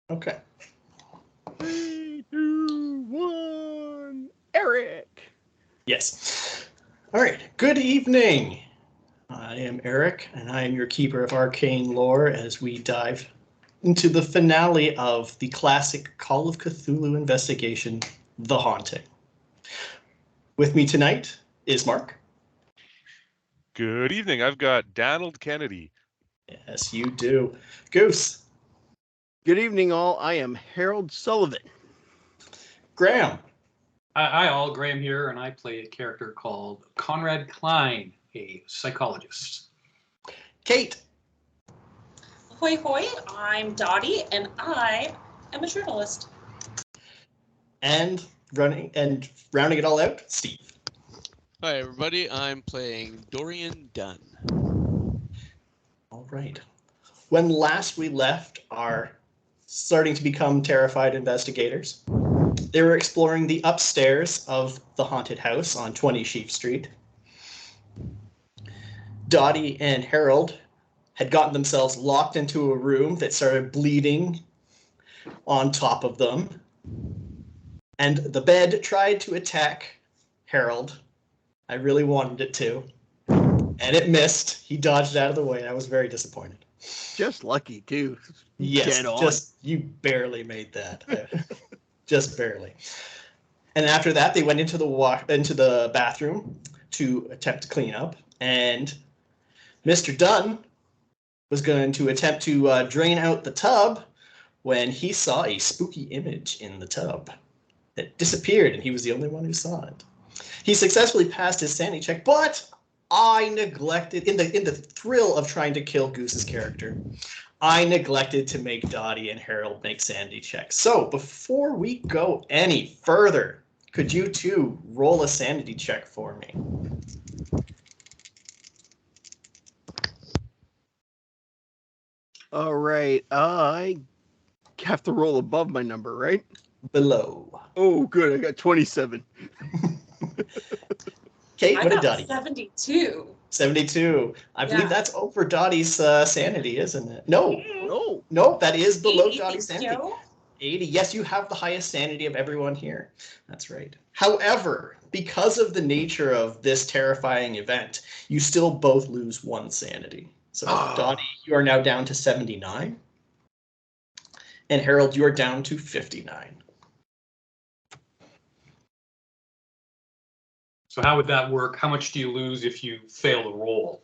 Okay. 3, 2, 1. Eric. Yes. All right. Good evening. I am Eric, and I am your keeper of arcane lore as we dive into the finale of the classic Call of Cthulhu investigation, The Haunting. With me tonight is Mark. Good evening. I've got Donald Kennedy. Yes, you do. Goose. Good evening, all. I am Harold Sullivan. Graham. Hi, all. Graham here, and I play a character called Conrad Klein, a psychologist. Kate. Hoi hoi, I'm Dottie, and I am a journalist. And rounding it all out, Steve. Hi, everybody. I'm playing Dorian Dunn. All right. When last we left our starting to become terrified investigators, they were exploring the upstairs of the haunted house on 20 Sheaf Street. Dottie and Harold had gotten themselves locked into a room that started bleeding on top of them. And the bed tried to attack Harold. I really wanted it to. And it missed. He dodged out of the way. I was very disappointed. Just lucky, too. Yes, just you barely made that. Just barely. And after that, they went into the bathroom to attempt to clean up. And Mr. Dunn was going to attempt to drain out the tub when he saw a spooky image in the tub that disappeared, and he was the only one who saw it. He successfully passed his sanity check, but I neglected, in the thrill of trying to kill Goose's character, I neglected to make Dottie and Harold make sanity checks. So before we go any further, could you two roll a sanity check for me? All right. I have to roll above my number, right? Below. Oh, good. I got 27. Kate, I what did got Dottie? 72. 72. I believe that's over Dottie's sanity, isn't it? No. No, that is below Dottie's sanity. So? 80. Yes, you have the highest sanity of everyone here. That's right. However, because of the nature of this terrifying event, you still both lose one sanity. So, Dottie, you are now down to 79. And Harold, you are down to 59. So how would that work? How much do you lose if you fail to roll?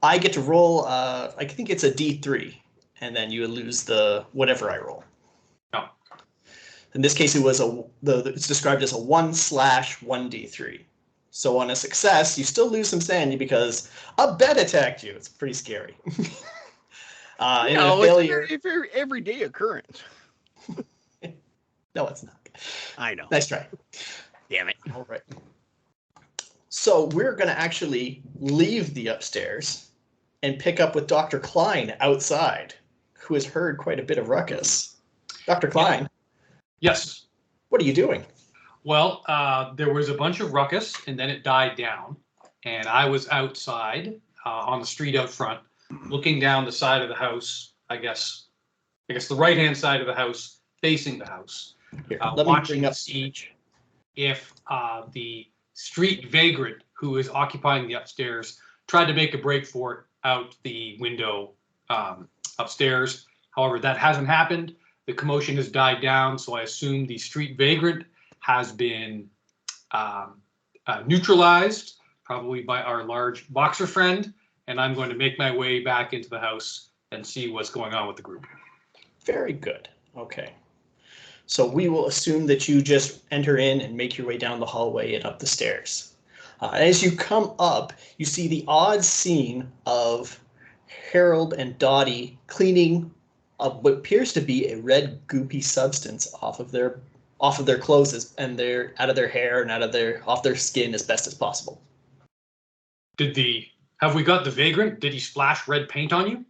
I get to roll, I think it's a D3, and then you lose the whatever I roll. No. In this case, it was it's described as a 1/1d3. So on a success, you still lose some sanity because a bed attacked you. It's pretty scary. In a failure, It's an everyday occurrence. No, it's not. I know. Nice try. Damn it. All right. So we're going to actually leave the upstairs and pick up with Dr. Klein outside, who has heard quite a bit of ruckus. Dr. Klein. Yes. What are you doing? Well, there was a bunch of ruckus, and then it died down. And I was outside on the street out front, looking down the side of the house, I guess the right-hand side of the house, facing the house. Here, let me bring up to see if the street vagrant who is occupying the upstairs tried to make a break for it out the window upstairs. However, that hasn't happened. The commotion has died down, so I assume the street vagrant has been neutralized, probably by our large boxer friend, and I'm going to make my way back into the house and see what's going on with the group. Very good. Okay. So we will assume that you just enter in and make your way down the hallway and up the stairs. As you come up, you see the odd scene of Harold and Dottie cleaning what appears to be a red goopy substance off of their clothes and out of their hair and off their skin as best as possible. Have we got the vagrant? Did he splash red paint on you?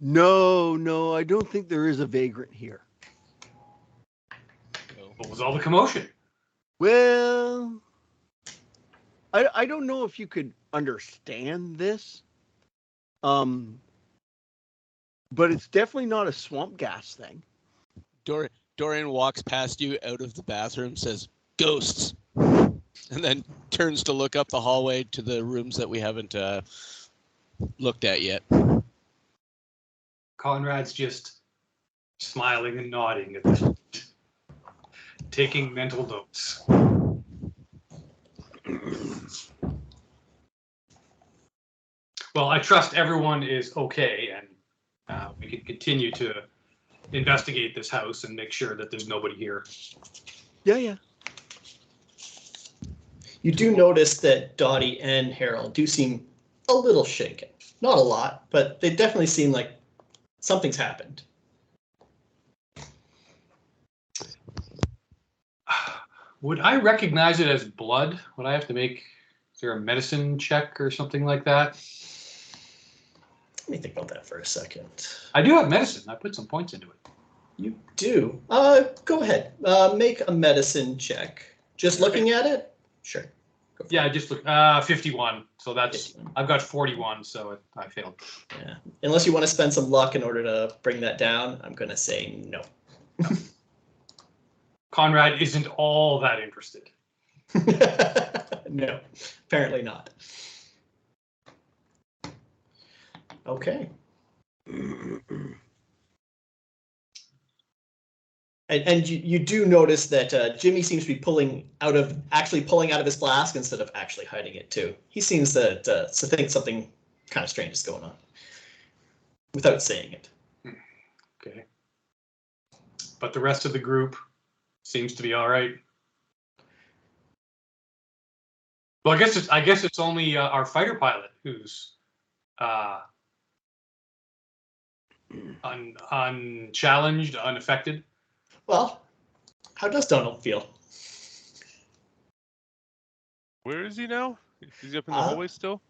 No, I don't think there is a vagrant here. What was all the commotion? Well, I don't know if you could understand this. But it's definitely not a swamp gas thing. Dorian walks past you out of the bathroom, says, "Ghosts," and then turns to look up the hallway to the rooms that we haven't looked at yet. Conrad's just smiling and nodding at this, taking mental notes. Well, I trust everyone is okay, and we can continue to investigate this house and make sure that there's nobody here. Yeah. You do notice that Dottie and Harold do seem a little shaken. Not a lot, but they definitely seem like something's happened. Would I recognize it as blood? Would I have to make, is there a medicine check or something like that? Let me think about that for a second. I do have medicine. I put some points into it. You do. Go ahead. Make a medicine check. Just looking at it? Sure. Go for Yeah, it. just look. 51. So that's, I've got 41, so I failed. Yeah. Unless you want to spend some luck in order to bring that down, I'm going to say no. Conrad isn't all that interested. No, apparently not. Okay. And you do notice that Jimmy seems to be pulling out of his flask instead of actually hiding it too. He seems to think something kind of strange is going on without saying it. Okay. But the rest of the group seems to be all right. Well, I guess it's only our fighter pilot who's unchallenged, unaffected. Well, how does Donald feel? Where is he now? Is he up in the hallway still?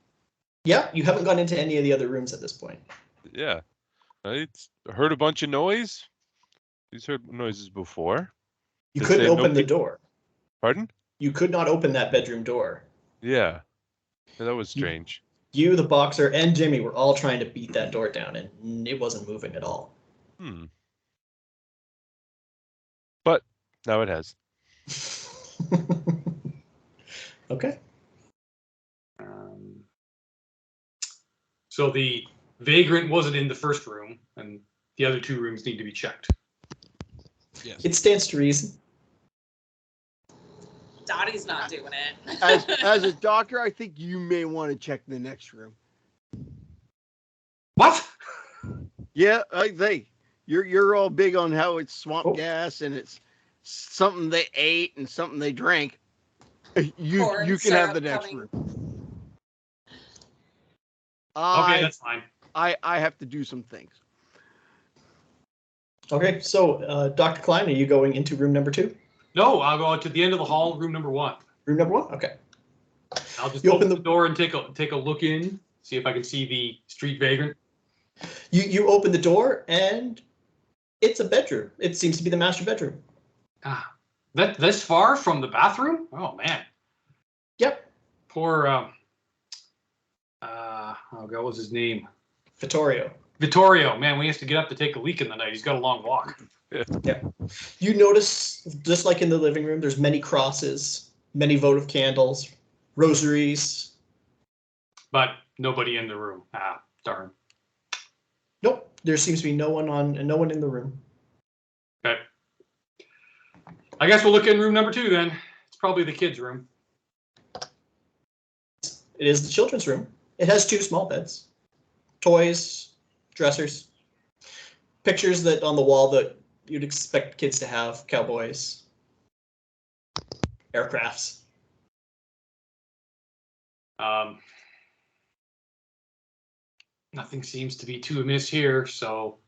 Yeah, you haven't gone into any of the other rooms at this point. Yeah. I heard a bunch of noise. He's heard noises before. You They couldn't say open the nobody- door. Pardon? You could not open that bedroom door. Yeah. That was strange. You, the boxer, and Jimmy were all trying to beat that door down, and it wasn't moving at all. But now it has. Okay. So the vagrant wasn't in the first room, and the other two rooms need to be checked. Yes. It stands to reason. Dottie's not doing it. As a doctor, I think you may want to check the next room. What? Yeah, you're all big on how it's swamp Oh. gas and it's something they ate and something they drank. You Corn can have the syrup next coming. room. Okay, that's fine. I have to do some things. Okay, so Dr. Klein, are you going into room number 2? No, I'll go to the end of the hall, room number 1. Room number 1? Okay. I'll just You open open the door and take a look in, see if I can see the street vagrant. You open the door, and it's a bedroom. It seems to be the master bedroom. Ah, that this far from the bathroom? Oh man. Yep. Poor what was his name? Vittorio. Vittorio. Man, we used to get up to take a leak in the night. He's got a long walk. Yeah. You notice, just like in the living room, there's many crosses, many votive candles, rosaries. But nobody in the room. Ah, darn. Nope. There seems to be no one in the room. Okay. I guess we'll look in room number 2 then. It's probably the kids' room. It is the children's room. It has 2 small beds, toys, dressers, pictures that on the wall that you'd expect kids to have, cowboys, aircrafts. Nothing seems to be too amiss here, so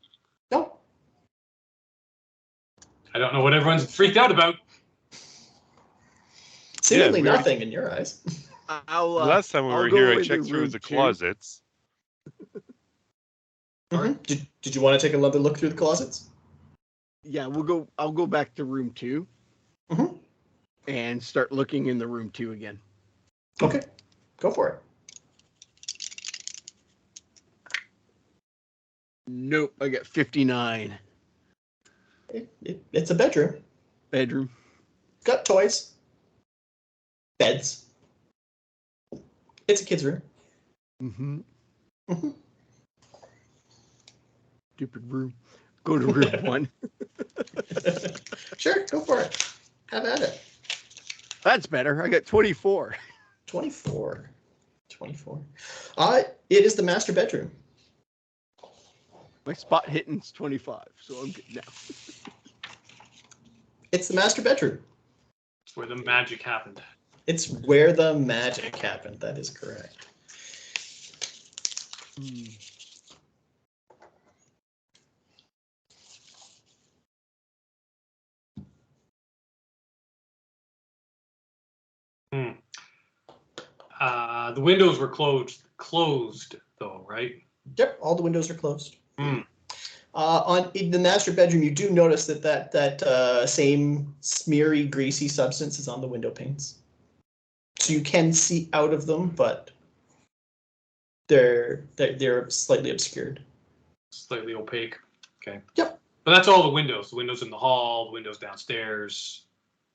No. I don't know what everyone's freaked out about. Seemingly we already- nothing in your eyes. Last time we I'll were go here, I into checked through room the 2. closets. Did you want to take another look through the closets? Yeah, I'll go back to room 2 Mhm. and start looking in the room 2 again. Okay, go for it. Nope, I got 59. It's a bedroom. Bedroom. Got toys. Beds. It's a kid's room. Mm-hmm. Mm-hmm. Stupid room. Go to room 1. Sure, go for it. Have at it. That's better. I got 24. 24. 24. It is the master bedroom. My spot hitting's 25, so I'm good now. It's the master bedroom. It's where the magic happened. It's where the magic happened. That is correct. The windows were closed though, right? Yep, all the windows are closed. Hmm. In the master bedroom, you do notice that same smeary, greasy substance is on the window panes. So you can see out of them, but they're slightly obscured. Slightly opaque. Okay. Yep. But that's all the windows. The windows in the hall, the windows downstairs.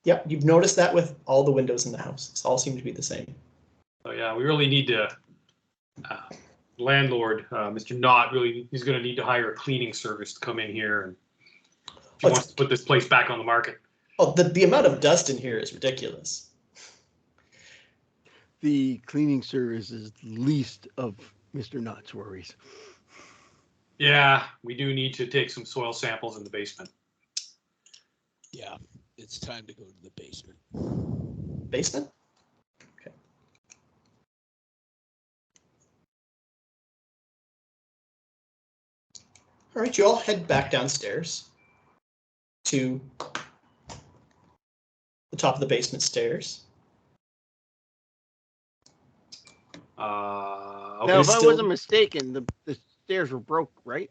Yep, you've noticed that with all the windows in the house. They all seem to be the same. So yeah, we really need to. Landlord, Mr. Knott, really, he's going to need to hire a cleaning service to come in here, and if he wants to put this place back on the market. Oh, the amount of dust in here is ridiculous. The cleaning service is least of Mr. Knott's worries. Yeah, we do need to take some soil samples in the basement. Yeah, it's time to go to the basement. Basement? Okay. All right, you all head back downstairs to the top of the basement stairs. Okay. Now, if I still- wasn't mistaken, the stairs were broke, right?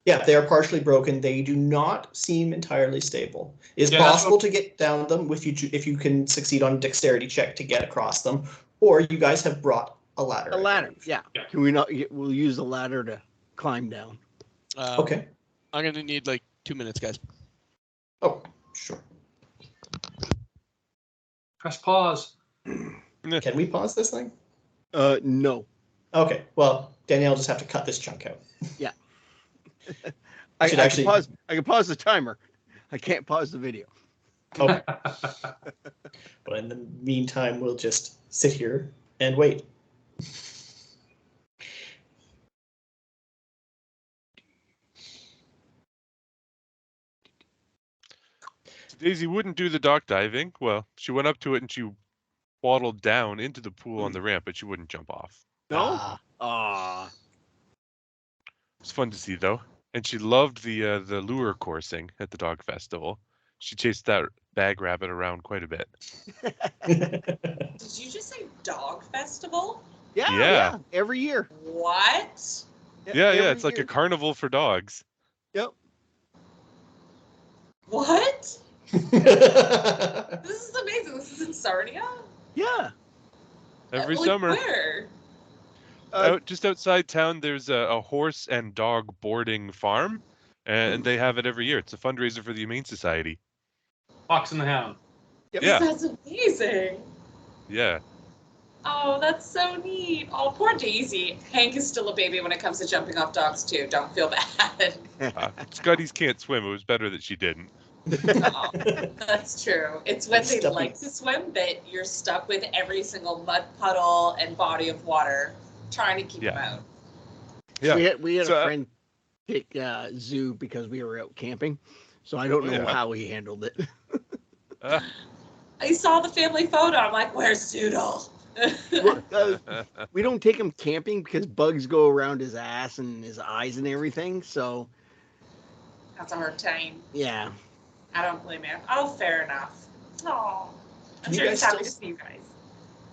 Yeah, they are partially broken. They do not seem entirely stable. It's Yeah, that's possible what- to get down them if you can succeed on a dexterity check to get across them, or you guys have brought a ladder. A I ladder, believe. yeah. Yeah. Can we not? We'll use the ladder to climb down. Okay. I'm gonna need like 2 minutes, guys. Oh, sure. Press pause. Can we pause this thing? No. Okay. Well, Danielle will just have to cut this chunk out. I should can actually- pause. I can pause the timer. I can't pause the video. Okay. But in the meantime, we'll just sit here and wait. Daisy wouldn't do the dock diving. Well, she went up to it and she waddled down into the pool on the ramp, but she wouldn't jump off. No. Ah, It's fun to see though, and she loved the lure coursing at the dog festival. She chased that bag rabbit around quite a bit. Did you just say dog festival? Yeah. Yeah. Every year. What? Yeah, every it's like year. a carnival for dogs. Yep. What? This is amazing. This is in Sarnia? Yeah. Every Like, summer. Where? Out just outside town, there's a horse and dog boarding farm, and they have it every year. It's a fundraiser for the Humane Society. Fox and the Hound. Yep. Yeah. That's amazing. Yeah. Oh, that's so neat. Oh, poor Daisy. Hank is still a baby when it comes to jumping off dogs, too. Don't feel bad. Scotty's can't swim. It was better that she didn't. Oh, that's true. It's when they Stuffy. like to swim that you're stuck with every single mud puddle and body of water trying to keep them out. Yeah. We had So, a friend pick zoo because we were out camping, so I don't know Yeah. how he handled it. I saw the family photo. I'm like, where's Doodle? We don't take him camping because bugs go around his ass and his eyes and everything. So That's a hard time. yeah, I don't blame you. Oh, fair enough. Oh, I'm Can you sure he's guys happy to still- see you guys.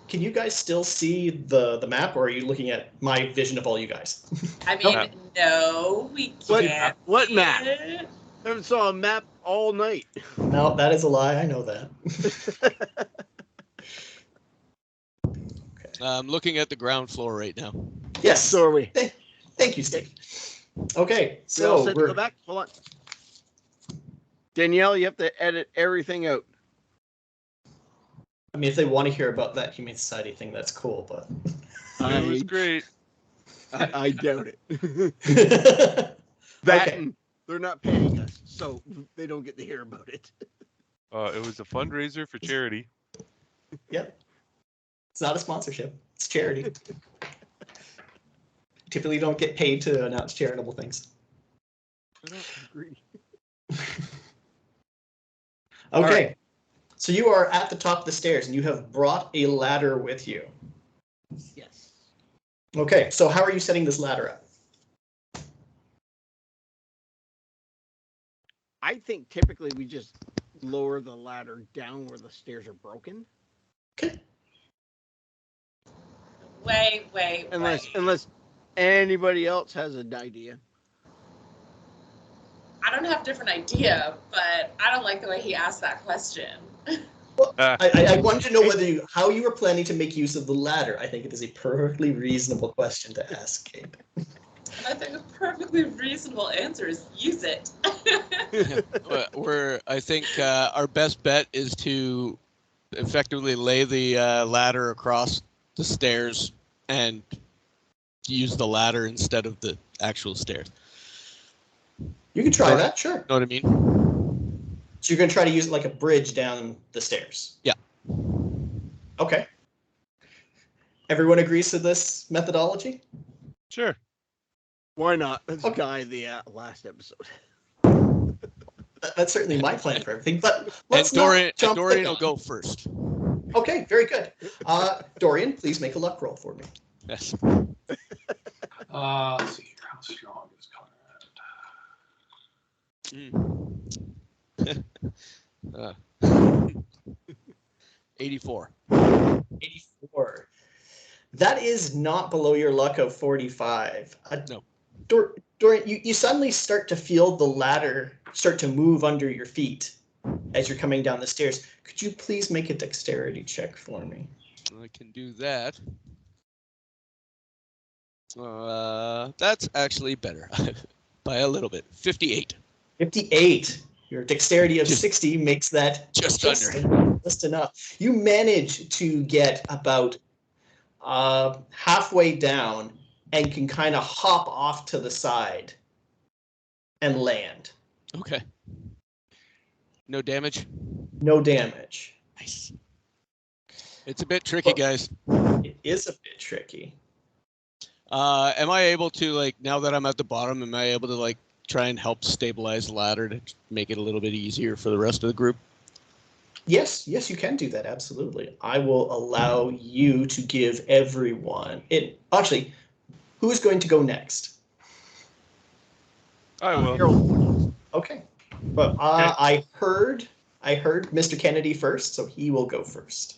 Can you guys still see the map, or are you looking at my vision of all you guys? I mean, no, we What- can't. what see map? it. I haven't saw a map all night. No, that is a lie. I know that. I'm looking at the ground floor right now. Yes. So are we. Thank you, Steve. Okay, We all so set to we're go back. Hold on. Danielle, you have to edit everything out. I mean, if they want to hear about that Humane Society thing, that's cool, but It was great. I doubt it. That Okay. and they're not paying us, so they don't get to hear about it. It was a fundraiser for charity. Yep. It's not a sponsorship. It's charity. Typically don't get paid to announce charitable things. I don't agree. Okay. So you are at the top of the stairs and you have brought a ladder with you. Yes. Okay, so how are you setting this ladder up? I think typically we just lower the ladder down where the stairs are broken. Okay. Wait. Unless anybody else has an idea. I don't have a different idea, but I don't like the way he asked that question. I wanted to know how you were planning to make use of the ladder. I think it is a perfectly reasonable question to ask, Kate. I think a perfectly reasonable answer is use it. I think our best bet is to effectively lay the ladder across the stairs and use the ladder instead of the actual stairs. You can try that, sure. Know what I mean? So you're going to try to use it like a bridge down the stairs? Yeah. Okay. Everyone agrees to this methodology? Sure. Why not? Let's Okay. guy the last episode. That's certainly my plan for everything, but let's And Dorian, not jump Dorian the will gun. go first. Okay, very good. Dorian, please make a luck roll for me. Yes. Let's see here. How strong is Conrad? 84. 84. That is not below your luck of 45. No. Dorian, you suddenly start to feel the ladder start to move under your feet as you're coming down the stairs. Could you please make a dexterity check for me? I can do that. That's actually better by a little bit. 58. 58. Your dexterity of Just- 60 makes that Just just enough. You manage to get about halfway down and can kind of hop off to the side and land. Okay. No damage. No damage. Nice. It's a bit tricky, guys. It is a bit tricky. Am I able to, like, now that I'm at the bottom, am I able to, like, try and help stabilize the ladder to make it a little bit easier for the rest of the group? Yes, you can do that, absolutely. I will allow you to give everyone it. Actually, who is going to go next? I will. Harold. Okay. But I heard Mr. Kennedy first, so he will go first.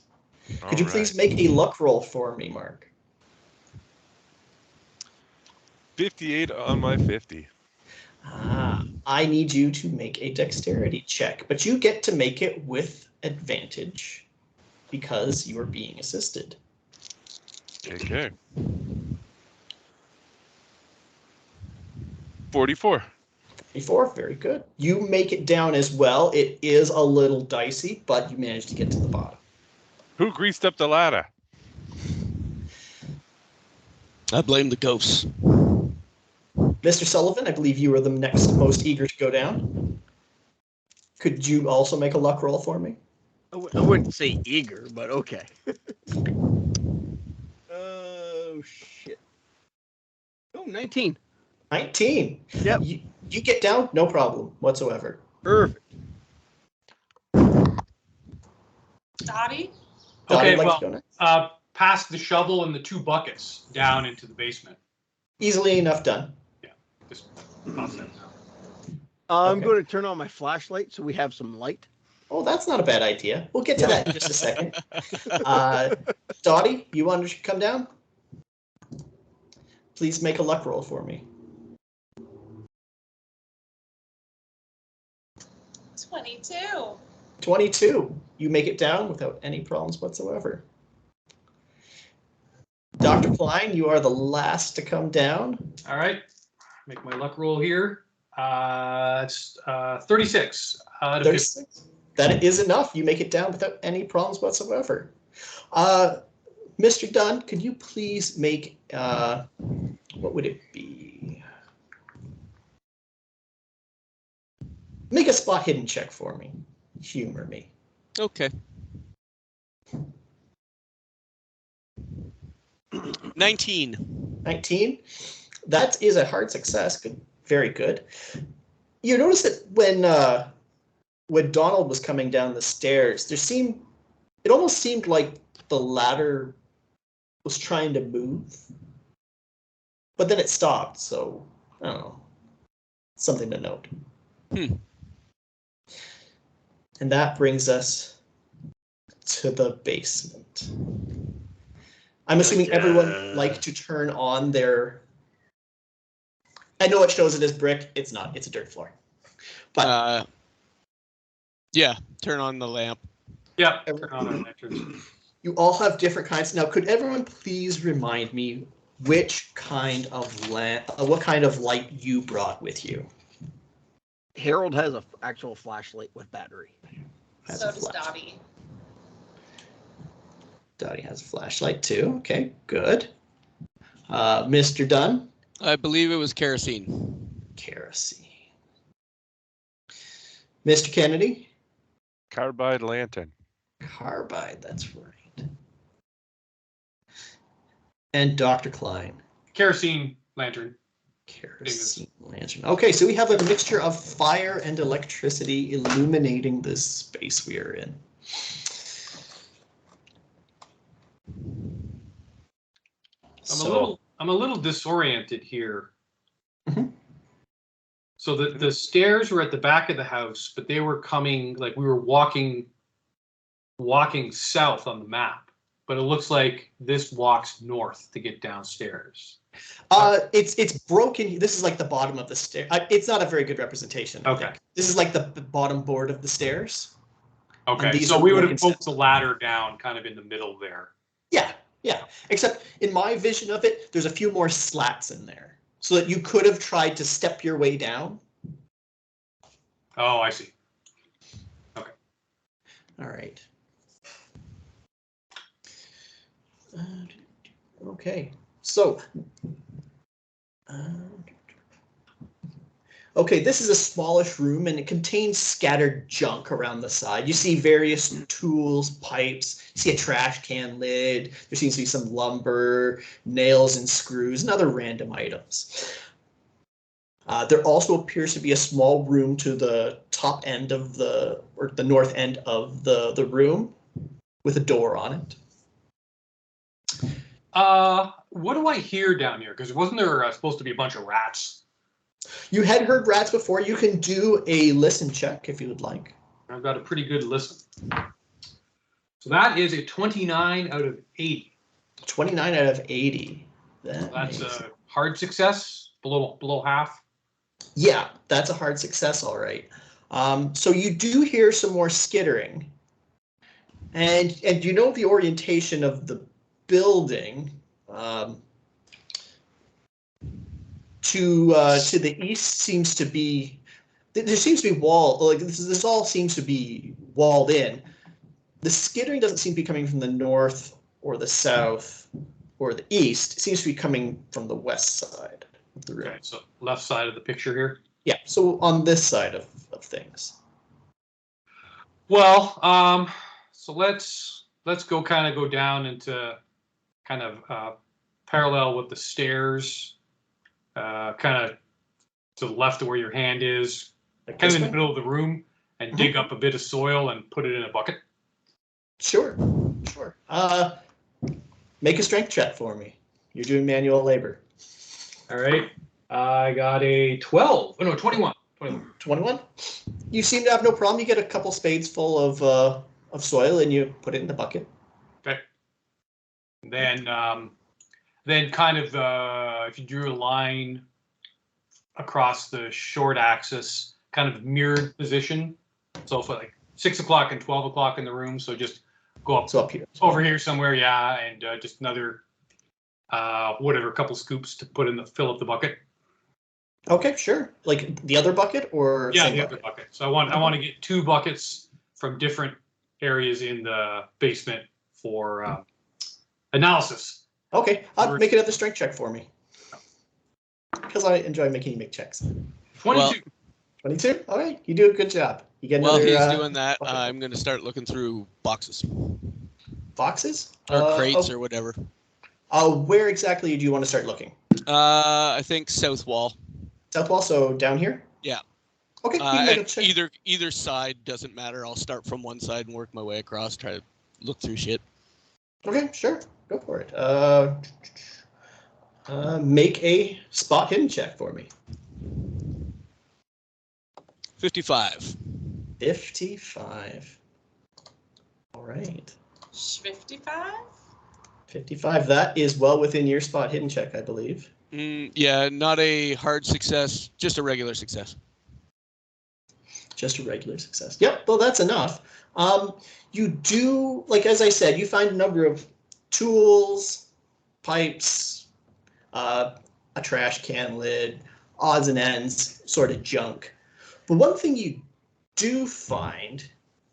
Could you please make a luck roll for me, Mark? 58 on my 50. I need you to make a dexterity check, but you get to make it with advantage because you are being assisted. Okay. 44. 44, very good. You make it down as well. It is a little dicey, but you managed to get to the bottom. Who greased up the ladder? I blame the ghosts. Mr. Sullivan, I believe you are the next most eager to go down. Could you also make a luck roll for me? I wouldn't say eager, but okay. Oh, shit. Oh, 19. 19. Yep. You get down, no problem whatsoever. Perfect. Dottie? Dottie Okay, would like well, to go next? Past the shovel and the 2 buckets down into the basement. Easily enough done. Just toss that down. I'm Okay. going to turn on my flashlight so we have some light. Oh, that's not a bad idea. We'll get to that in just a second. Dottie, you want to come down? Please make a luck roll for me. 22. 22. You make it down without any problems whatsoever. Dr. Klein, you are the last to come down. All right. make my luck roll here. It's 36 out of 50. 36. That is enough. You make it down without any problems whatsoever. Mr. Dunn, could you please make, what would it be? Make a spot hidden check for me. Humor me. Okay. 19. 19. That is a hard success. Good, very good. You notice that when Donald was coming down the stairs, it almost seemed like the ladder was trying to move, but then it stopped. So I don't know. Something to note. And that brings us to the basement. I'm assuming everyone like to turn on their. I know it shows it as brick. It's not. It's a dirt floor. But yeah, turn on the lamp. Yeah, turn on our lanterns. You all have different kinds. Now, could everyone please remind me which kind of lamp, what kind of light you brought with you? Harold has an actual flashlight with battery. So does Dottie. Dottie has a flashlight too. Okay, good. Mr. Dunn? I believe it was kerosene. Kerosene. Mr. Kennedy? Carbide lantern. Carbide, that's right. And Dr. Klein? Kerosene lantern. Kerosene lantern. Okay, so we have a mixture of fire and electricity illuminating this space we are in. I'm a little disoriented here. Mhm. So the stairs were at the back of the house, but they were coming like we were walking south on the map. But it looks like this walks north to get downstairs. It's broken. This is like the bottom of the stair. It's not a very good representation. I think. This is like the bottom board of the stairs. Okay, so we would have poked the ladder down kind of in the middle there. Yeah, yeah. Except in my vision of it, there's a few more slats in there. So that you could have tried to step your way down. Oh, I see. Okay. All right. Okay, so. Okay, this is a smallish room and it contains scattered junk around the side. You see various tools, pipes, you see a trash can lid, there seems to be some lumber, nails and screws, and other random items. There also appears to be a small room to the top end of the north end of the room with a door on it. What do I hear down here? Because wasn't there supposed to be a bunch of rats? You had heard rats before. You can do a listen check if you would like. I've got a pretty good listen. So that is a 29 out of 80. 29 out of 80. That's a hard success, below half. Yeah, that's a hard success, all right. So you do hear some more skittering. And you know the orientation of the building. To the east seems to be, there seems to be this all seems to be walled in. The skittering doesn't seem to be coming from the north or the south or the east. It seems to be coming from the west side of the room. Okay, so left side of the picture here. Yeah, so on this side of things. Well, so let's go down into kind of parallel with the stairs. Kind of to the left of where your hand is, Like kind of in this the middle of the room, and dig up a bit of soil and put it in a bucket. Sure. Make a strength check for me. You're doing manual labor. All right. I got a 12. Oh, no, 21. 21? You seem to have no problem. You get a couple spades full of soil and you put it in the bucket. Okay. Then kind of if you drew a line across the short axis, kind of mirrored position. So for like 6 o'clock and 12 o'clock in the room. So just go up here. Over here somewhere, yeah, and just another whatever, couple scoops to fill up the bucket. Okay, sure. Like the other bucket or Yeah, same the bucket? other bucket. So I want to get 2 buckets from different areas in the basement for analysis. Okay, make another strength check for me. Because I enjoy making you make checks. 22. 22? All right, you do a good job. You get While another he's doing that, bucket. I'm going to start looking through boxes Boxes? or crates or whatever. Where exactly do you want to start looking? I think south wall. South wall, so down here? Yeah. Okay, you can make a And check. either side doesn't matter. I'll start from one side and work my way across. Try to look through shit. Okay, sure. Go for it. Make a spot hidden check for me. 55. 55. All right. 55? 55. That is well within your spot hidden check, I believe. Yeah, not a hard success, just a regular success. Just a regular success. Yep, well, that's enough. You do, like as I said, you find a number of tools, pipes, a trash can lid, odds and ends, sort of junk. But one thing you do find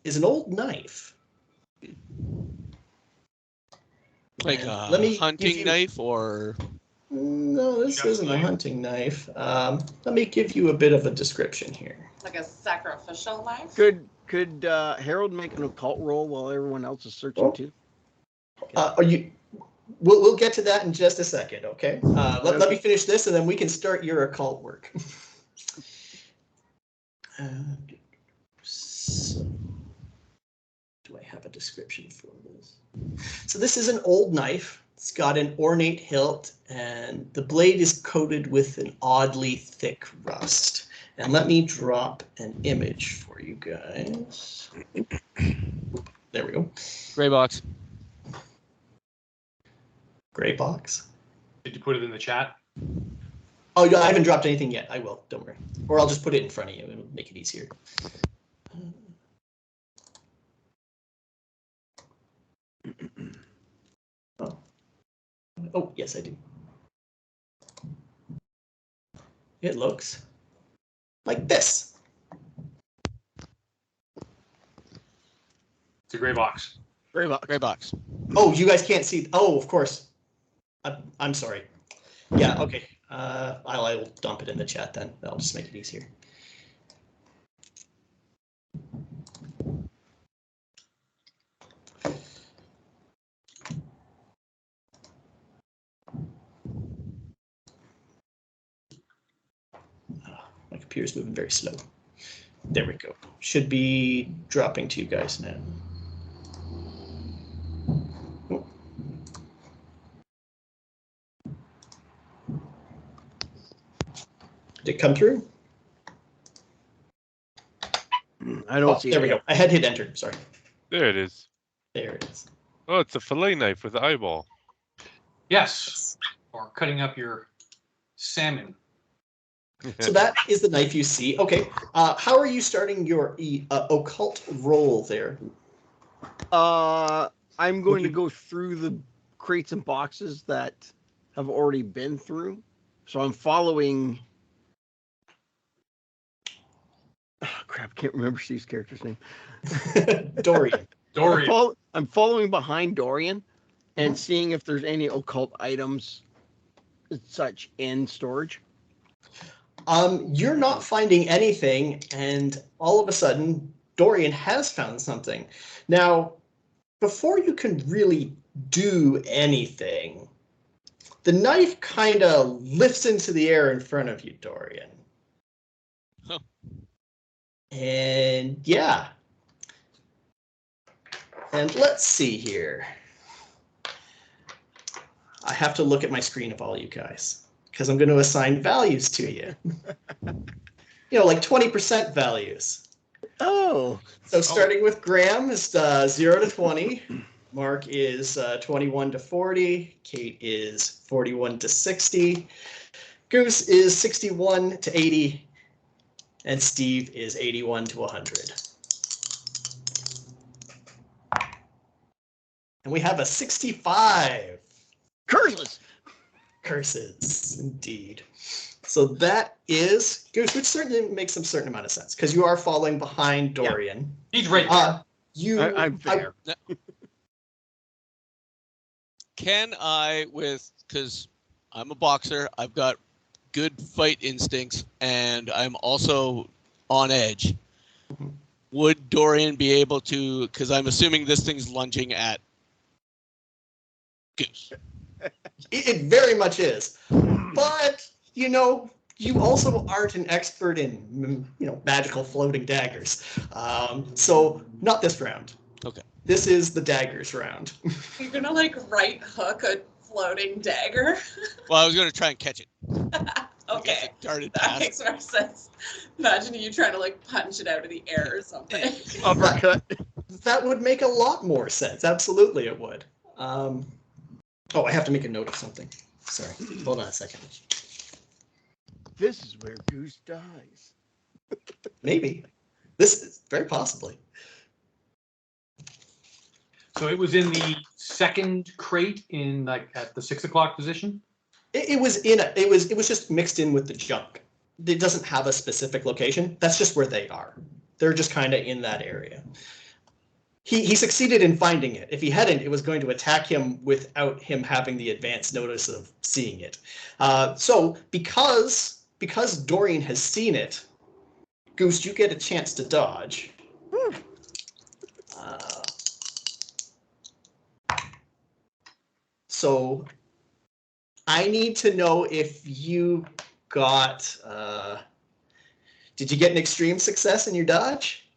is an old knife. Like And a let me give hunting you- knife or... No, this Chef's isn't a knife. hunting knife. Let me give you a bit of a description here. Like a sacrificial knife? Could Harold make an occult roll while everyone else is searching Oh. too? Are you? We'll get to that in just a second, okay? Let me finish this, and then we can start your occult work. So, do I have a description for this? So this is an old knife. It's got an ornate hilt, and the blade is coated with an oddly thick rust. And let me drop an image for you guys. There we go. Gray box. Gray box. Did you put it in the chat? Oh, yeah, I haven't dropped anything yet. I will. Don't worry. Or I'll just put it in front of you. It'll make it easier. Oh, yes, I do. It looks like this. It's a gray box. Gray box. Gray box. Oh, you guys can't see. Oh, of course. I'm sorry. Yeah, okay. I will dump it in the chat then. That'll just make it easier. My computer's moving very slow. There we go. Should be dropping to you guys now. Oh. Did it come through? I don't see it. There we go. I had hit enter. Sorry. There it is. There it is. Oh, it's a fillet knife with an eyeball. Yes. Or cutting up your salmon. So that is the knife you see. Okay. How are you starting your occult roll there? I'm going to go through the crates and boxes that have already been through. So I'm following. Oh, crap, I can't remember Steve's character's name. Dorian. Dorian. I'm following behind Dorian and seeing if there's any occult items such in storage. You're not finding anything, and all of a sudden, Dorian has found something. Now, before you can really do anything, the knife kind of lifts into the air in front of you, Dorian. Huh. And yeah. And let's see here. I have to look at my screen of all you guys, because I'm going to assign values to you. You know, like 20% values. Oh. So starting with Graham is 0 to 20. Mark is 21 to 40. Kate is 41 to 60. Goose is 61 to 80. And Steve is 81 to 100. And we have a 65. Curses! Curses, indeed. So that is Goose, which certainly makes some certain amount of sense because you are falling behind Dorian. He's right there. I'm there. Can I, because I'm a boxer, I've got good fight instincts, and I'm also on edge. Would Dorian be able to, because I'm assuming this thing's lunging at Goose. It very much is. But, you also aren't an expert in, magical floating daggers. So not this round. Okay. This is the daggers round. You're gonna right hook a floating dagger. Well, I was going to try and catch it. Okay, It darted that past. makes more sense. Imagine you trying to punch it out of the air or something. Uppercut. That would make a lot more sense. Absolutely, it would. I have to make a note of something. Sorry. Hold on a second. This is where Goose dies. Maybe. This is very possibly. So it was in the second crate in at the 6 o'clock position. It was just mixed in with the junk. It doesn't have a specific location. That's just where they are. They're just kind of in that area. He succeeded in finding it. If he hadn't, it was going to attack him without him having the advance notice of seeing it. So because Dorian has seen it, Goose, you get a chance to dodge. So I need to know if you got, did you get an extreme success in your dodge?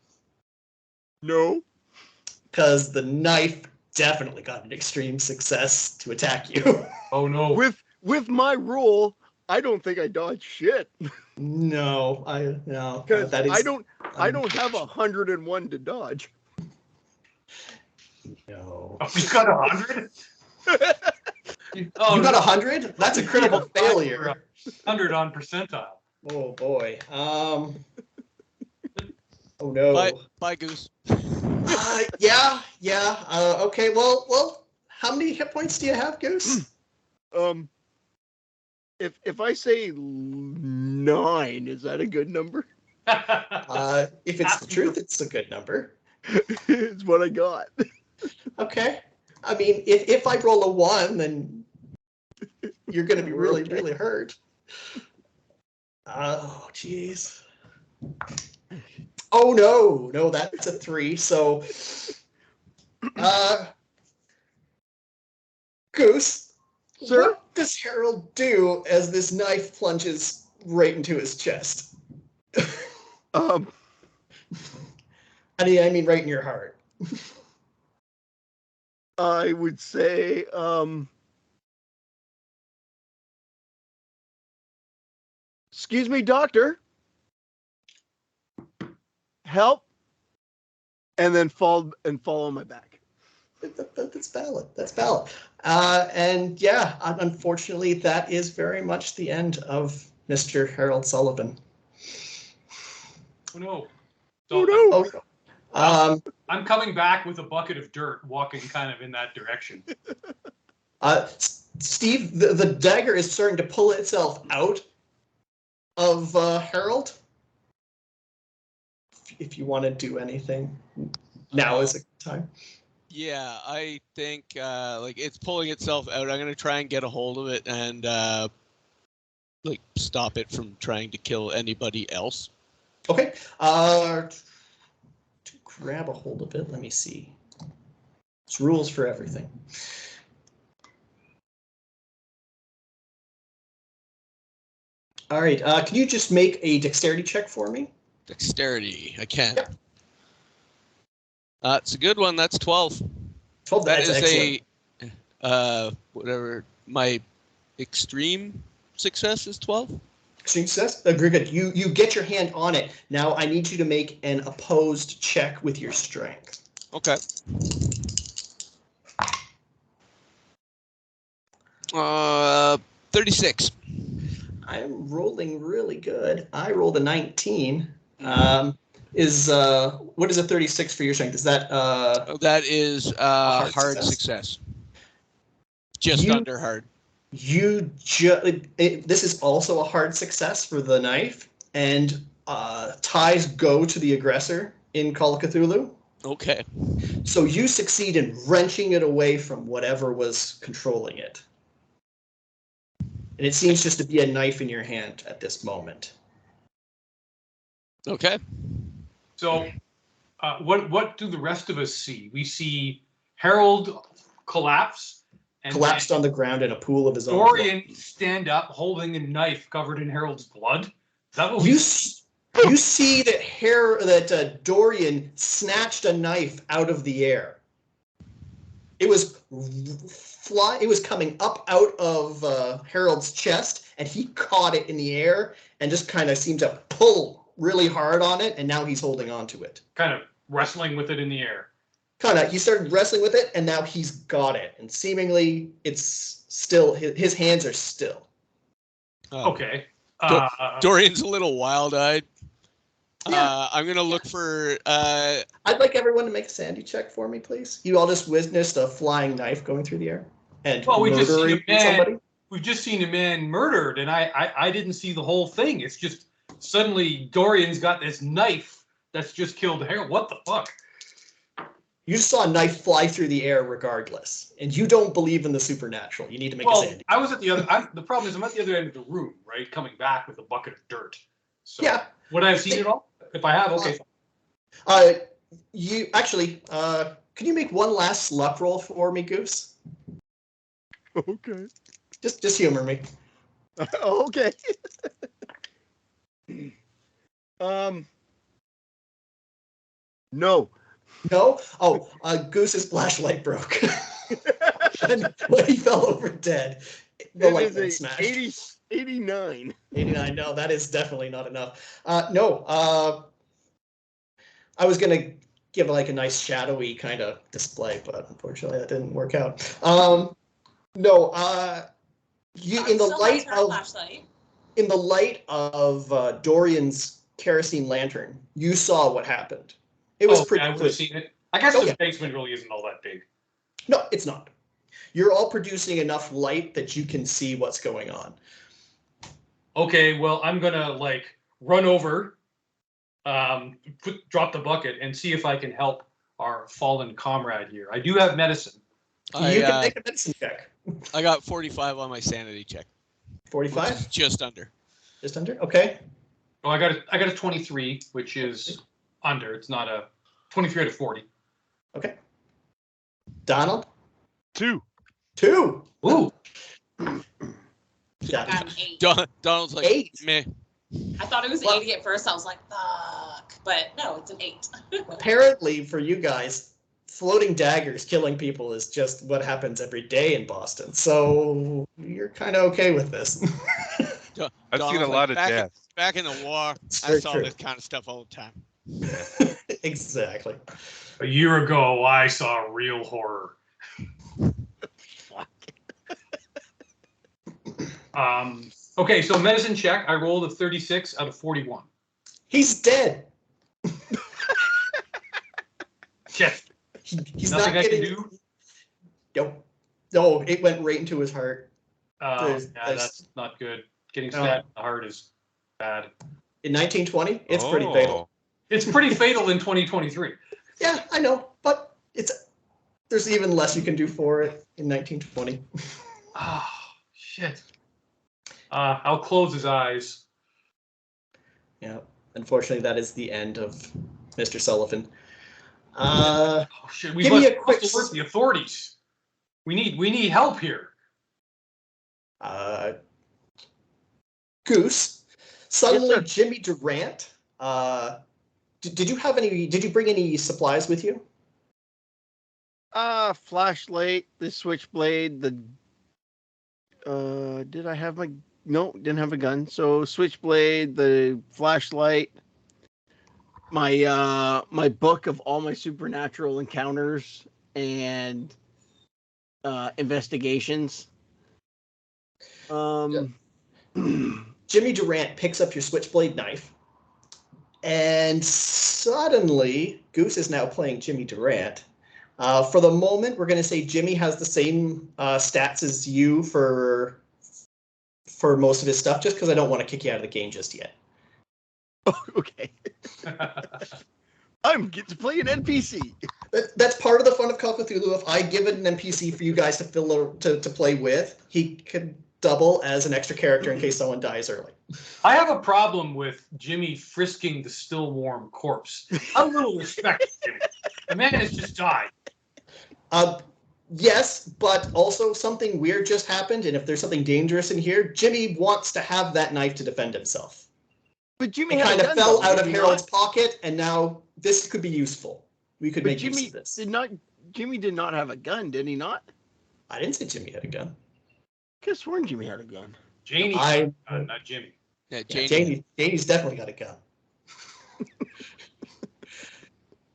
No. Because the knife definitely got an extreme success to attack you. Oh no! With my rule, I don't think I dodged shit. No. Because that is, I don't have 101 to dodge. No. Oh, you got 100. You got 100? That's a critical failure. 100 on percentile. Oh boy. Oh no. Bye, Goose. Yeah. Okay. Well. How many hit points do you have, Goose? If I say 9, is that a good number? If it's the truth, it's a good number. It's what I got. Okay. I mean, if I roll a 1, then you're going to be really, really hurt. Oh, jeez. Oh, no, that's a 3. So, Goose, Sir? what does Harold do as this knife plunges right into his chest? I mean, right in your heart. I would say, excuse me, doctor. Help. And then fall on my back. That's valid. That's valid. And yeah, unfortunately, that is very much the end of Mr. Harold Sullivan. Oh no! Oh So no! I'm coming back with a bucket of dirt, walking kind of in that direction. Steve, the dagger is starting to pull itself out of Harold. If you want to do anything, now is a good time. Yeah, I think it's pulling itself out. I'm gonna try and get a hold of it and stop it from trying to kill anybody else. Okay. To grab a hold of it, let me see. There's rules for everything. All right. Can you just make a dexterity check for me? Dexterity, I can. Yep. It's a good one. That's 12. 12. That That's is excellent. Whatever. My extreme success is 12. Extreme success. Very good. You get your hand on it. Now I need you to make an opposed check with your strength. Okay. 36. I'm rolling really good. I rolled a 19. What is a 36 for your strength? Is that That is hard success? success. Just under hard. This is also a hard success for the knife, and ties go to the aggressor in Call of Cthulhu. Okay. So you succeed in wrenching it away from whatever was controlling it. And it seems just to be a knife in your hand at this moment. Okay. So, what do the rest of us see? We see Harold collapse and Collapsed on the ground in a pool of his own Dorian blood. stand up holding a knife covered in Harold's blood. Is that what You we see that Dorian snatched a knife out of the air. It was coming up out of Harold's chest, and he caught it in the air and just kind of seemed to pull really hard on it, and now he's holding on to it. kind of wrestling with it in the air? He started wrestling with it, and now he's got it, and seemingly it's still his hands are still. Okay. Dorian's a little wild-eyed. Yeah. I'm gonna look for. I'd like everyone to make a sanity check for me, please. You all just witnessed a flying knife going through the air and Well, murdering somebody. We've just seen a man murdered, and I didn't see the whole thing. It's just suddenly Dorian's got this knife that's just killed Harold. What the fuck? You just saw a knife fly through the air regardless, and you don't believe in the supernatural. You need to make a Well, sanity. I was at the other. The problem is I'm at the other end of the room, right, coming back with a bucket of dirt. So Yeah. would I have seen it all? If I have, okay. You actually, can you make one last luck roll for me, Goose? Okay. Just humor me. Okay. No. No? Oh, Goose's flashlight broke. And when he fell over dead, the light went smashed. 89. 89. No, that is definitely not enough. No, I was going to give like a nice shadowy kind of display, but unfortunately that didn't work out. No, you in the light of Dorian's kerosene lantern, you saw what happened. It was pretty I would clear. have seen it. I guess Oh, the yeah. basement really isn't all that big. No, it's not. You're all producing enough light that you can see what's going on. Okay, well, I'm gonna like run over, drop the bucket, and see if I can help our fallen comrade here. I do have medicine. You can make a medicine check. I got 45 on my sanity check. 45? Just under. Just under? Okay. Oh, I got a 23, which is under. It's not a 23 out of 40. Okay. Donald? 2. 2. Ooh. Yeah. 8. Donald's like, 8. meh. I thought it was 80 at first. I was like, fuck. But no, it's an 8. Apparently, for you guys, floating daggers killing people is just what happens every day in Boston. So you're kind of okay with this. I've seen a lot of death. Back in the war, It's I very saw true. this kind of stuff all the time. Exactly. A year ago, I saw real horror. Okay, so medicine check. I rolled a 36 out of 41. He's dead. Shit. He's Nothing not I getting. can do. Nope. No, it went right into his heart. Yeah, that's not good. Getting stabbed in the heart is bad. In 1920, it's pretty fatal. It's pretty fatal in 2023. Yeah, I know, but there's even less you can do for it in 1920. Oh, shit. I'll close his eyes. Yeah, unfortunately, that is the end of Mr. Sullivan. Oh shit! We Give me must a quick alert the authorities. We need help here. Goose. Suddenly, Yes, Jimmy Durant. Did you bring any supplies with you? Flashlight, the switchblade, did I have my... No, didn't have a gun. So switchblade, the flashlight, my book of all my supernatural encounters and investigations. Jimmy Durant picks up your switchblade knife, and suddenly Goose is now playing Jimmy Durant. For the moment, we're going to say Jimmy has the same stats as you for most of his stuff, just because I don't want to kick you out of the game just yet. Oh, okay. I'm get to play an NPC. That's part of the fun of Call of Cthulhu. If I give it an NPC for you guys to play with, he could double as an extra character in case someone dies early. I have a problem with Jimmy frisking the still warm corpse. A little respect, Jimmy. The man has just died. Yes, but also something weird just happened, and if there's something dangerous in here, Jimmy wants to have that knife to defend himself. But Jimmy It had kind a of gun, fell though, out did of he Harold's not? pocket, and now this could be useful. We could But make use Jimmy of this. Jimmy did not have a gun, did he not? I didn't say Jimmy had a gun. I could have sworn Jimmy had a gun. Janie, I- not Jimmy. Yeah, Yeah, Janie. Janie's definitely got a gun.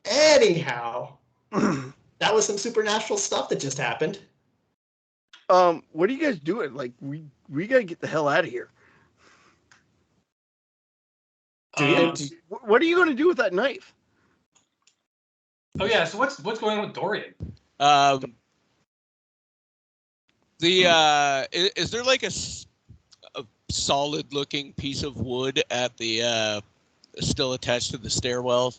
Anyhow, that was some supernatural stuff that just happened. What are you guys doing? Like, we gotta get the hell out of here. What are you gonna do with that knife? Oh yeah, so what's going on with Dorian? Is there like a solid looking piece of wood at the still attached to the stairwell?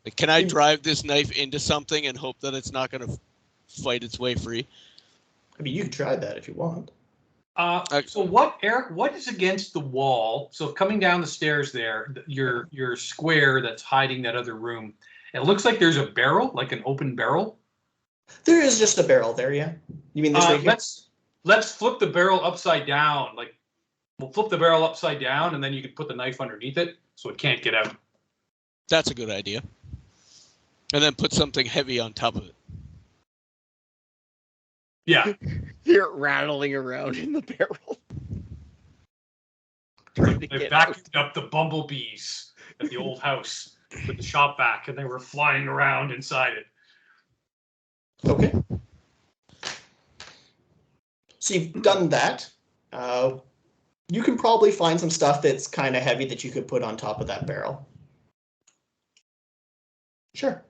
Like, can I drive this knife into something and hope that it's not going to fight its way free? I mean, you could try that if you want. So what, Eric? What is against the wall? So coming down the stairs there, your square that's hiding that other room. It looks like there's a barrel, like an open barrel. There is just a barrel there, yeah. You mean this right here? Let's flip the barrel upside down. Like, we'll flip the barrel upside down, and then you can put the knife underneath it, so it can't get out. That's a good idea. And then put something heavy on top of it. Yeah. Hear it rattling around in the barrel. Trying to They get out. vacuumed up the bumblebees at the old house with the shop vac, and they were flying around inside it. Okay. So you've done that. You can probably find some stuff that's kind of heavy that you could put on top of that barrel. Sure.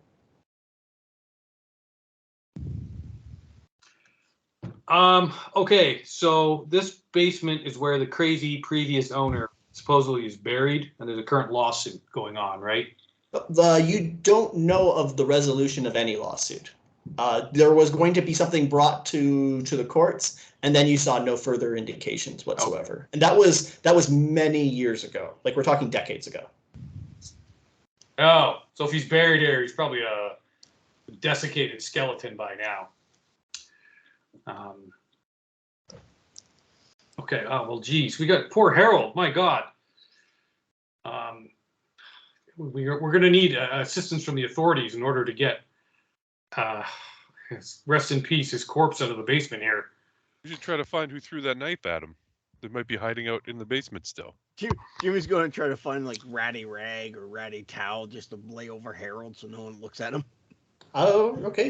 Okay, so this basement is where the crazy previous owner supposedly is buried, and there's a current lawsuit going on, right? You don't know of the resolution of any lawsuit. There was going to be something brought to the courts, and then you saw no further indications whatsoever. Okay. And that was many years ago. Like, we're talking decades ago. Oh, so if he's buried here, he's probably a desiccated skeleton by now. Okay. Oh well, geez, we got poor Harold. My God. We're going to need assistance from the authorities in order to get rest in peace his corpse out of the basement here. We should try to find who threw that knife at him. They might be hiding out in the basement still. Jimmy's going to try to find like ratty rag or ratty towel just to lay over Harold so no one looks at him. Oh, okay.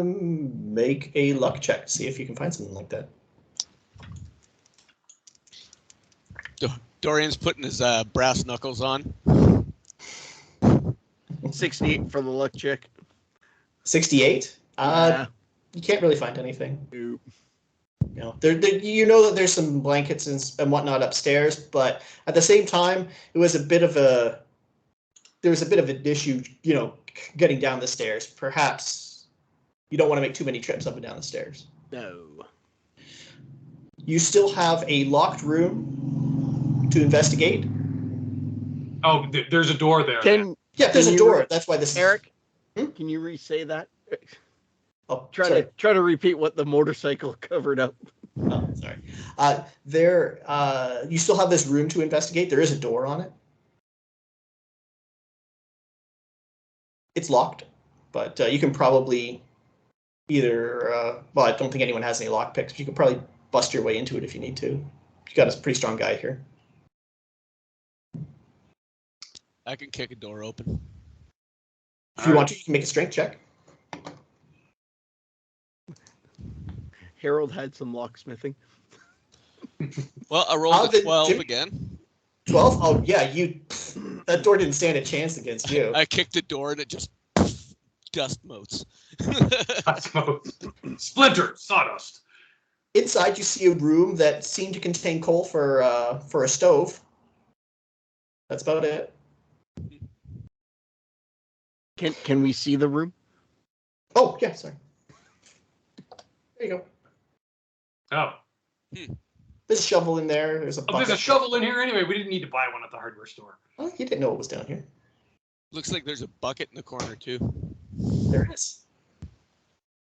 Make a luck check to see if you can find something like that. Dorian's putting his brass knuckles on. 68 for the luck check. 68? Yeah. You can't really find anything. Nope. You know, you know that there's some blankets and whatnot upstairs, but at the same time, there was a bit of an issue, you know, getting down the stairs. Perhaps you don't want to make too many trips up and down the stairs. No. You still have a locked room to investigate. Oh, there's a door there. Yeah, there's a door. That's why this Eric, is... can you re-say that? Oh, try to repeat what the motorcycle covered up. Oh, sorry. You still have this room to investigate. There is a door on it. It's locked, but you can probably either. Well, I don't think anyone has any lockpicks, but you can probably bust your way into it if you need to. You got a pretty strong guy here. I can kick a door open. If you want to, you can make a strength check. Harold had some locksmithing. Well, I rolled a 12 again. 12? Oh, yeah, that door didn't stand a chance against you. I kicked the door and it just dust motes. That's most splinter sawdust. Inside, you see a room that seemed to contain coal for a stove. That's about it. Can we see the room? Oh, yeah, sorry. There you go. Oh. There's a shovel in there. There's a bucket. There's a shovel in here anyway. We didn't need to buy one at the hardware store. Oh, you didn't know what was down here. Looks like there's a bucket in the corner too. There it is.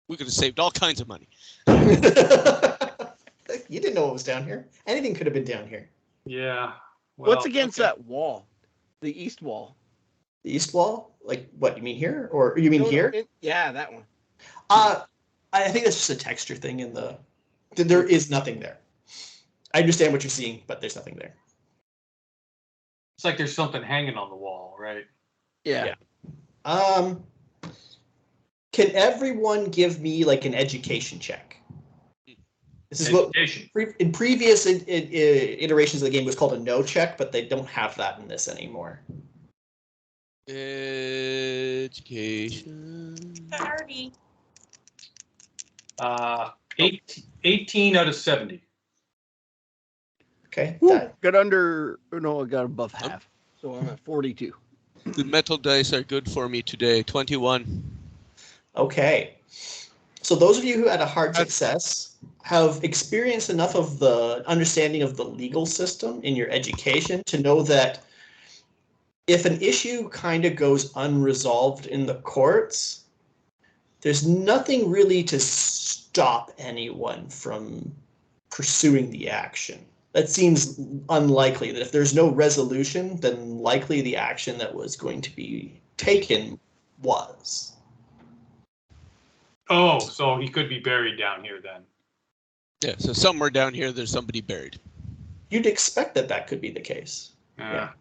We could have saved all kinds of money. You didn't know what was down here. Anything could have been down here. Yeah. What's against that wall? The east wall. The east wall? Like, what, you mean here? Or you mean here? Yeah, that one. I think that's just a texture thing in the... There is nothing there. I understand what you're seeing, but there's nothing there. It's like there's something hanging on the wall, right? Yeah. Can everyone give me, like, an education check? This is Education. what in previous iterations of the game was called a no check, but they don't have that in this anymore. Education. 30. 18 out of 70. Okay. Woo, got under. No, I got above Oh. half. So I'm at 42. The metal dice are good for me today. 21. Okay. So those of you who had a hard success have experienced enough of the understanding of the legal system in your education to know that if an issue kind of goes unresolved in the courts, there's nothing really to stop anyone from pursuing the action. That seems unlikely, that if there's no resolution, then likely the action that was going to be taken was. Oh, so he could be buried down here then. Yeah, so somewhere down here there's somebody buried. You'd expect that that could be the case. Yeah.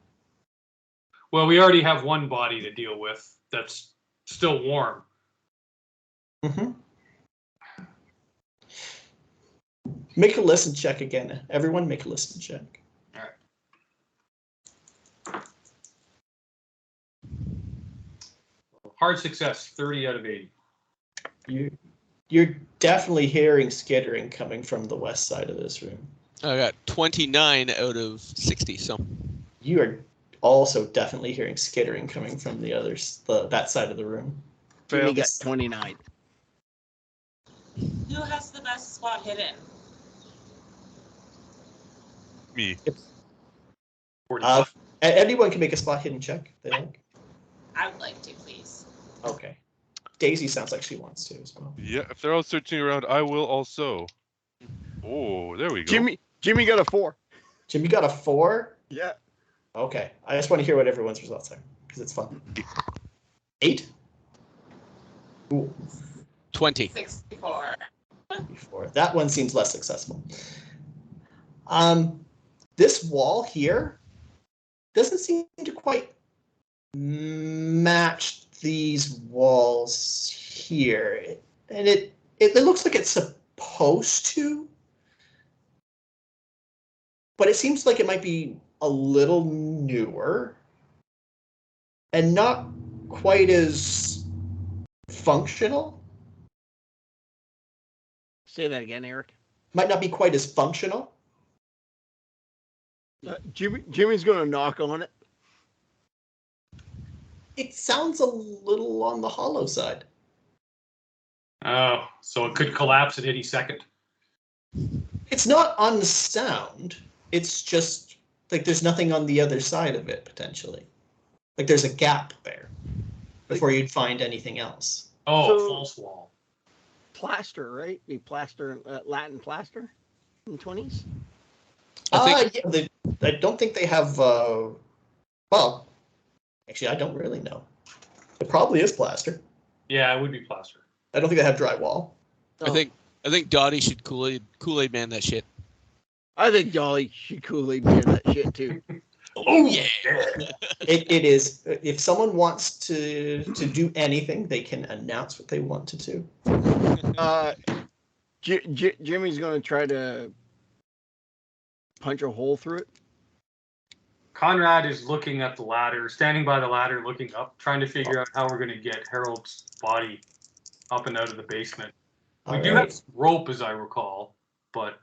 Well, we already have one body to deal with that's still warm. Mm-hmm. Make a listen check again. Everyone make a listen check. All right. Hard success, 30 out of 80. You're definitely hearing skittering coming from the west side of this room. I got 29 out of 60, so. You are also definitely hearing skittering coming from the others, that side of the room. Jimmy got 29. Who has the best spot hidden? Me. 45. Anyone can make a spot hidden check. They like. I would like to, please. Okay. Daisy sounds like she wants to as well. Yeah, if they're all searching around, I will also. Oh, there we go. Jimmy got a 4. Jim, you got a 4? Yeah. Okay. I just want to hear what everyone's results are because it's fun. 8? Ooh, 20. 64. 4. That one seems less successful. This wall here doesn't seem to quite match these walls here, and it looks like it's supposed to, but it seems like it might be a little newer and not quite as functional. Say that again, Eric. Might not be quite as functional. Jimmy's going to knock on it. It sounds a little on the hollow side. Oh, so it could collapse at any second. It's not unsound. It's just like there's nothing on the other side of it, potentially. Like there's a gap there before you'd find anything else. Oh, So- false wall. Plaster, right? We plaster, Latin plaster in the 20s. Yeah, I don't think they have, well, actually, I don't really know. It probably is plaster. Yeah, it would be plaster. I don't think they have drywall. I think Dottie should Kool-Aid man that shit. I think Dolly should Kool-Aid man that shit too. Oh yeah. It is, if someone wants to do anything, they can announce what they want to do. Jimmy's going to try to punch a hole through it. Conrad is looking at the ladder, standing by the ladder, looking up, trying to figure out how we're going to get Harold's body up and out of the basement. We do have some rope, as I recall, but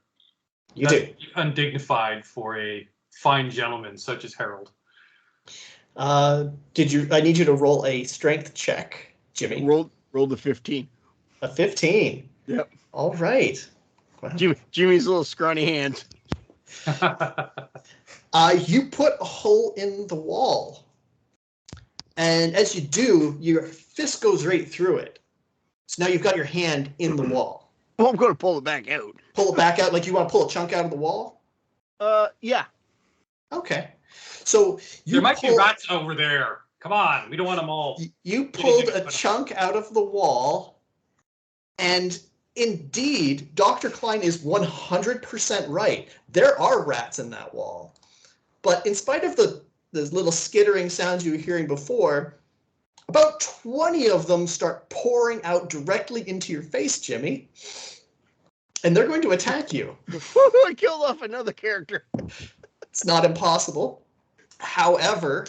You that's do. undignified for a fine gentleman such as Harold. I need you to roll a strength check, Jimmy. Roll the 15. A 15. Yep. All right. Wow. Jimmy's little scrawny hand. You put a hole in the wall. And as you do, your fist goes right through it. So now you've got your hand in the wall. Well, I'm going to pull it back out. Pull it back out like you want to pull a chunk out of the wall? Yeah. Okay. So there might be rats over there. Come on, we don't want them all. You pulled a chunk out of the wall, and indeed, Dr. Klein is 100% right. There are rats in that wall. But in spite of the little skittering sounds you were hearing before, about 20 of them start pouring out directly into your face, Jimmy. And they're going to attack you. I killed off another character. It's not impossible. However,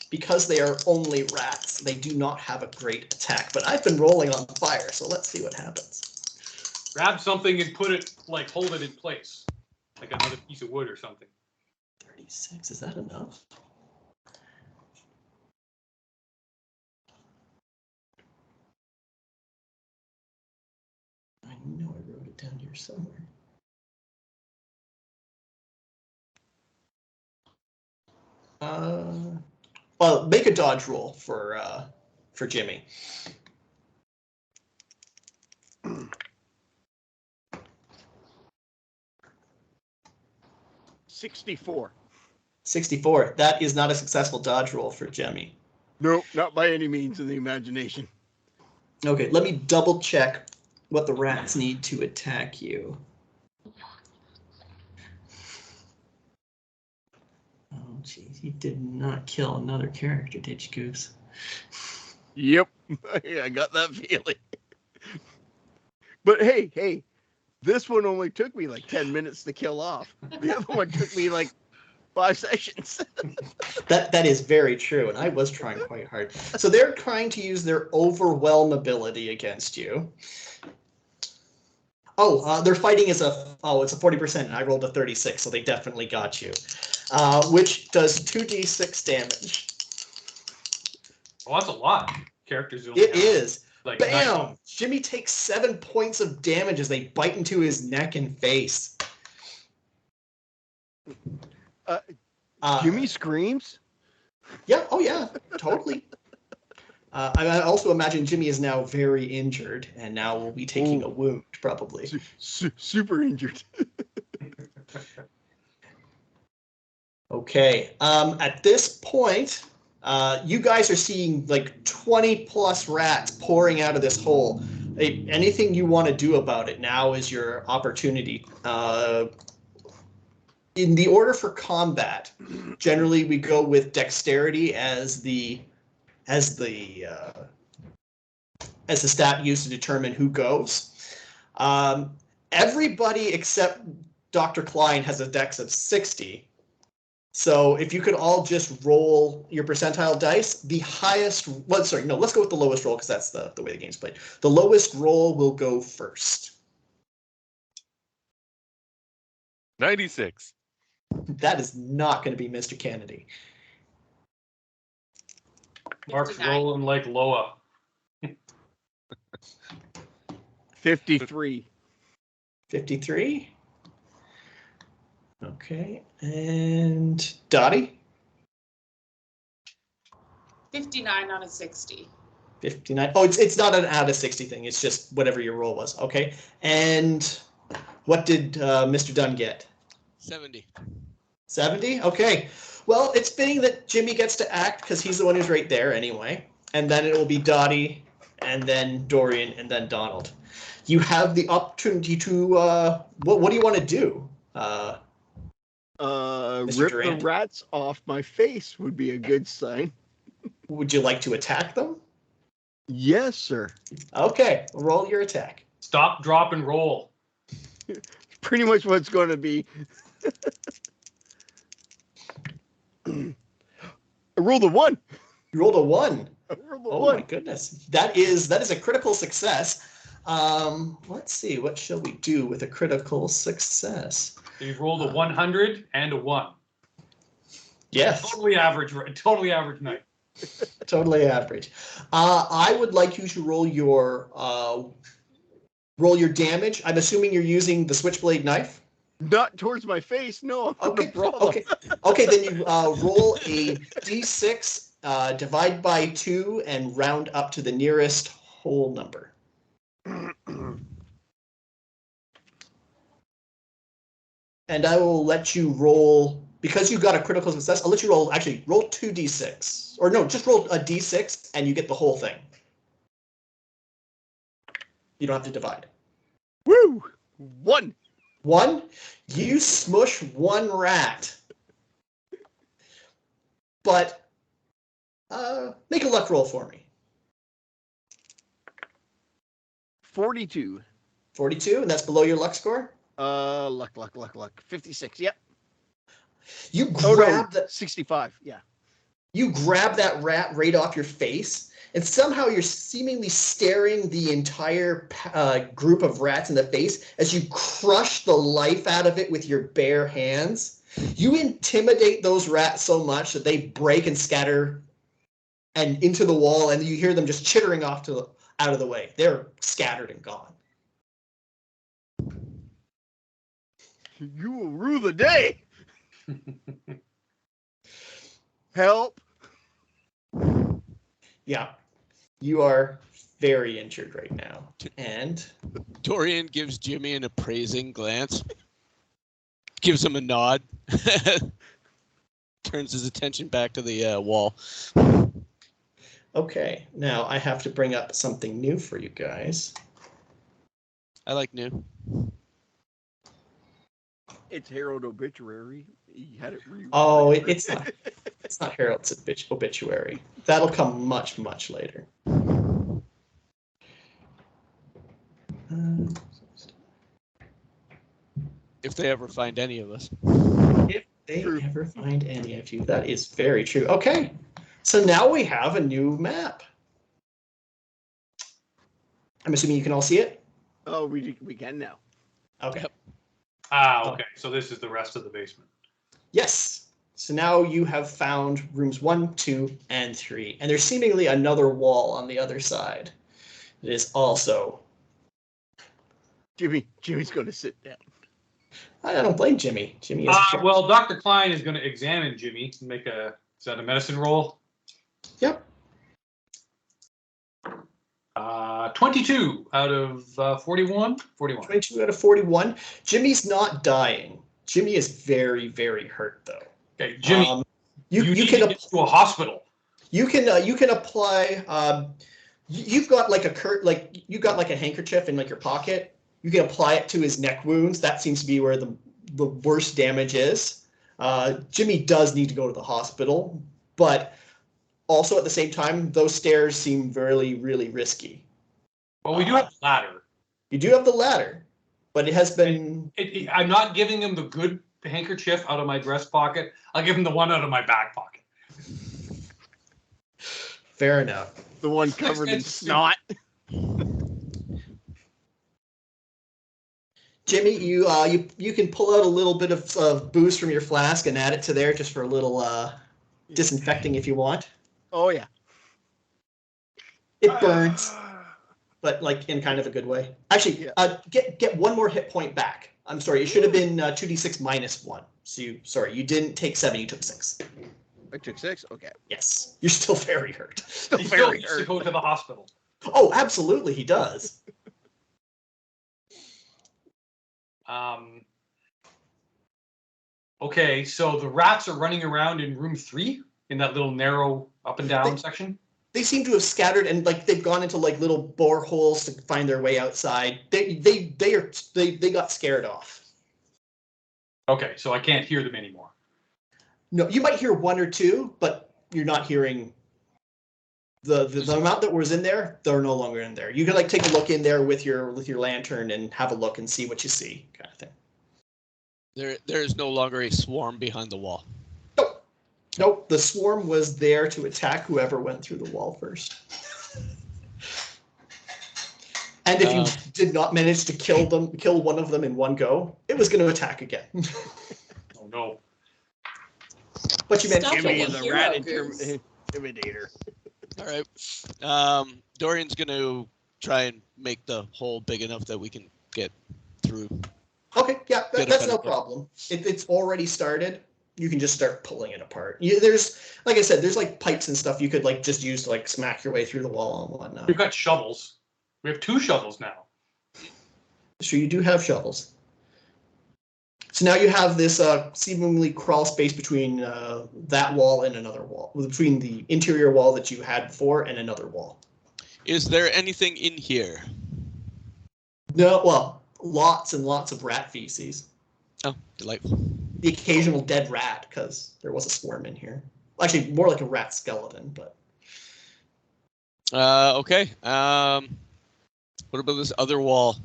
because they are only rats, they do not have a great attack. But I've been rolling on fire, so let's see what happens. Grab something and put it, like, hold it in place. Like another piece of wood or something. 36, is that enough? I know I wrote it down here somewhere. Well, make a dodge roll for Jimmy. 64. 64. That is not a successful dodge roll for Jimmy. No, not by any means in the imagination. Okay, let me double check what the rats need to attack you. Oh, jeez, you did not kill another character, did you, Goose? Yep, I got that feeling. But hey, this one only took me like 10 minutes to kill off. The other one took me like 5 sessions. That is very true, and I was trying quite hard. So they're trying to use their overwhelm ability against you. Oh, their fighting is it's a 40%, and I rolled a 36, so they definitely got you. Which does 2d6 damage. Well, that's a lot. Characters only It have, is. like, Bam! 9. Jimmy takes 7 points of damage as they bite into his neck and face. Jimmy screams? Yeah, oh yeah, totally. I also imagine Jimmy is now very injured and now will be taking a wound, probably. Super injured. Okay, at this point, you guys are seeing like 20 plus rats pouring out of this hole. Anything you want to do about it now is your opportunity. In the order for combat, generally we go with dexterity as the stat used to determine who goes. Everybody except Dr. Klein has a dex of 60. So if you could all just roll your percentile dice, the highest, let's go with the lowest roll because that's the way the game's played. The lowest roll will go first. 96. That is not going to be Mr. Kennedy. Mark's 59. rolling like Loa. 53. 53. Okay, and Dottie? 59 on a 60. 59. Oh, it's not an out of 60 thing. It's just whatever your roll was. Okay, and what did Mr. Dunn get? 70. 70? Okay. Well, it's fitting that Jimmy gets to act because he's the one who's right there anyway. And then it will be Dottie, and then Dorian, and then Donald. You have the opportunity to, what do you want to do? Rip Durant? the rats off my face would be a good sign. Would you like to attack them? Yes, sir. Okay, roll your attack. Stop, drop, and roll. Pretty much what it's going to be. I rolled a 1. You rolled a 1. I rolled a Oh 1. my goodness. That is a critical success. Let's see, what shall we do with a critical success? So you've rolled a 100 and a 1. Yes, Totally average night. totally average. I would like you to roll your damage. I'm assuming you're using the switchblade knife. Not towards my face. No, I'm Okay. gonna brawl him. Okay. Then you roll a d6, divide by 2, and round up to the nearest whole number. And I will let you roll, because you got a critical success. I'll let you roll 2 d6, or no, just roll a d6 and you get the whole thing. You don't have to divide. Woo! 1. 1, you smush 1 rat. But make a luck roll for me. 42. 42, and that's below your luck score. Luck. 56. Yep. You Oh grab no, 65. Yeah. You grab that rat right off your face, and somehow you're seemingly staring the entire group of rats in the face as you crush the life out of it with your bare hands. You intimidate those rats so much that they break and scatter and into the wall, and you hear them just chittering off out of the way. They're scattered and gone. You will rue the day. Help. Yeah, you are very injured right now. And Dorian gives Jimmy an appraising glance, gives him a nod, turns his attention back to the wall. okay, now I have to bring up something new for you guys. I like new. It's Harold Obituary. He had it re. Oh, it's not. It's not Harold's obituary. That'll come much, much later. If they ever find any of us. If they ever find any of you, that is very true. Okay, so now we have a new map. I'm assuming you can all see it? Oh, we can now. Okay. Yep. Okay. So this is the rest of the basement. Yes. So now you have found rooms 1, 2, and 3. And there's seemingly another wall on the other side. It is also... Jimmy's going to sit down. I don't blame Jimmy. Jimmy is... Well, Dr. Klein is going to examine Jimmy and make is that a medicine roll? Yep. 22 out of 41. 41. 22 out of 41. Jimmy's not dying. Jimmy is very, very hurt, though. Okay, Jimmy, you need can to get to a hospital. You can apply. You've got like you got like a handkerchief in like your pocket. You can apply it to his neck wounds. That seems to be where the worst damage is. Jimmy does need to go to the hospital, but also at the same time, those stairs seem really, really risky. Well, we do have the ladder. You do have the ladder, but it has been. I'm not giving him the good handkerchief out of my dress pocket. I'll give him the one out of my back pocket. Fair enough. The one covered in snot. Jimmy, you can pull out a little bit of booze from your flask and add it to there just for a little disinfecting if you want. Oh yeah. It burns, but like in kind of a good way. Actually, Yeah. Get one more hit point back. I'm sorry, it should have been 2d6 minus 1. So you didn't take 7, you took 6. I took 6. Okay. Yes, you're still very hurt. Still He very needs to hurt. go to the hospital. Oh, absolutely, he does. Okay, so the rats are running around in room 3 in that little narrow up and down section. They seem to have scattered and like they've gone into like little boreholes to find their way outside. They got scared off. Okay, so I can't hear them anymore. No, you might hear 1 or 2, but you're not hearing the amount that was in there. They're no longer in there. You can like take a look in there with your lantern and have a look and see what you see, kind of thing. There is no longer a swarm behind the wall. Nope. Nope, the swarm was there to attack whoever went through the wall first. And if you did not manage to kill one of them in one go, it was going to attack again. Oh no. But you managed to Stop kill being one. a the hero, rat Goose. intimidator. All right. Dorian's going to try and make the hole big enough that we can get through. Okay, yeah, Get a that's better no look. problem. It's already started. You can just start pulling it apart. There's, like I said, there's like pipes and stuff you could like just use to like smack your way through the wall and whatnot. We've got shovels. We have 2 shovels now. So you do have shovels. So now you have this seemingly crawl space between that wall and another wall, between the interior wall that you had before and another wall. Is there anything in here? No, well, lots and lots of rat feces. Oh, delightful. The occasional dead rat, because there was a swarm in here. Actually, more like a rat skeleton, but. Okay. What about this other wall?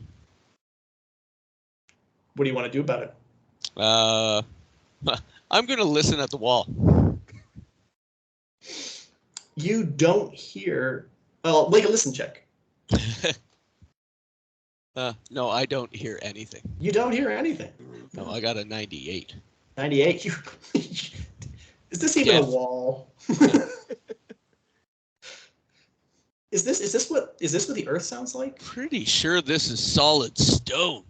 What do you want to do about it? I'm going to listen at the wall. You don't hear. Oh, make a listen check. No, I don't hear anything. You don't hear anything. No, I got a 98. 98. Is this even a Death. wall? Is this what the Earth sounds like? Pretty sure this is solid stone.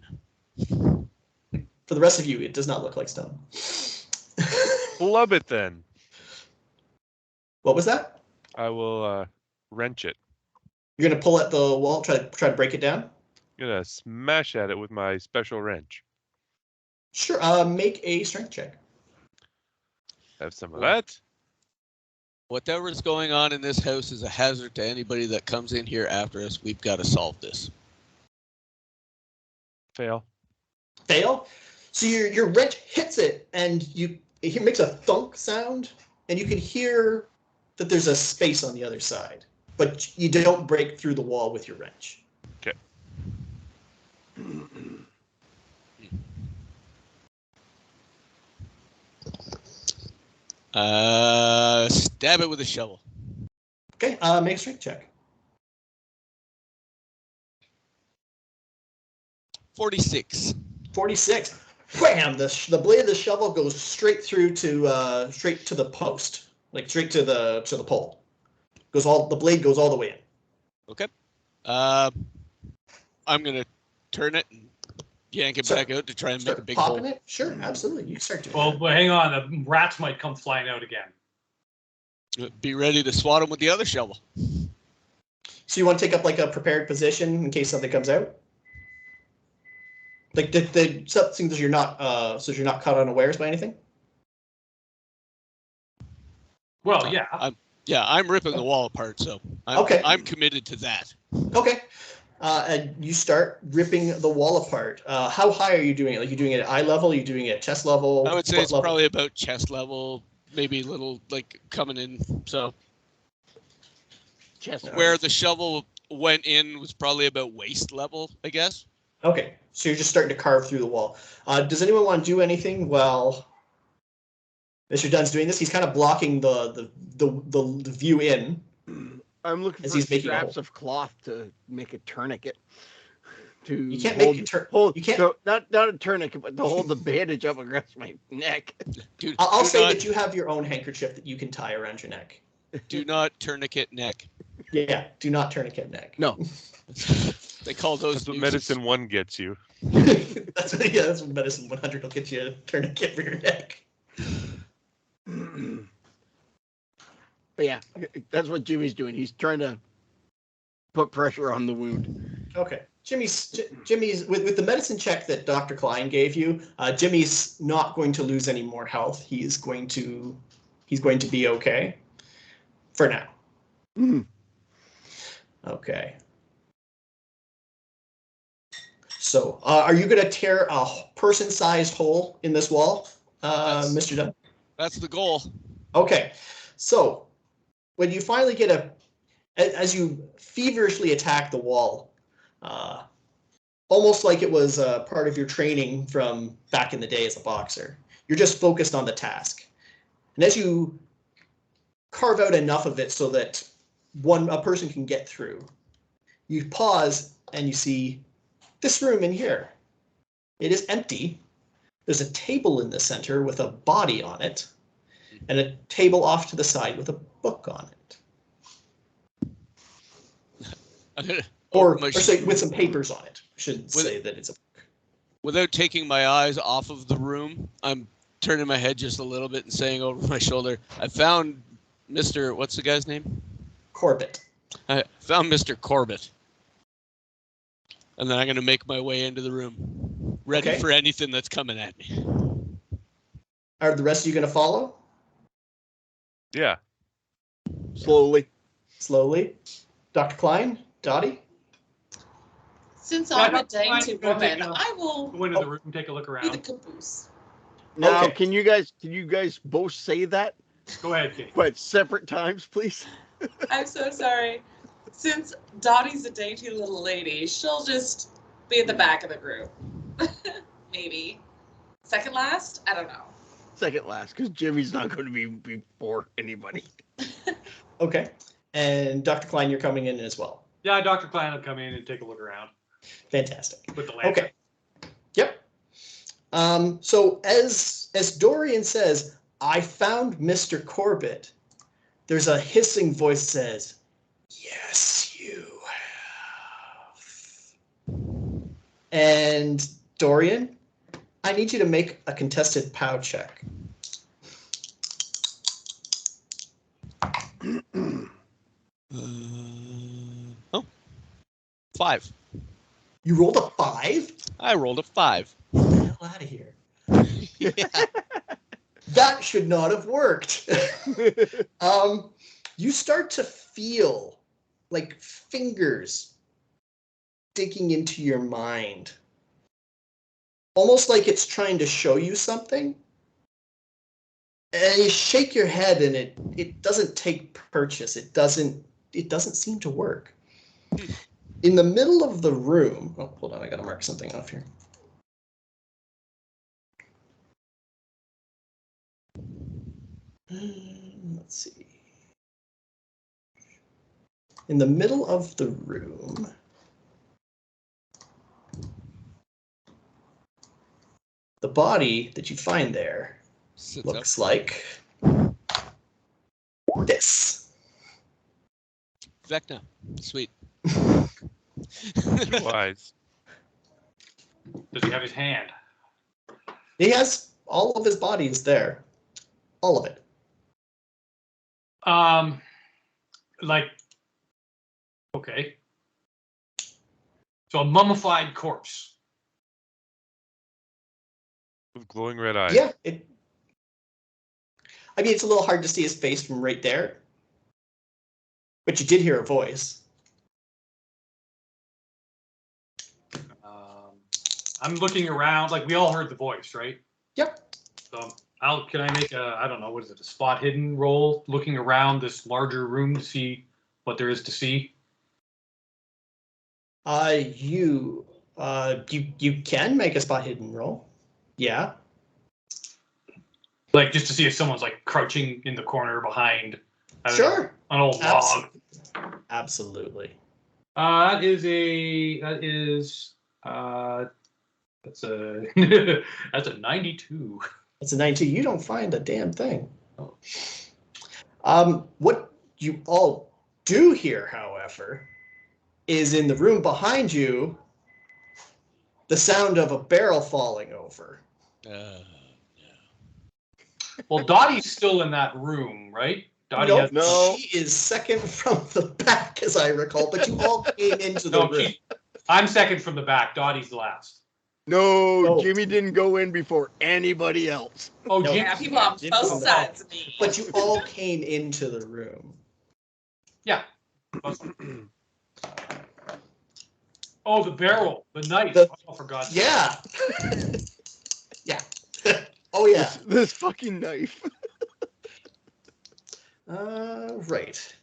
For the rest of you, it does not look like stone. Love it then. What was that? I will wrench it. You're gonna pull at the wall, try to break it down. I'm gonna smash at it with my special wrench. Sure. Make a strength check. Have some of that. Whatever's going on in this house is a hazard to anybody that comes in here after us. We've got to solve this. Fail. Fail. So your wrench hits it, and it makes a thunk sound, and you can hear that there's a space on the other side, but you don't break through the wall with your wrench. Okay. Stab it with a shovel. Okay. Make a strength check. 46. 46. Wham! The blade of the shovel goes straight through to straight to the post, like straight to the pole. The blade goes all the way in. Okay. I'm gonna turn it and yank it back out to try and make Start a big popping hole. it. Sure, absolutely. You can start doing Well, that. but hang on. The rats might come flying out again. Be ready to swat him with the other shovel. So you want to take up like a prepared position in case something comes out. Like the something that you're not caught unawares by anything. Well, yeah. I'm ripping the wall apart, so Okay. I'm committed to that. Okay. And you start ripping the wall apart. How high are you doing it? Like, you doing it at eye level? Are you doing it at chest level? I would say foot it's level? probably about chest level, maybe a little like coming in. So Chest where the shovel went in was probably about waist level, I guess. Okay. So you're just starting to carve through the wall. Does anyone want to do anything while Mr. Dunn's doing this? He's kind of blocking the view in. I'm looking As for he's making a straps hole. of cloth to make a tourniquet. To You can't hold, make it hold, you can't. so not a tourniquet, but to hold the bandage up against my neck. Dude, I'll do say not, that you have your own handkerchief that you can tie around your neck. do not tourniquet neck. Yeah. Do not tourniquet neck. No. They call those That's what nooses. medicine 1 gets you. that's what medicine 100 will get you a tourniquet for your neck. But yeah, that's what Jimmy's doing. He's trying to put pressure on the wound. Okay. Jimmy's with the medicine check that Dr. Klein gave you, Jimmy's not going to lose any more health. He's going to be okay for now. Mhm. Okay. So, are you going to tear a person-sized hole in this wall, Mr. Dunn? That's the goal. Okay. So, when you finally get as you feverishly attack the wall, almost like it was part of your training from back in the day as a boxer, you're just focused on the task. And as you carve out enough of it so that a person can get through. You pause and you see this room in here. It is empty. There's a table in the center with a body on it, and a table off to the side with a book on it. Or say with some papers on it. I shouldn't say that it's a book. Without taking my eyes off of the room, I'm turning my head just a little bit and saying over my shoulder, I found Mr. What's the guy's name? Corbett. I found Mr. Corbett. And then I'm going to make my way into the room, ready for anything that's coming at me. Are the rest of you going to follow? Yeah. Slowly. Slowly. Dr. Klein? Dottie? Since I'm a Dr. Klein, dainty you're gonna woman, take I will Go into the room and take a look be the around. caboose. Now, Okay. can you guys both say that, Go ahead, Kate. but separate times, please? I'm so sorry. Since Dottie's a dainty little lady, she'll just be at the back of the group. Maybe. Second last? I don't know. Second last, because Jimmy's not going to be before anybody. Okay. And Dr. Klein, you're coming in as well. Yeah, Dr. Klein will come in and take a look around Fantastic. with the lantern. Okay. Yep. So as Dorian says, I found Mr. Corbett. There's a hissing voice that says, yes, you have. And Dorian, I need you to make a contested POW check. Oh, 5. You rolled a 5? I rolled a 5. Get the hell out of here. Yeah. That should not have worked. You start to feel like fingers digging into your mind. Almost like it's trying to show you something. And you shake your head and it doesn't take purchase. It doesn't seem to work. In the middle of the room, oh, hold on, I gotta mark something off here. Let's see. In the middle of the room, the body that you find there Sits looks up. like this. Vecna. Sweet. Two eyes. Does he have his hand? He has all of his body is there. All of it. Like, okay. So a mummified corpse. With glowing red eyes. Yeah. I mean, it's a little hard to see his face from right there. But you did hear a voice. I'm looking around. Like, we all heard the voice, right? Yep. So can I make a, I don't know, what is it, a spot hidden roll, looking around this larger room to see what there is to see? You can make a spot hidden roll. Yeah. Like, just to see if someone's like crouching in the corner behind I don't know, Sure. an old log. Absolutely. That's a that's a 92. That's a 92. You don't find a damn thing. What you all do hear, however, is in the room behind you, the sound of a barrel falling over. Well, Dottie's still in that room, right? Dottie has No. She is second from the back, as I recall, but you all came into the room. I'm second from the back. Dottie's last. No, Oh. Jimmy didn't go in before anybody else. Oh, No. Yeah, people on Jim's both on the back. sides of me. But you all came into the room. yeah. Oh, the barrel, the knife. Oh, for God's sake. Yeah. Yeah. Oh, yeah. This fucking knife. Right.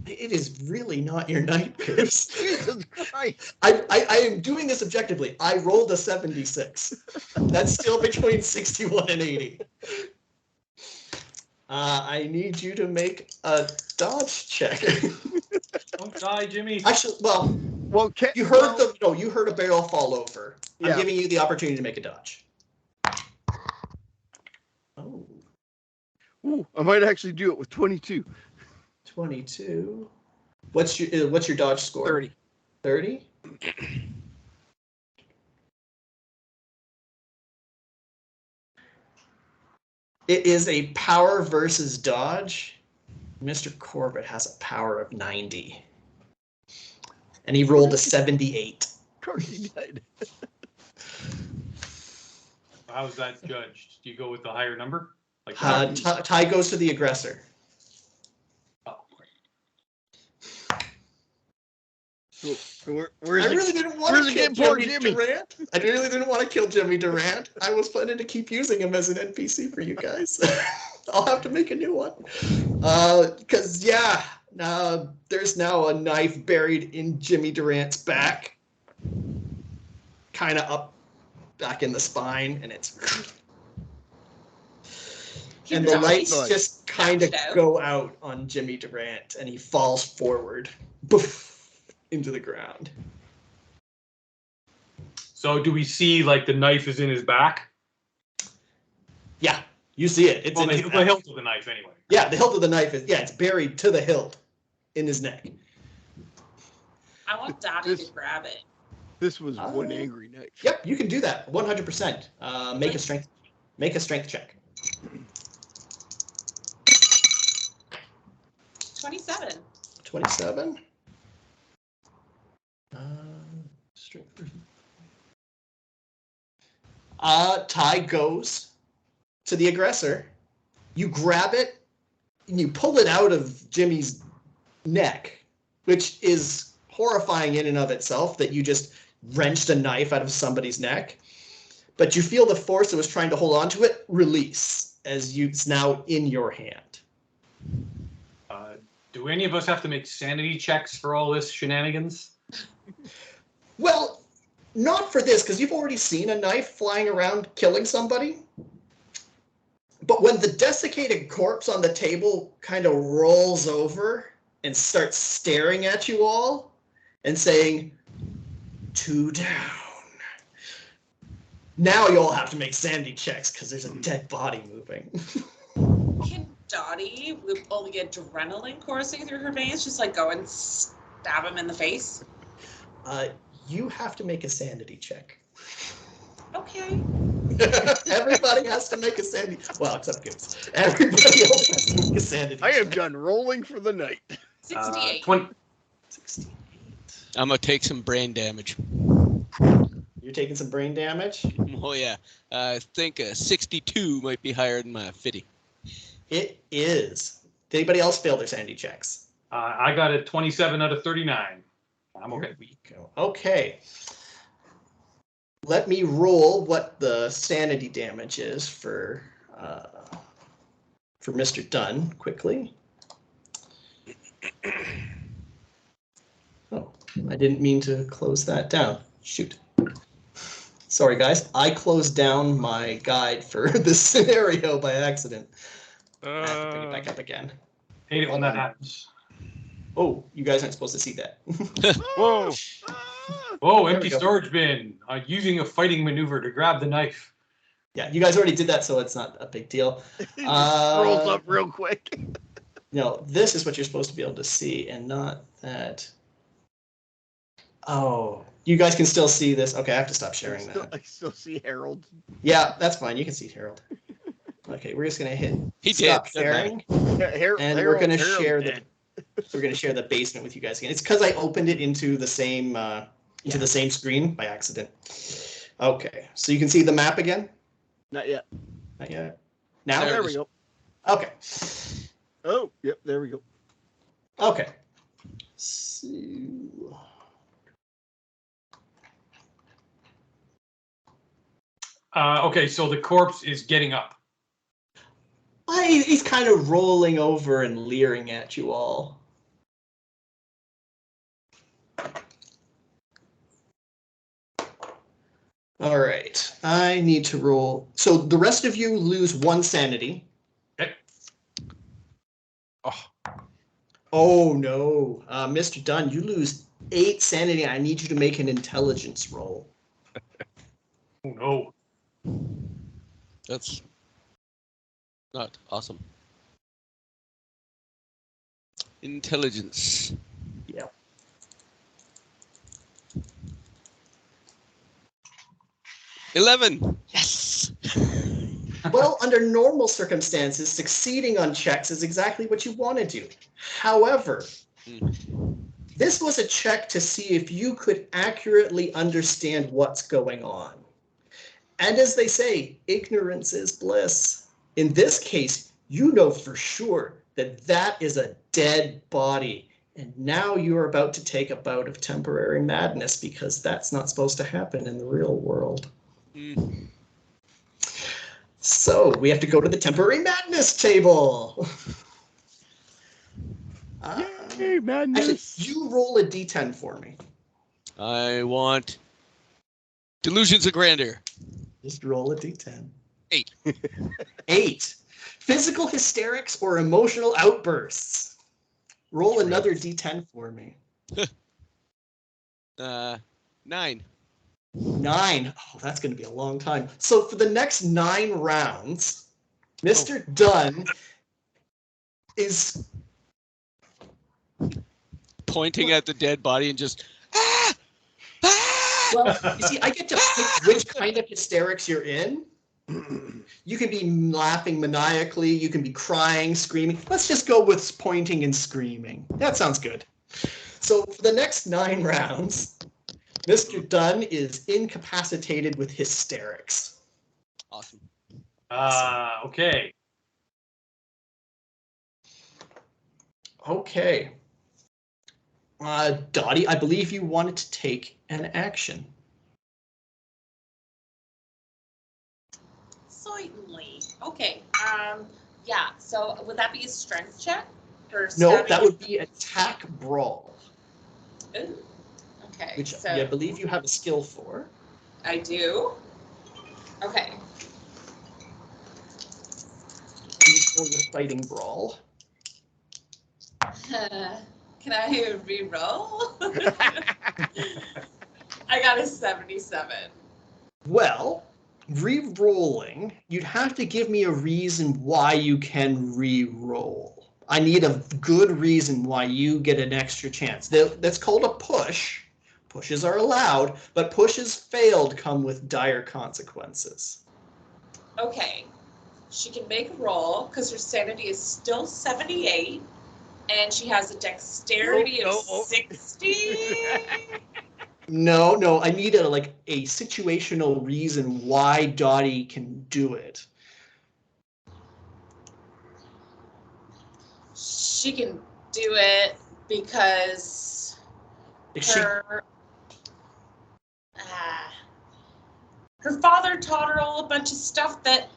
It is really not your night, Pierce. Jesus Christ. I am doing this objectively. I rolled a 76. That's still between 61 and 80. I need you to make a dodge check. Don't die, Jimmy. Actually, well, Well, you heard you heard a barrel fall over. I'm Yeah. giving you the opportunity to make a dodge. Oh, Ooh, I might actually do it with 22. 22. What's your dodge score? 30. 30? It is a power versus dodge. Mr. Corbett has a power of 90. And he rolled a 78. Corky died. How's that judged? Do you go with the higher number? Like Tie goes to the aggressor. oh, Where's I the really didn't want where's to the kill game for Jimmy Jimmy? Durant. I really didn't want to kill Jimmy Durant. I was planning to keep using him as an NPC for you guys. I'll have to make a new one. Because, there's now a knife buried in Jimmy Durant's back. Kind of up back in the spine, and it's... And the lights Nice. just kind of go out on Jimmy Durant, and he falls forward. Boof, into the ground. so do we see like the knife is in his back? Yeah, you see it. It's Well, in the his back. hilt of the knife, anyway. Yeah, the hilt of the knife is, it's buried to the hilt in his neck. I want Daddy to grab it. This was one angry knife. Yep, you can do that 100%. Make a strength check. 27. 27. Strength. Tie goes to the aggressor. You grab it and you pull it out of Jimmy's neck, which is horrifying in and of itself that you just wrenched a knife out of somebody's neck. But you feel the force that was trying to hold on to it release as it's now in your hand. Do any of us have to make sanity checks for all this shenanigans? Well, not for this, because you've already seen a knife flying around killing somebody. But when the desiccated corpse on the table kind of rolls over and starts staring at you all and saying, 2 down. Now you all have to make sanity checks because there's a dead body moving. Can Dottie, with all the adrenaline coursing through her veins, just like go and stab him in the face? You have to make a sanity check. Okay. Everybody has to make a sanity. Well, except Gibbs. Everybody else has to make a sanity. I am check. done rolling for the night. 68. 68. I'm gonna take some brain damage. You're taking some brain damage. Oh yeah, I think a 62 might be higher than my 50. It is. Did anybody else fail their sanity checks? I got a 27 out of 39. I'm okay. Here we go. Okay. Let me roll what the sanity damage is for Mr. Dunn quickly. Oh, I didn't mean to close that down. Shoot. Sorry, guys. I closed down my guide for this scenario by accident. I have to bring it back up again. Hate it when that happens. Oh, you guys aren't supposed to see that. Whoa! Oh, There empty we go. storage bin. Using a fighting maneuver to grab the knife. Yeah, you guys already did that, so it's not a big deal. It just rolls up real quick. No, this is what you're supposed to be able to see, and not that. Oh, you guys can still see this. Okay, I have to stop sharing that. I still see Harold. Yeah, that's fine. You can see Harold. Okay, we're just gonna hit He stop did. Doesn't sharing, Yeah, and we're gonna Harold's share dead. we're gonna share the basement with you guys again. It's because I opened it into the same the same screen by accident. Okay, so you can see the map again. Not yet. Not yet. Now There we go. Okay. Oh, yep, there we go. Okay. So, Okay, so the corpse is getting up. he's kind of rolling over and leering at you all. All right. I need to roll. So the rest of you lose 1 sanity. Okay. Oh, Oh no, Mr. Dunn, you lose 8 sanity. I need you to make an intelligence roll. Oh no. That's not awesome. Intelligence. Yeah. $11. Yes. Well, under normal circumstances, succeeding on checks is exactly what you want to do. However, this was a check to see if you could accurately understand what's going on. And as they say, ignorance is bliss. In this case, you know for sure that that is a dead body. And now you're about to take a bout of temporary madness because that's not supposed to happen in the real world. So we have to go to the temporary madness table. Yay, madness! Actually, you roll a d10 for me. I want delusions of grandeur. Just roll a d10. 8. 8. Physical hysterics or emotional outbursts. Roll another d10 for me. 9. 9. Oh, that's going to be a long time. So for the next 9 rounds, Mr. Dunn is Pointing at the dead body and just, ah! Ah! well, you see, I get to pick which kind of hysterics you're in. You can be laughing maniacally, you can be crying, screaming. Let's just go with pointing and screaming. That sounds good. So for the next 9 rounds, Mr. Dunn is incapacitated with hysterics. Awesome. Okay. Okay. Dottie, I believe you wanted to take an action. Certainly. Okay. Yeah. So would that be a strength check? Or No, stabbing? that would be attack brawl, Ooh. Okay. which so I believe you have a skill for. I do. Okay. Please roll your fighting brawl. Can I re-roll? I got a 77. Well, re-rolling, you'd have to give me a reason why you can re-roll. I need a good reason why you get an extra chance. That's called a push. Pushes are allowed, but pushes failed come with dire consequences. Okay. She can make a roll because her sanity is still 78, and she has a dexterity of 60. No, I need a situational reason why Dottie can do it. She can do it because her father taught her all a bunch of stuff that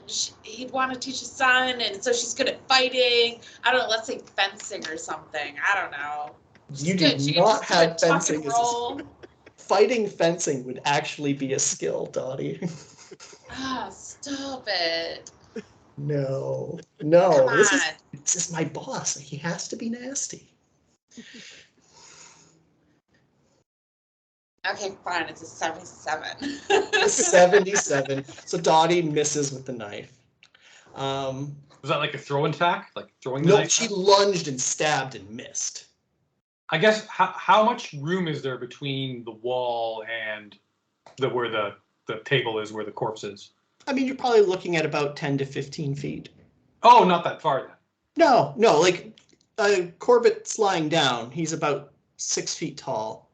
he'd want to teach his son, and so she's good at fighting. I don't know, let's say fencing or something. I don't know. You do not have fencing as a skill. Fighting fencing would actually be a skill, Dottie. Stop it. No. Come on. This is my boss. He has to be nasty. Okay, fine. It's a 77. A 77. So Dottie misses with the knife. Was that like a throw attack? Like throwing the No, knife? she lunged and stabbed and missed. I guess how much room is there between the wall and where the table is, where the corpse is? I mean, you're probably looking at about 10 to 15 feet. Oh, not that far then. No, like Corbett's lying down. He's about 6 feet tall.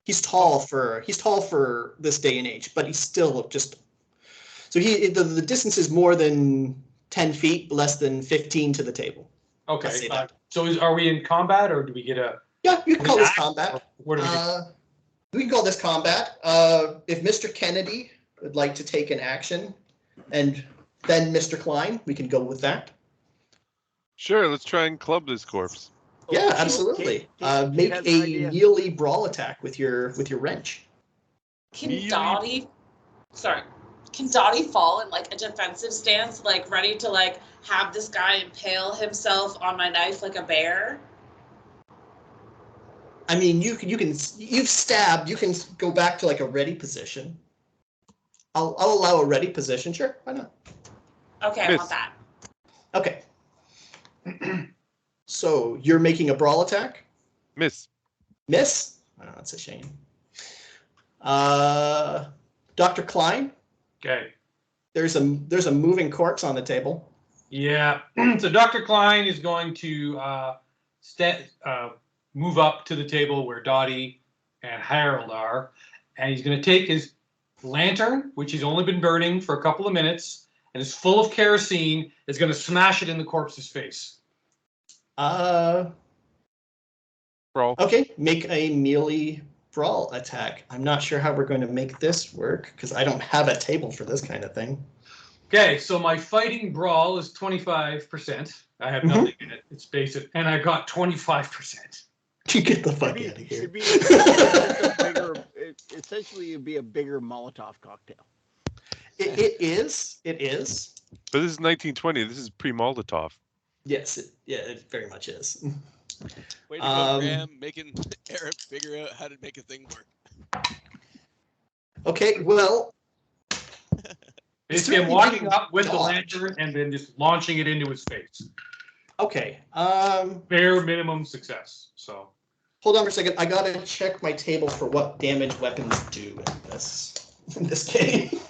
He's tall for this day and age, but he's still just. So the distance is more than 10 feet, less than 15 to the table. Okay. So are we in combat, or do we get a? Yeah, you can call this combat. Where do we get? We can call this combat. If Mr. Kennedy would like to take an action, and then Mr. Klein, we can go with that. Sure, let's try and club this corpse. Yeah, absolutely. Make a melee brawl attack with your wrench. Can Dottie? Sorry. Can Dottie fall in like a defensive stance, like ready to like have this guy impale himself on my knife like a bear? I mean, you've stabbed. You can go back to like a ready position. I'll allow a ready position. Sure, why not? Okay, I Miss. want that. Okay. So you're making a brawl attack. Miss. Miss. Oh, that's a shame. Dr. Klein. Okay. There's a moving corpse on the table. Yeah. So Dr. Klein is going to move up to the table where Dottie and Harold are, and he's going to take his lantern, which has only been burning for a couple of minutes, and is full of kerosene, is going to smash it in the corpse's face. Brawl. Okay, make a melee brawl attack. I'm not sure how we're going to make this work because I don't have a table for this kind of thing. Okay, so my fighting brawl is 25%. I have nothing in it. It's basic, and I got 25%. You get the fuck out of here. It'd be essentially it'd be a bigger Molotov cocktail. It is. But this is 1920. This is pre-Molotov. Yes, it very much is. Way to go, Graham, making Eric figure out how to make a thing work. Okay, well. Basically, I'm walking up with the lantern and then just launching it into his face. Okay. Bare minimum success. So. Hold on for a second. I gotta check my table for what damage weapons do in this game.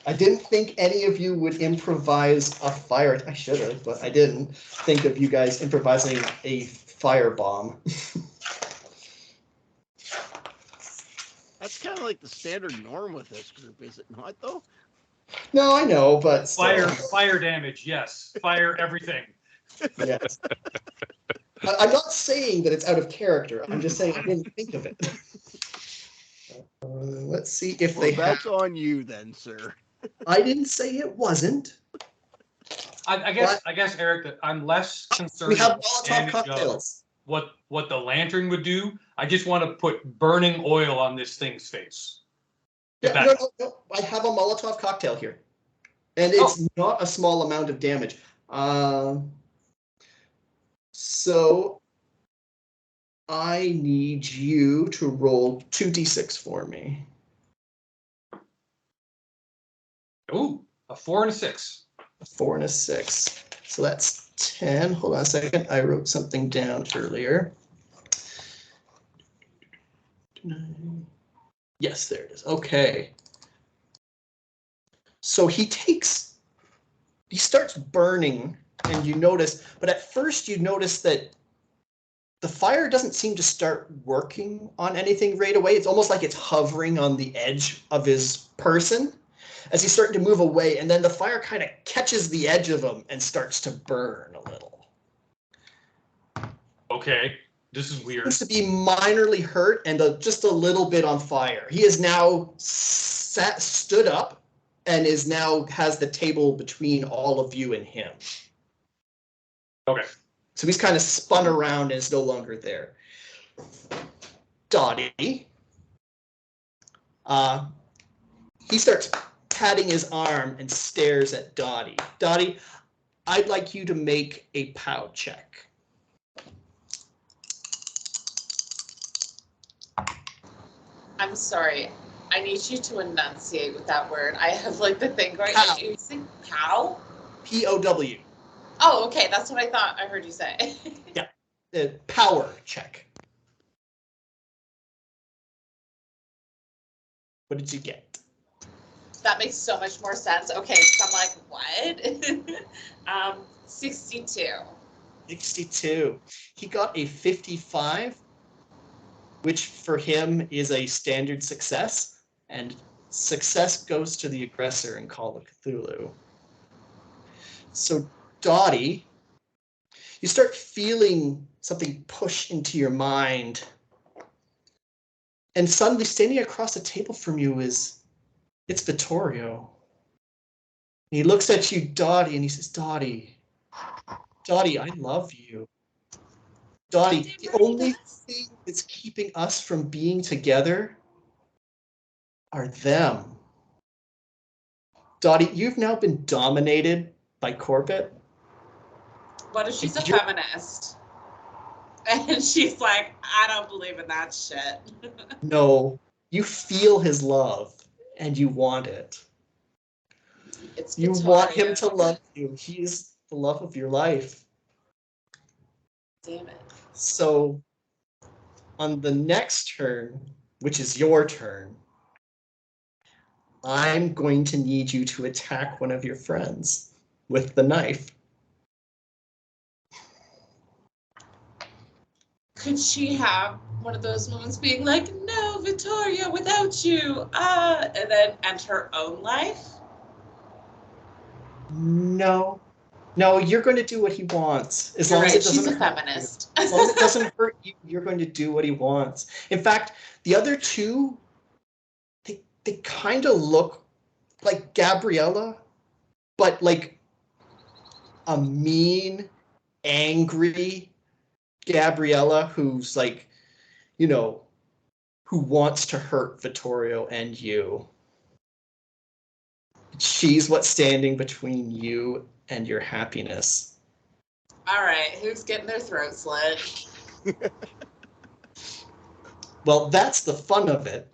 I didn't think any of you would improvise a fire. I should have, but I didn't think of you guys improvising a firebomb. That's kind of like the standard norm with this group, is it not? Though. No, I know, but still. Fire damage. Yes, fire everything. Yes. I'm not saying that it's out of character. I'm just saying I didn't think of it. Let's see if they have. That's on you then, sir. I didn't say it wasn't. I guess, Eric, that I'm less concerned We have with Molotov damage cocktails. of what the lantern would do. I just want to put burning oil on this thing's face. Yeah, no. I have a Molotov cocktail here. And it's not a small amount of damage. So I need you to roll 2d6 for me. Ooh, a 4 and a 6. A 4 and a 6. So that's 10. Hold on a second. I wrote something down earlier. Yes, there it is. Okay. So he starts burning, and you notice, but at first you notice that the fire doesn't seem to start working on anything right away. It's almost like it's hovering on the edge of his person as he's starting to move away, and then the fire kind of catches the edge of him and starts to burn a little. Okay, this is weird. Seems to be minorly hurt and just a little bit on fire. He is now stood up and has the table between all of you and him. Okay. So he's kind of spun around and is no longer there. Dottie. He starts patting his arm and stares at Dottie. Dottie, I'd like you to make a POW check. I'm sorry. I need you to enunciate with that word. I have like the thing going. Pow. You saying pow? POW. Oh, okay. That's what I thought I heard you say. Yeah. Power check. What did you get? That makes so much more sense. Okay, so I'm like, what? 62. 62. He got a 55, which for him is a standard success, and success goes to the aggressor in Call of Cthulhu. So, Dottie, you start feeling something push into your mind, and suddenly standing across the table from you it's Vittorio. He looks at you, Dottie, and he says, Dottie, I love you. Dottie, the only thing that's keeping us from being together are them. Dottie, you've now been dominated by Corbett. What if she's a You're- feminist? And she's like, I don't believe in that shit. No, you feel his love and you want it. It's You Victoria. want him to love you. He is the love of your life. Damn it. So on the next turn, which is your turn, I'm going to need you to attack one of your friends with the knife. Could she have one of those moments being like, no, Victoria, without you, and then end her own life? No. No, you're going to do what he wants. As You're long right, as it she's doesn't a hurt feminist. you. As long as it doesn't hurt you, you're going to do what he wants. In fact, the other two, they kind of look like Gabriella, but like a mean, angry Gabriella who's like, you know, who wants to hurt Vittorio and you. She's what's standing between you and your happiness. All right, who's getting their throat slit? Well, that's the fun of it.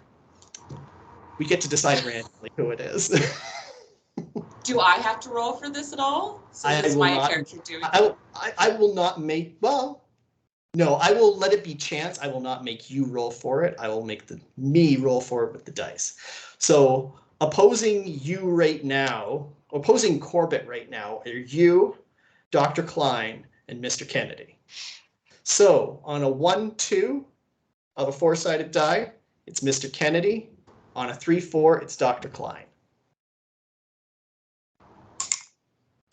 We get to decide randomly who it is. Do I have to roll for this at all? So I is will my not- character doing I will not make, well, no, I will let it be chance. I will not make you roll for it. I will make me roll for it with the dice. So opposing Corbett right now are you, Dr. Klein, and Mr. Kennedy. So on a 1-2 of a 4-sided die, it's Mr. Kennedy. On a 3-4, it's Dr. Klein.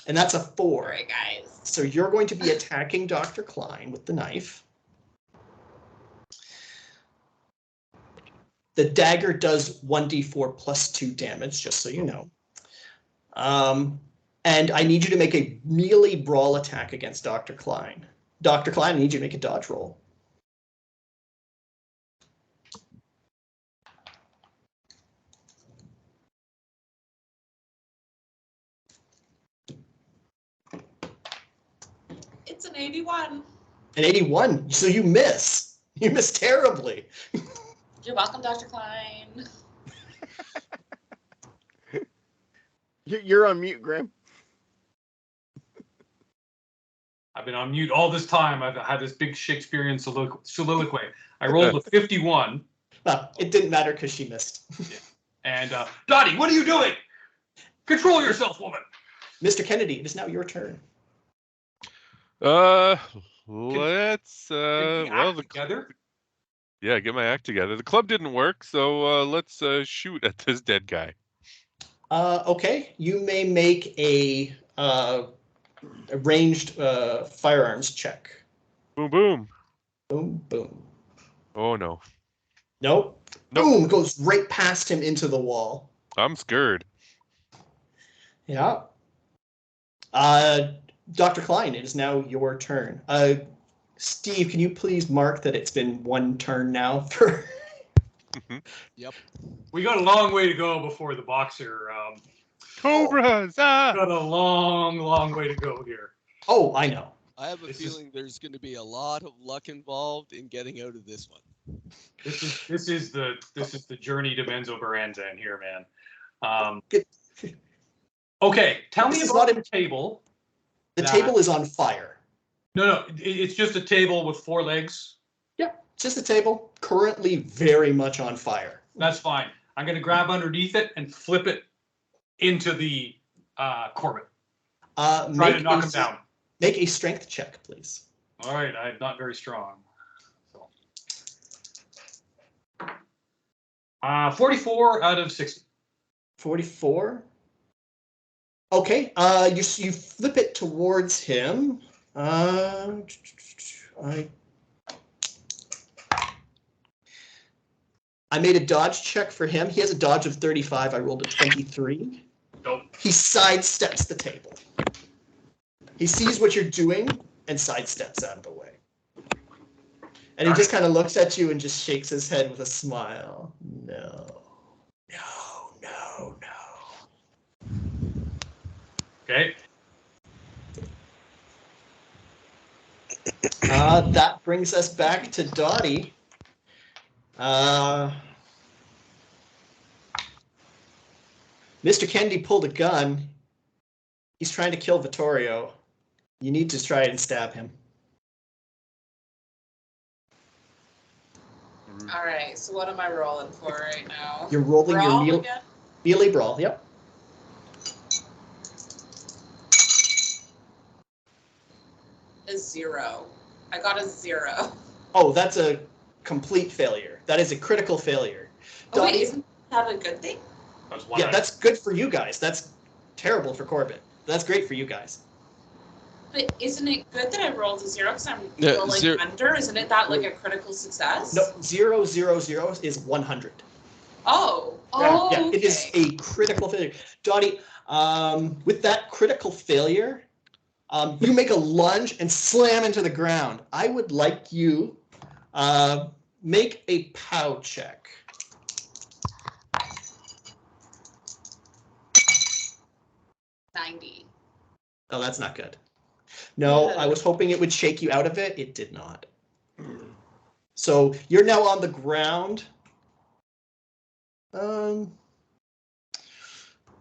And that's a 4. All right, guys. So you're going to be attacking Dr. Klein with the knife. The dagger does 1d4 plus 2 damage, just so you know. And I need you to make a melee brawl attack against Dr. Klein. Dr. Klein, I need you to make a dodge roll. It's an 81. An 81, so you miss. You miss terribly. You're welcome, Dr. Klein. You're on mute, Graham. I've been on mute all this time. I've had this big Shakespearean soliloquy. I rolled a 51. Well, it didn't matter because she missed. And Dottie, what are you doing? Control yourself, woman. Mr. Kennedy, it is now your turn. Let's Together. Yeah, get my act together. The club didn't work, so let's shoot at this dead guy. Okay, you may make a ranged firearms check. Boom, boom. Boom, boom. Oh no, Nope. Boom, goes right past him into the wall. I'm scared. Yeah. Dr. Klein, it is now your turn. Steve, can you please mark that it's been one turn now for... Yep. We got a long way to go before the boxer. Cobras! Ah! Got a long way to go here. Oh, I know. I have a This is- feeling there's going to be a lot of luck involved in getting out of this one. This is the journey to Benzo Baranzan here, man. Okay, tell me This is about not the table. The That- table is on fire. No, it's just a table with 4 legs. Yeah, just a table, currently very much on fire. That's fine. I'm gonna grab underneath it and flip it into the Corbett. Try to knock him down. Make a strength check, please. All right, I'm not very strong. So. 44 out of 60. 44. Okay, you flip it towards him. I made a dodge check for him. He has a dodge of 35. I rolled a 23. Nope. He sidesteps the table. He sees what you're doing and sidesteps out of the way. And he just kind of looks at you and just shakes his head with a smile. No. Okay. That brings us back to Dottie. Mr. Kennedy pulled a gun. He's trying to kill Vittorio. You need to try and stab him. All right. So what am I rolling for right now? You're rolling Brawl your again? melee brawl. Yep. A 0. I got a 0. Oh, that's a complete failure. That is a critical failure. Oh wait, Dottie- isn't that a good thing? That's one. Yeah, that's good for you guys. That's terrible for Corbett. That's great for you guys. But isn't it good that I rolled a 0 because I'm No, rolling zero- under? Isn't it that like a critical success? No, 0, 0, 0 is 100. Oh. Yeah, Oh. yeah, it is okay. a critical failure. Dottie, with that critical failure, you make a lunge and slam into the ground. I would like you make a POW check. $90. Oh, that's not good. No, I was hoping it would shake you out of it. It did not. So you're now on the ground.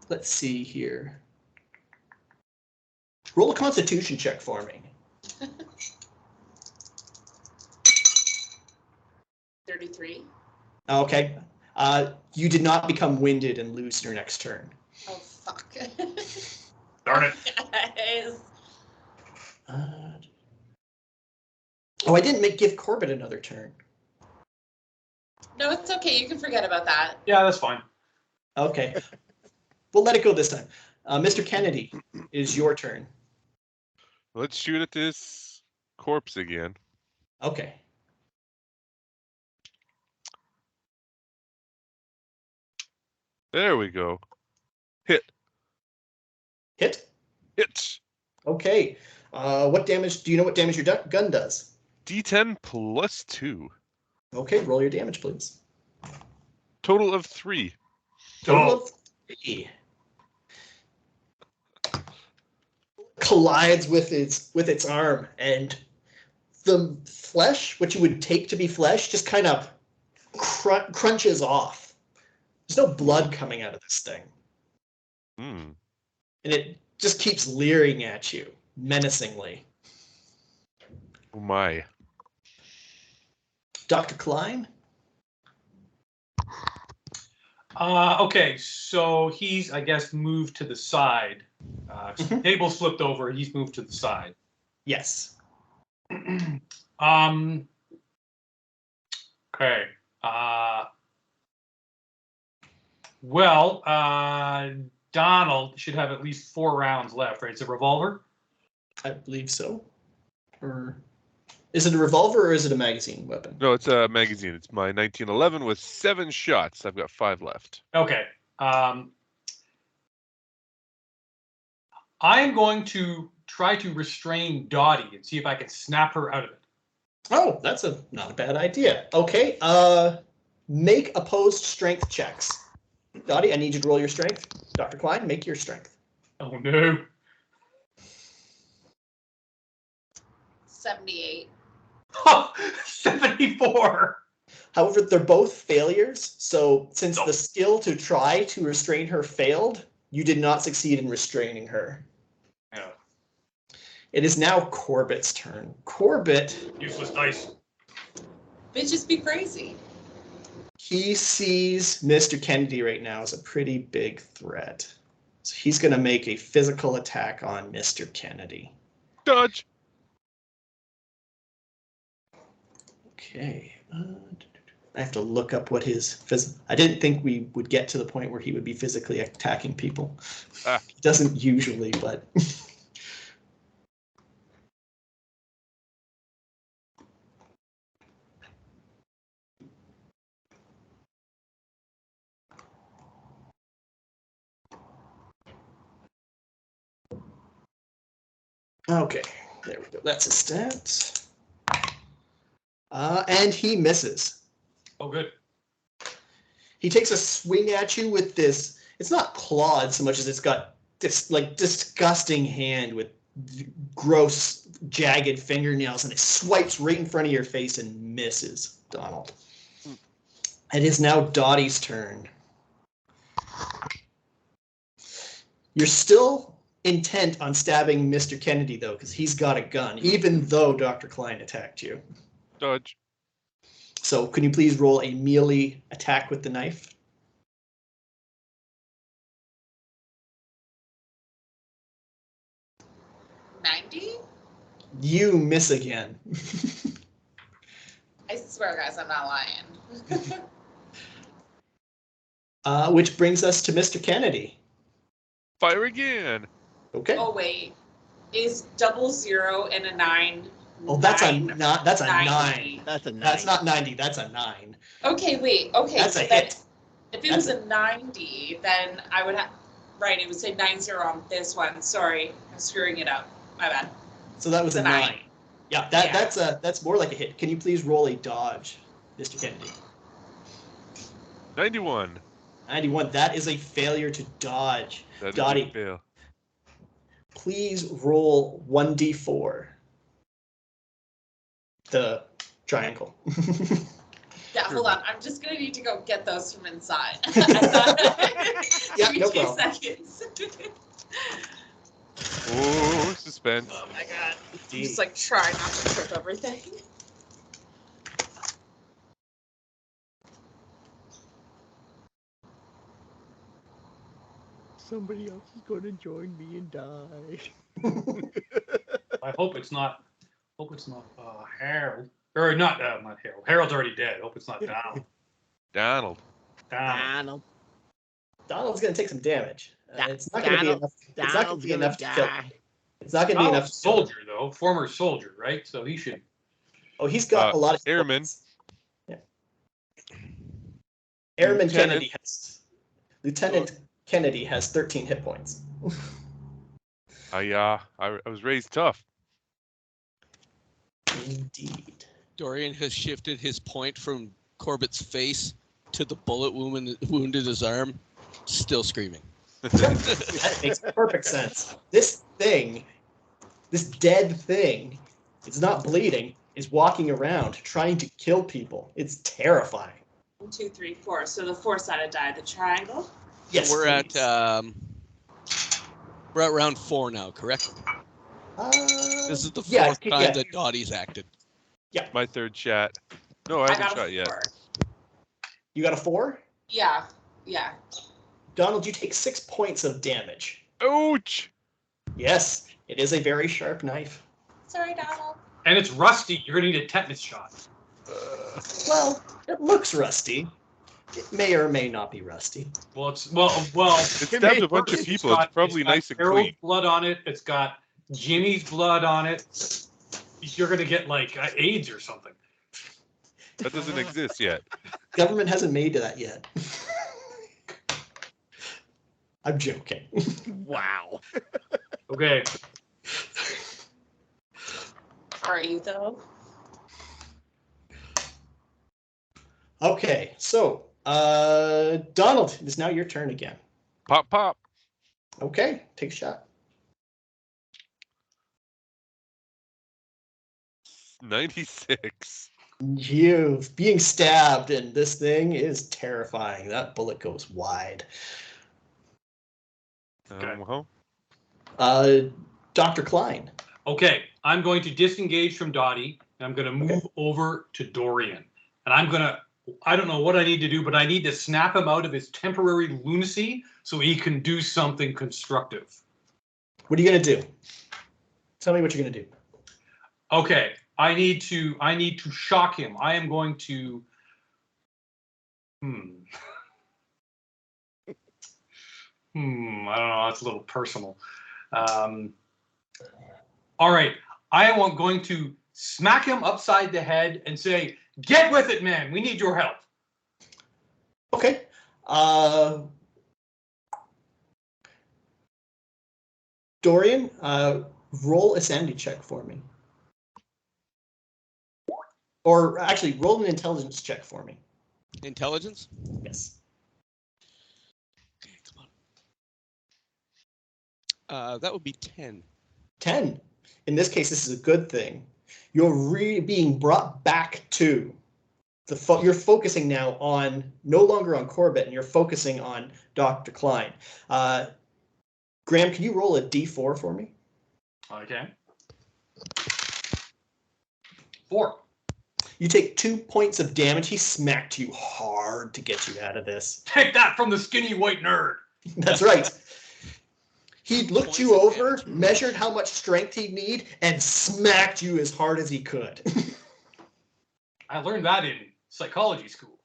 Let's see here. Roll a Constitution check for me. 33. Okay. You did not become winded and lose your next turn. Oh fuck. Darn it. Guys. Oh, I didn't give Corbett another turn. No, it's okay. You can forget about that. Yeah, that's fine. Okay. We'll let it go this time. Mr. Kennedy, it is your turn. Let's shoot at this corpse again. Okay. There we go. Hit. Hit. Hit. Okay. What damage? Do you know what damage your gun does? D10 plus 2. Okay, roll your damage, please. Total of 3. Total of 3. Collides with its arm, and the flesh, what you would take to be flesh, just kind of crunches off. There's no blood coming out of this thing, Hmm. and it just keeps leering at you menacingly. Oh my. Dr. Klein? Okay, so he's, I guess, moved to the side. Table's flipped over. He's moved to the side. Yes. Okay. Well, Donald should have at least 4 rounds left, right? It's a revolver? I believe so. Or is it a revolver or is it a magazine weapon? No, it's a magazine. It's my 1911 with 7 shots. I've got 5 left. Okay. I am going to try to restrain Dottie and see if I can snap her out of it. Oh, that's not a bad idea. Okay, make opposed strength checks. Dottie, I need you to roll your strength. Dr. Klein, make your strength. Oh, no. 78. 74. However, they're both failures, so since the skill to try to restrain her failed, you did not succeed in restraining her. Yeah. It is now Corbett's turn. Corbett, Useless dice. Bitches be crazy. he sees Mr. Kennedy right now as a pretty big threat. So he's going to make a physical attack on Mr. Kennedy. Dodge. Okay. I have to look up what his I didn't think we would get to the point where he would be physically attacking people. He doesn't usually, but okay. There we go. That's a stat. And he misses. Oh, good. He takes a swing at you with this. It's not clawed so much as it's this like disgusting hand with gross, jagged fingernails, and it swipes right in front of your face and misses, Donald. It is now Dottie's turn. You're still intent on stabbing Mr. Kennedy, though, because he's got a gun, even though Dr. Klein attacked you. Dodge. So can you please roll a melee attack with the knife? $90? You miss again. I swear, guys, I'm not lying. Which brings us to Mr. Kennedy. Fire again. Okay. Oh wait, is 00 and a 9? Oh, that's a 9. 90? That's a 9. That's a 9. That's not 90. That's a 9. Okay, wait. Okay, That's so a then hit. if it was a 90, then I would have. Right, it would say 90 on this one. Sorry, I'm screwing it up. My bad. So that was It's a a 9. 9. Yeah, Yeah. that's more like a hit. Can you please roll a dodge, Mr. Kennedy? 91. 91. That is a failure to dodge. That is Dottie. a fail. Please roll 1d4. The triangle. Yeah, hold on. I'm just gonna need to go get those from inside. Yeah, Give me no 2 problem. seconds. Oh, suspense. Oh my god. I'm just like trying not to trip everything. Somebody else is going to join me and die. I hope it's not Harold. Or not Harold. Harold's already dead. Hope it's not Donald. Donald. Donald. Donald's going to take some damage. It's not going to be Donald- enough. It's not going to be enough to kill. die. It's not going to be enough. Donald's a soldier though, former soldier, right? So he should. Oh, he's got a lot of airman. points. Yeah. Airman Lieutenant. Kennedy has Lieutenant Kennedy has 13 hit points. I was raised tough. Indeed. Dorian has shifted his point from Corbett's face to the bullet wounded his arm, still screaming. That makes perfect sense. This dead thing, it's not bleeding, is walking around trying to kill people. It's terrifying. 1, 2, 3, 4. So the 4-sided die, the triangle. Yes, We're please. at round 4 now, correct? This is the fourth time that Dottie's acted. My third shot. No, I haven't got a shot yet. 4. You got a 4? Yeah. Donald, you take 6 points of damage. Ouch! Yes, it is a very sharp knife. Sorry, Donald. And it's rusty. You're gonna need a tetanus shot. Well, it looks rusty. It may or may not be rusty. Well, it's It stabbed a bunch of people. It's probably nice and Harold's clean. blood on it. It's got Jimmy's blood on it. You're gonna get like AIDS or something. That doesn't exist yet. Government hasn't made that yet. I'm joking. Wow. Okay. Are you though? Okay, so Donald, it is now your turn again. Pop, pop. Okay, take a shot. 96. You being stabbed, and this thing is terrifying. That bullet goes wide. Dr. Klein. Okay. I'm going to disengage from Dottie, and I'm going to move over to Dorian. And I don't know what I need to do, but I need to snap him out of his temporary lunacy so he can do something constructive. What are you gonna do? Tell me what you're gonna do. Okay. I need to shock him. I am going to I don't know, that's a little personal. All right. I am going to smack him upside the head and say, "Get with it, man. We need your help." Okay. Dorian, roll a sanity check for me. Or actually, roll an intelligence check for me. Intelligence? Yes. Okay, come on. That would be 10. 10. In this case, this is a good thing. You're being brought back to you're focusing now on no longer on Corbett, and you're focusing on Dr. Klein. Graham, can you roll a d4 for me? Okay. 4. You take 2 points of damage. He smacked you hard to get you out of this. Take that from the skinny white nerd. That's right. He looked Points you of over, damage. measured how much strength he'd need, and smacked you as hard as he could. I learned that in psychology school.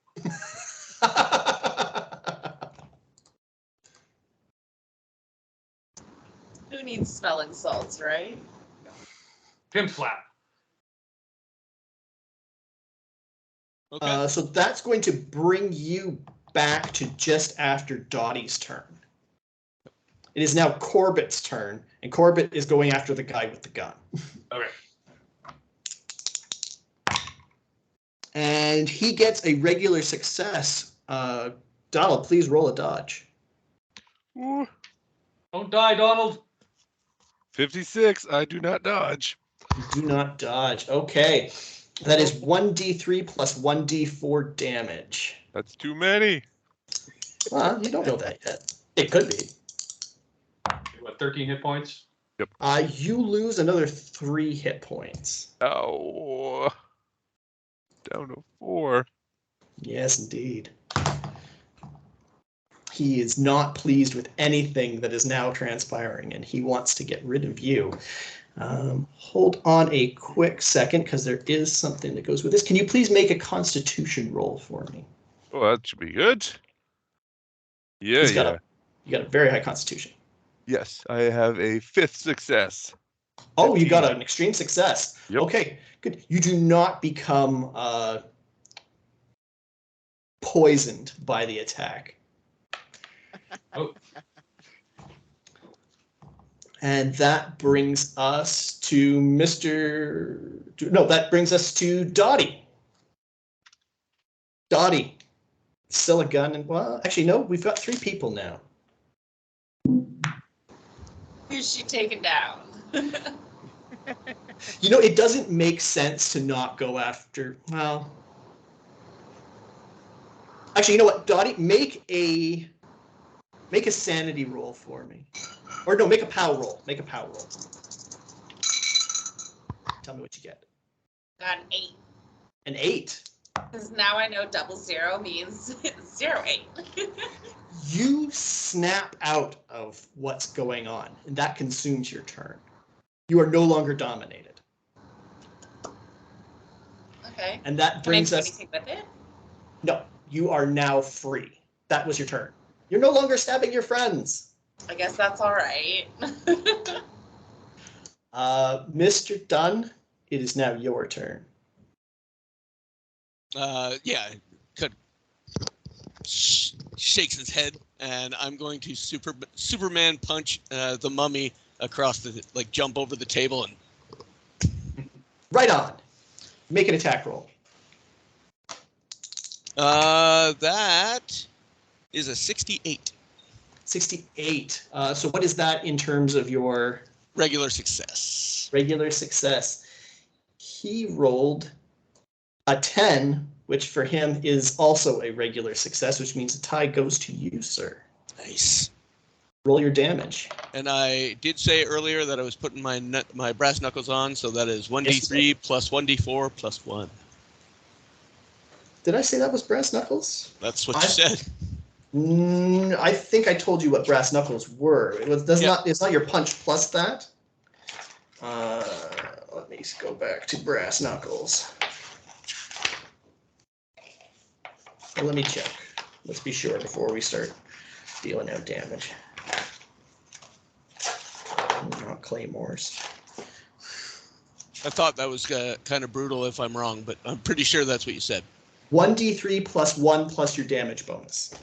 Who needs spell insults, right? Pimp slap. Okay. So that's going to bring you back to just after Dottie's turn. It is now Corbett's turn, and Corbett is going after the guy with the gun. Okay. And he gets a regular success. Donald, please roll a dodge. Ooh, Don't die, Donald. 56. I do not dodge. You do not dodge. Okay. That is 1d3 plus 1d4 damage. That's too many. Well, you don't know that yet. It could be. What, 13 hit points? You lose another 3 hit points. Oh, down to 4. Yes, indeed. He is not pleased with anything that is now transpiring, and he wants to get rid of you. Hold on a quick second, because there is something that goes with this. Can you please make a Constitution roll for me? Oh, that should be good. Yeah, He's got yeah. You got a very high Constitution. Yes, I have a 5th success. Oh, you got 15. an extreme success. Yep. Okay, good. You do not become poisoned by the attack. Oh, And that brings us to that brings us to Dottie. Dottie, still a gun, and well, actually, no, we've got 3 people now. Who's she taking down? You know, it doesn't make sense to not go after, well, actually, you know what, Dottie, make a sanity roll for me. Or no, make a power roll. Make a power roll. Tell me what you get. Got an 8. An 8. Because now I know 00 means 08. You snap out of what's going on, and that consumes your turn. You are no longer dominated. Okay. And that Can I brings do us... anything with it? No, you are now free. That was your turn. You're no longer stabbing your friends. I guess that's all right. Mr. Dunn, it is now your turn. Yeah, shakes his head, and I'm going to Superman punch the mummy across jump over the table and Right on. Make an attack roll. that is a 68. 68. So what is that in terms of your Regular success. regular success? He rolled a 10, which for him is also a regular success, which means the tie goes to you, sir. Nice. Roll your damage. And I did say earlier that I was putting my brass knuckles on, so that is 1d3 plus 1d4 plus 1. Did I say that was brass knuckles? That's what you said. I think I told you what brass knuckles were. It's not your punch plus that. Let me go back to brass knuckles. Well, let me check. Let's be sure before we start dealing out damage. Not claymores. I thought that was kind of brutal if I'm wrong, but I'm pretty sure that's what you said. 1d3 plus 1 plus your damage bonus.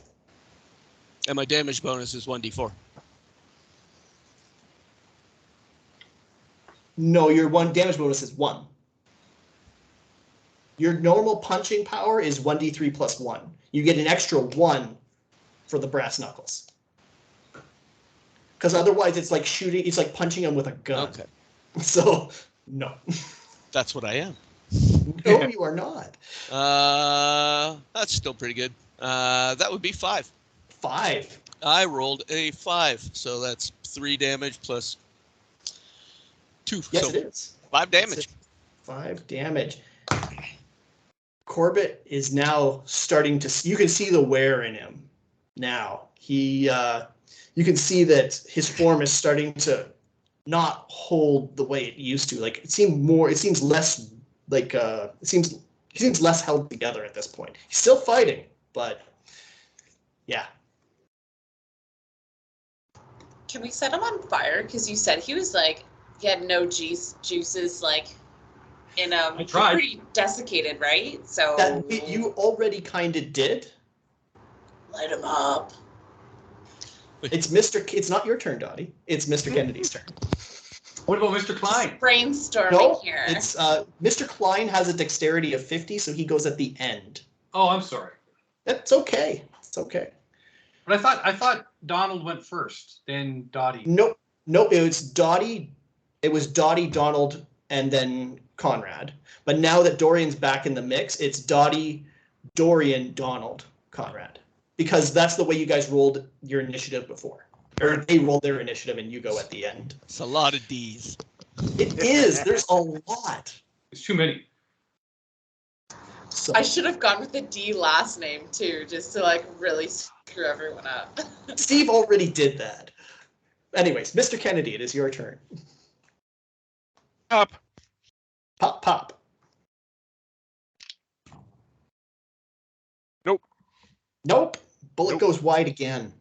And my damage bonus is 1d4. No, your damage bonus is 1. Your normal punching power is 1d3 plus 1. You get an extra 1 for the brass knuckles. Because otherwise it's like shooting, it's like punching him with a gun. Okay. So, no. That's what I am. No, you are not. That's still pretty good. That would be 5. 5. I rolled a 5, so that's 3 damage plus 2. Yes, so it is. 5 That's damage. it. 5 damage. Corbett is now starting to. You can see the wear in him now. You can see that his form is starting to not hold the way it used to. Like it seems less like he seems less held together at this point. He's still fighting, but yeah. Can we set him on fire? Because you said he was like, he had no juices, like, in I tried. pretty desiccated, right? So That you already kind of did. light him up. It's not your turn, Dottie. It's Mr. Kennedy's turn. What about Mr. Klein? Brainstorming No, here. it's Mr. Klein has a dexterity of 50, so he goes at the end. Oh, I'm sorry. That's okay. It's okay. But I thought Donald went first, then Dottie. Nope. It was Dottie. It was Dottie, Donald, and then Conrad. But now that Dorian's back in the mix, it's Dottie, Dorian, Donald, Conrad. Because that's the way you guys rolled your initiative before. Or they rolled their initiative and you go at the end. It's a lot of D's. It is. There's a lot. It's too many. So I should have gone with the D last name too, just to like really screw everyone up. Steve already did that. Anyways, Mr. Kennedy, it is your turn. Up. Pop, pop. Nope. Bullet Nope. goes wide again.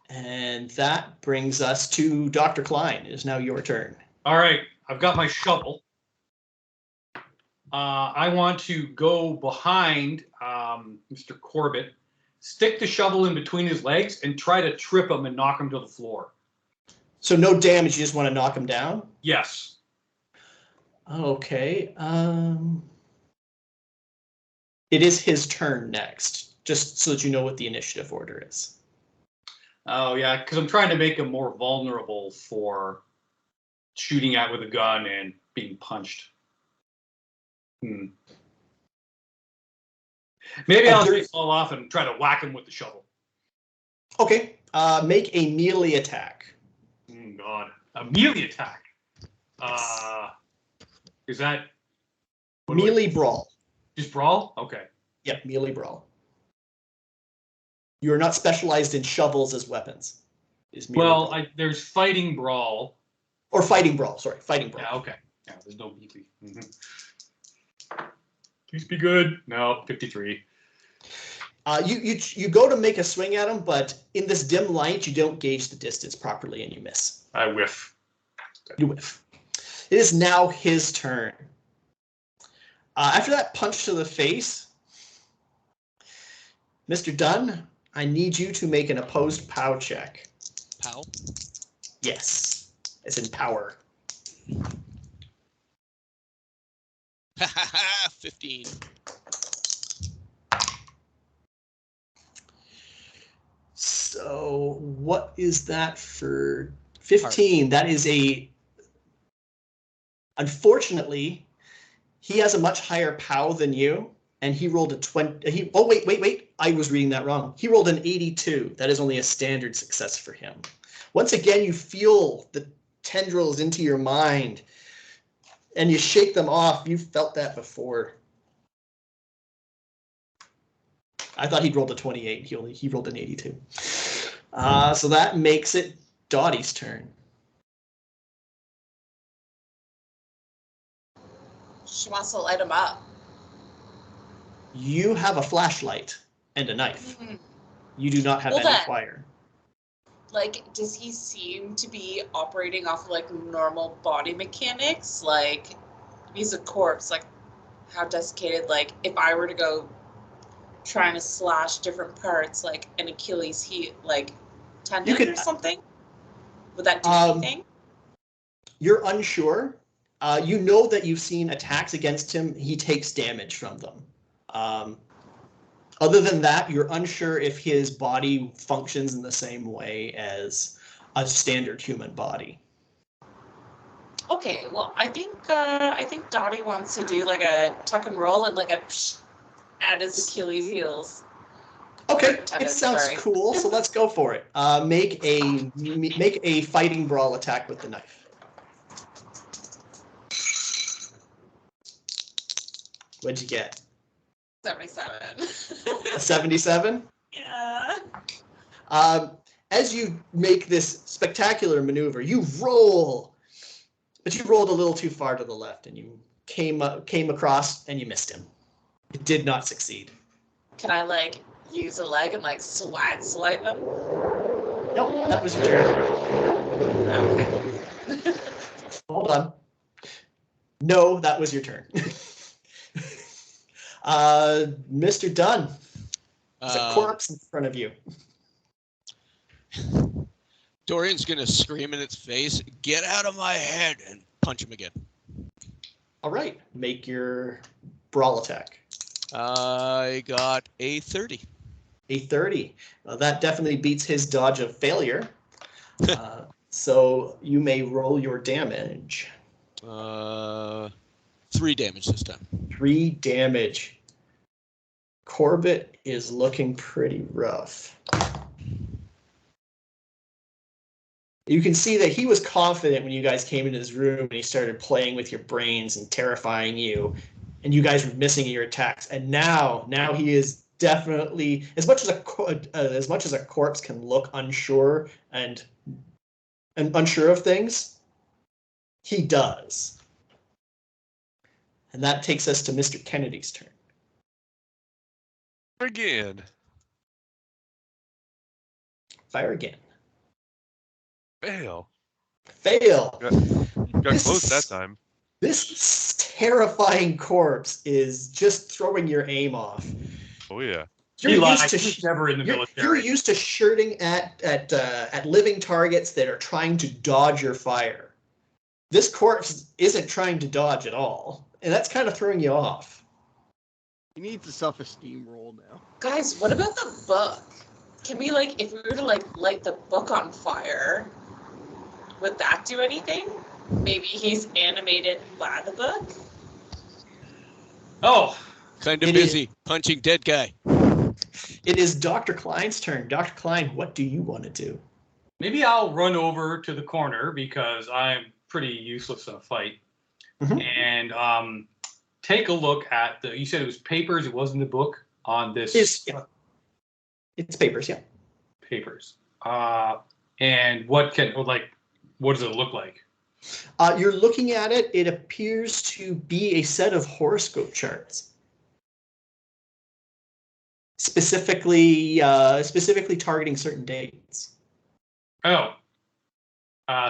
And that brings us to Dr. Klein. It is now your turn. All right, I've got my shovel. I want to go behind Mr. Corbett, stick the shovel in between his legs, and try to trip him and knock him to the floor. So no damage, you just want to knock him down? Yes. Okay. It is his turn next, just so that you know what the initiative order is. Oh, yeah, because I'm trying to make him more vulnerable for shooting at with a gun and being punched. Maybe I'll just fall off and try to whack him with the shovel. Okay. Make a melee attack. Oh, God. A melee attack. Is that... Melee brawl. Just brawl? Okay. Yep, melee brawl. You are not specialized in shovels as weapons. Is melee Well, brawl. there's fighting brawl. Or fighting brawl, sorry. Fighting brawl. Yeah, okay. Yeah, there's no melee. Please be good. No, 53. You go to make a swing at him, but in this dim light, you don't gauge the distance properly and you miss. I whiff. You whiff. It is now his turn. After that punch to the face, Mr. Dunn, I need you to make an opposed POW check. POW? Yes, it's in power. 15. So what is that for 15? That is a... Unfortunately, he has a much higher POW than you, and he rolled a 20. Oh, wait. I was reading that wrong. He rolled an 82. That is only a standard success for him. Once again, you feel the tendrils into your mind, and you shake them off. You've felt that before. I thought he'd rolled a 28. He rolled an 82. So that makes it Dottie's turn. She wants to light him up. You have a flashlight and a knife. Mm-hmm. You do not have Well, any then- fire. Like, does he seem to be operating off of, like, normal body mechanics? Like, he's a corpse. Like, how desiccated? Like, if I were to go trying to slash different parts, like an Achilles heel, like tendon could- or something, would that do Um, anything? You're unsure. You know that you've seen attacks against him. He takes damage from them. Other than that, you're unsure if his body functions in the same way as a standard human body. Okay, well, I think Dottie wants to do like a tuck and roll and like a at his Achilles heels. Okay, Tuck it it, sounds sorry. cool. So let's go for it. Make a fighting brawl attack with the knife. What'd you get? 77. A 77? Yeah. As you make this spectacular maneuver, you roll, but you rolled a little too far to the left, and you came across and you missed him. You did not succeed. Can I like use a leg and like swipe them? Nope, that was your turn. Okay. Hold on. No, that was your turn. Mr. Dunn, there's a corpse in front of you. Dorian's gonna scream in its face, "Get out of my head!" and punch him again. All right, make your brawl attack. I got a 30. A 30. That definitely beats his dodge of failure. So you may roll your damage. 3 damage this time. 3 damage. Corbett is looking pretty rough. You can see that he was confident when you guys came into his room and he started playing with your brains and terrifying you, and you guys were missing your attacks. And now he is definitely, as much as a corpse can look unsure and unsure of things, he does. And that takes us to Mr. Kennedy's turn. Again. Fire again. Fail. Fail. Got close that time. This terrifying corpse is just throwing your aim off. Oh yeah. He lied. He's never in the You're military. used to shooting at living targets that are trying to dodge your fire. This corpse isn't trying to dodge at all, and that's kind of throwing you off. He needs a self-esteem roll now. Guys, what about the book? Can we like, if we were to like light the book on fire, would that do anything? Maybe he's animated by the book? Oh, Kind of It busy punching dead guy. It is Dr. Klein's turn. Dr. Klein, what do you want to do? maybe I'll run over to the corner because I'm pretty useless in a fight. Mhm. And take a look at you said it was papers, it wasn't a book on this. Yeah. It's papers, yeah. Papers. And what does it look like? You're looking at it. It appears to be a set of horoscope charts, specifically targeting certain dates. Oh.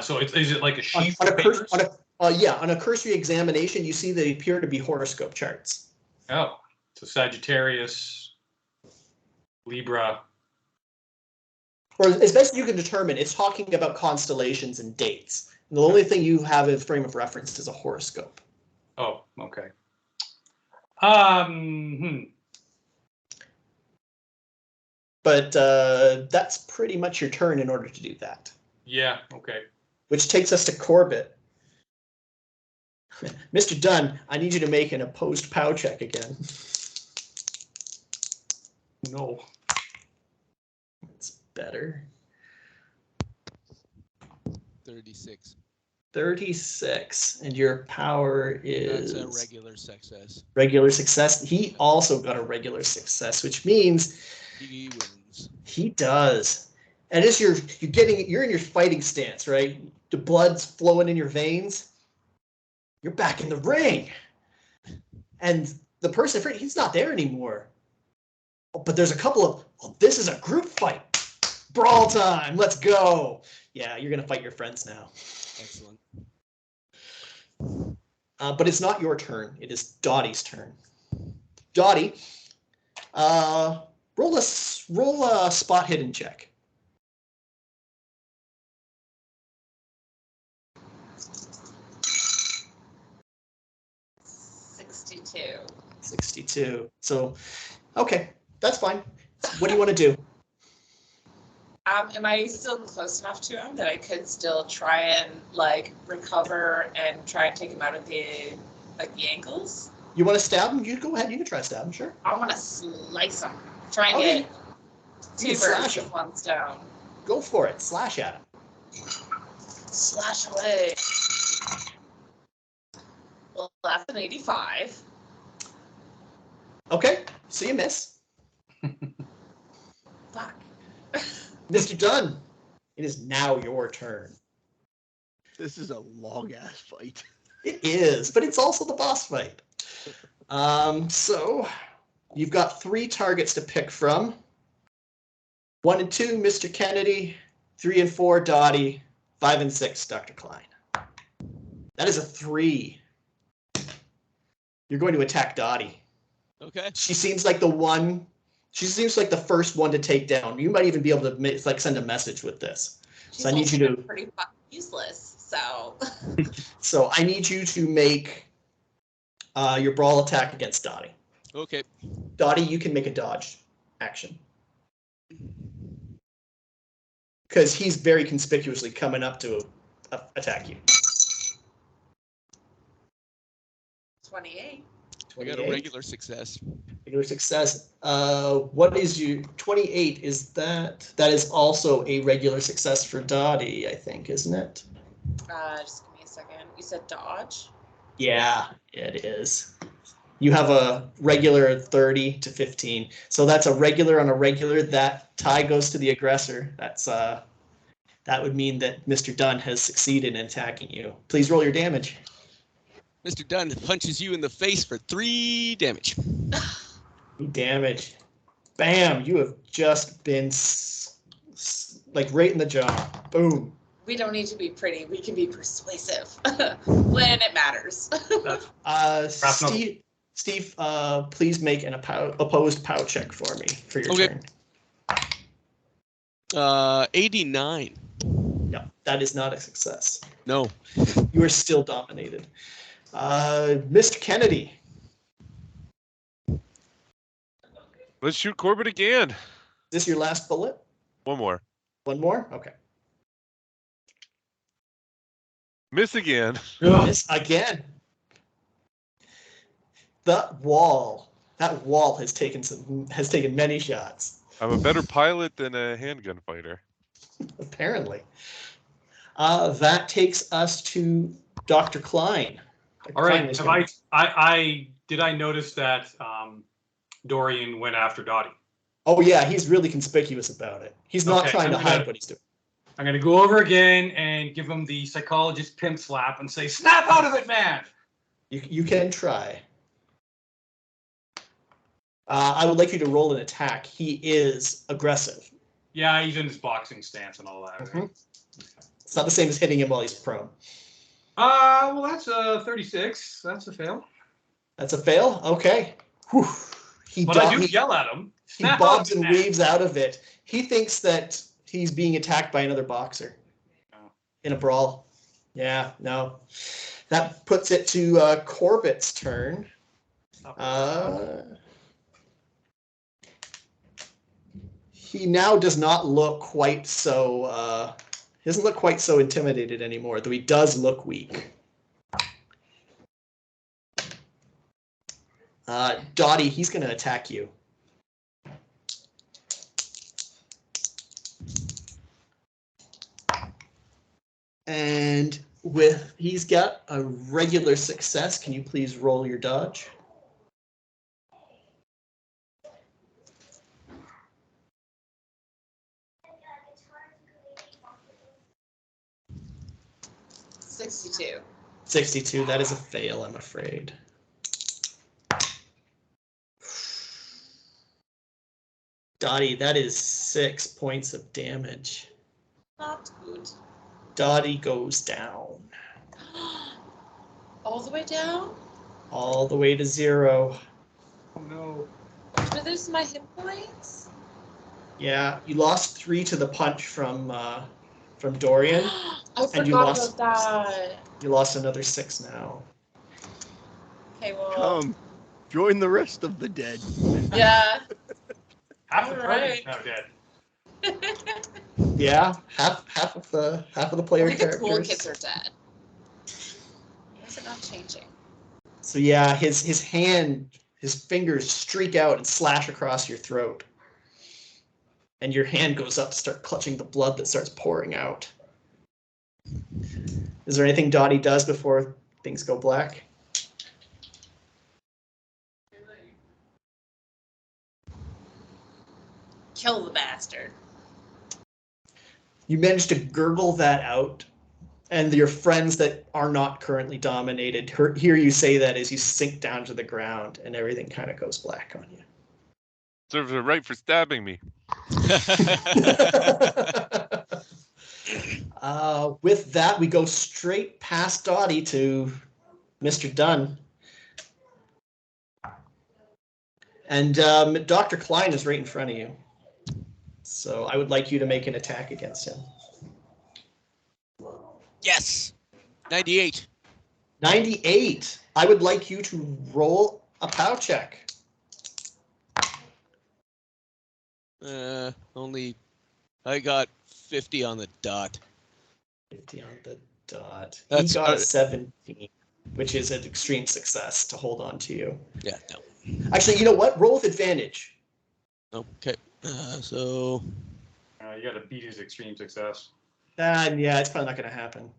So is it like a sheaf On of papers? a cursory examination, you see they appear to be horoscope charts. Oh. So Sagittarius, Libra. Or as best you can determine, it's talking about constellations and dates. And the only thing you have as frame of reference is a horoscope. Oh, okay. But that's pretty much your turn in order to do that. Yeah, okay. Which takes us to Corbett. Mr. Dunn, I need you to make an opposed POW check again. No. It's better. 36. 36, and your power is That's a regular success. regular success. He also got a regular success, which means He wins. he does. And as you're in your fighting stance, right? The blood's flowing in your veins. You're back in the ring, and the person, he's not there anymore. But there's a couple of, this is a group fight. Brawl time. Let's go. Yeah, you're gonna fight your friends now. Excellent. But it's not your turn. It is Dottie's turn. Dottie, roll a spot hidden check. $62. 62. So, okay. That's fine. What do you want to do? Am I still close enough to him that I could still try and like recover and try and take him out of the ankles? You want to stab him? You go ahead. You can try to stab him. Sure. I want to slice him. Try and Okay. get two You can slash birds him. with one stone. Go for it. Slash at him. Slash away. Well, that's an 85. Okay. So you miss. Fuck. Mr. Dunn, it is now your turn. This is a long ass fight. It is, but it's also the boss fight. So you've got 3 targets to pick from. 1 and 2, Mr. Kennedy. 3 and 4, Dottie. 5 and 6, Dr. Klein. That is a 3. You're going to attack Dottie. Okay. She seems like she seems like the first one to take down. You might even be able to send a message with this. She's So I need also you to. been pretty fucking useless. So. So I need you to make your brawl attack against Dottie. Okay. Dottie, you can make a dodge action. Because he's very conspicuously coming up to attack you. 28. I got a regular success. Regular success. What is your 28? Is that is also a regular success for Dottie, I think, isn't it? Just give me a second. You said dodge? Yeah, it is. You have a regular 30 to 15. So that's a regular on a regular. That tie goes to the aggressor. That would mean that Mr. Dunn has succeeded in attacking you. Please roll your damage. Mr. Dunn punches you in the face for 3 damage. Damage. Bam! You have just been like right in the jaw. Boom. We don't need to be pretty. We can be persuasive when it matters. Steve, please make an opposed POW check for me for your turn. 89. No, that is not a success. No. You are still dominated. Mr. Kennedy. Let's shoot Corbett again. Is this your last bullet? One more. One more? Okay. Miss again. Miss again. That wall has taken many shots. I'm a better pilot than a handgun fighter. Apparently. That takes us to Dr. Klein. All right. Did I notice that Dorian went after Dottie? Oh yeah, he's really conspicuous about it. He's not Okay, trying to hide what he's doing. I'm going to go over again and give him the psychologist pimp slap and say, "Snap out of it, man!" You can try. I would like you to roll an attack. He is aggressive. Yeah, he's in his boxing stance and all that. Right? Mm-hmm. It's not the same as hitting him while he's prone. Well, that's a 36. That's a fail. That's a fail? Okay. Whew. I do yell at him. He bobs and weaves out of it. He thinks that he's being attacked by another boxer in a brawl. Yeah, no. That puts it to Corbett's turn. He now does not look quite so he doesn't look quite so intimidated anymore, though he does look weak. Dottie, he's going to attack you. And he's got a regular success. Can you please roll your dodge? $62. 62. That is a fail, I'm afraid. Dottie, that is 6 points of damage. Not good. Dottie goes down. All the way down? All the way to 0. Oh no. Are those my hit points? Yeah, you lost 3 to the punch from Dorian. I And you forgot lost- about that. You lost another 6 now. Okay, well. Come, join the rest of the dead. Yeah. Half the All party right. is now dead. Yeah, half of the player Only the characters. cool kids are dead. Why is it not changing? So yeah, his fingers streak out and slash across your throat. And your hand goes up to start clutching the blood that starts pouring out. Is there anything Dottie does before things go black? Kill the bastard. You manage to gurgle that out, and your friends that are not currently dominated hear you say that as you sink down to the ground, and everything kind of goes black on you. Serves her right for stabbing me. With that, we go straight past Dottie to Mr. Dunn. And Dr. Klein is right in front of you. So I would like you to make an attack against him. Yes. 98. 98. I would like you to roll a POW check. Only I got 50 on the dot. 50 on the dot. That's, He got a 17, which is an extreme success to hold on to you. Yeah, no. Actually, you know what? Roll with advantage. Okay. So You got to beat his extreme success. Yeah, it's probably not going to happen.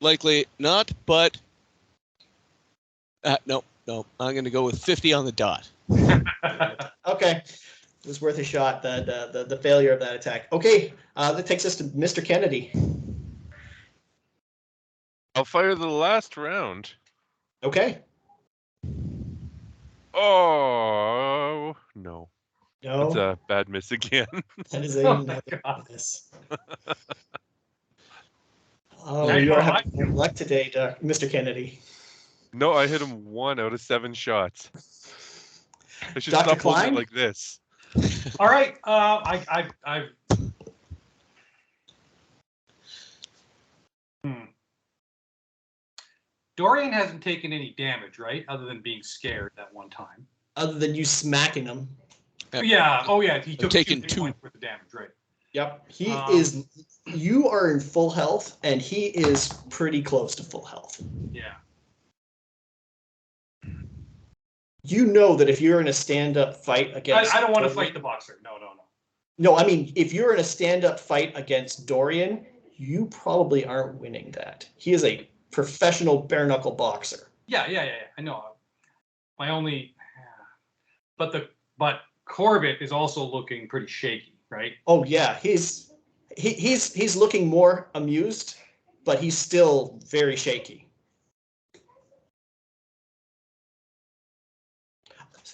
likely not, but no. I'm going to go with 50 on the dot. Okay. It was worth a shot, the failure of that attack. Okay, that takes us to Mr. Kennedy. I'll fire the last round. Okay. Oh, no. No, That's a bad miss again. that is Oh my another God. miss. Oh, Now you you are know having your luck today, Mr. Kennedy. No, I hit him 1 out of 7 shots. I should Dr. stop holding Klein? it like this. All right. I've. Dorian hasn't taken any damage, right? Other than being scared that one time. Other than you smacking him. Yeah. Oh, yeah. He took taken 2 two. points worth of damage, right? Yep. He Um, is. You are in full health, and he is pretty close to full health. Yeah. You know that if you're in a stand-up fight against, I don't want to Dorian- fight the boxer. No. No, I mean, if you're in a stand-up fight against Dorian, you probably aren't winning that. He is a professional bare-knuckle boxer. Yeah. I know. My only, but Corbett is also looking pretty shaky, right? Oh yeah, he's looking more amused, but he's still very shaky.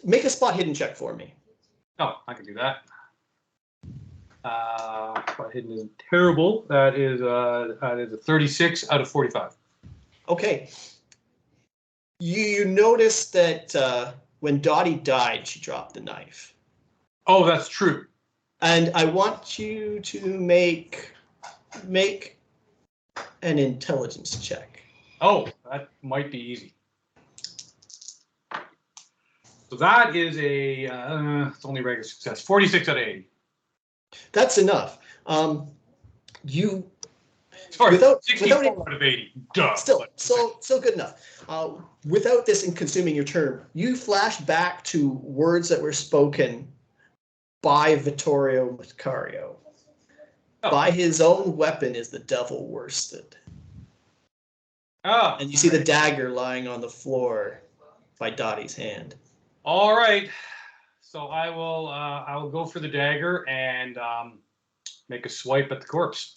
Make a spot hidden check for me. Oh, I can do that. Spot hidden isn't terrible. That is a 36 out of 45. Okay. You notice that when Dottie died, she dropped the knife. Oh, that's true. And I want you to make an intelligence check. Oh, that might be easy. So that is it's only regular success. 46 out of 80. That's enough. You Sorry, Without- 64 without- out of 80. Duh. still But- so good enough. Without this in consuming your turn, you flash back to words that were spoken by Vittorio Macario. Oh. By his own weapon is the devil worsted. Ah, And you see the dagger lying on the floor by Dottie's hand. All right. So I will go for the dagger and make a swipe at the corpse.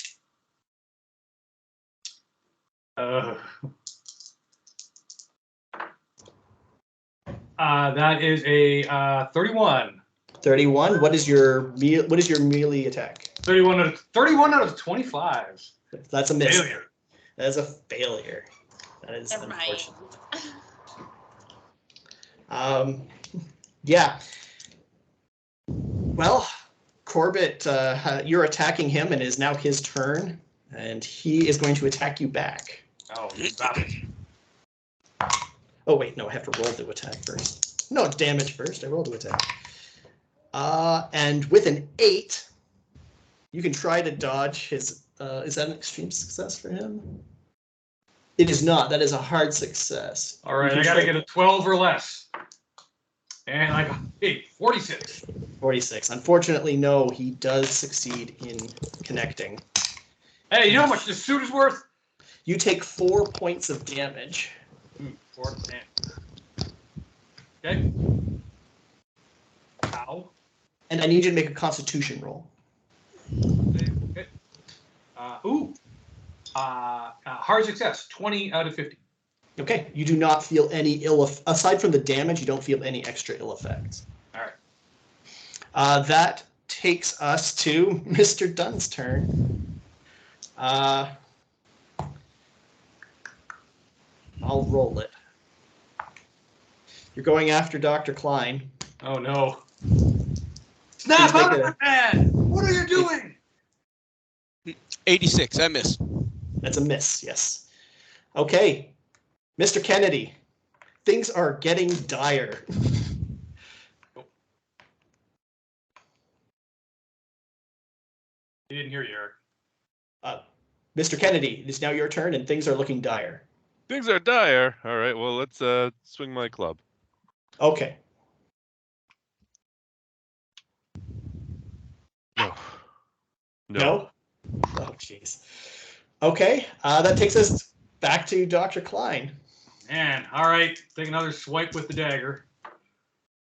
That is a 31. 31. What is your melee attack? 31 out of 25. That's a miss. Failure. That is a failure. That is Never mind. unfortunate. Yeah. Well, Corbett, you're attacking him, and it is now his turn, and he is going to attack you back. Oh, stop it. Oh wait, no, I have to roll to attack first. No, damage first. I roll to attack. And with an 8, you can try to dodge his. Is that an extreme success for him? It is not. That is a hard success. All right, You I can got to try- get a 12 or less. And I got 46. 46. Unfortunately, no, he does succeed in connecting. Hey, you know how much this suit is worth? You take 4 points of damage. 4 10. Okay. Ow. And I need you to make a constitution roll. Okay. Hard success, 20 out of 50. Okay, you do not feel any aside from the damage, you don't feel any extra ill effects. All right. That takes us to Mr. Dunn's turn. I'll roll it. You're going after Dr. Klein. Oh no. Snap Make out of it it, man! What are you doing? 86. I miss. That's a miss, yes. Okay, Mr. Kennedy, things are getting dire. He didn't hear you, Eric. Mr. Kennedy, it is now your turn, and things are looking dire. Things are dire. All right, well, let's swing my club. Okay. No. No? Oh, jeez. Okay, that takes us back to Dr. Klein. Man, all right. Take another swipe with the dagger.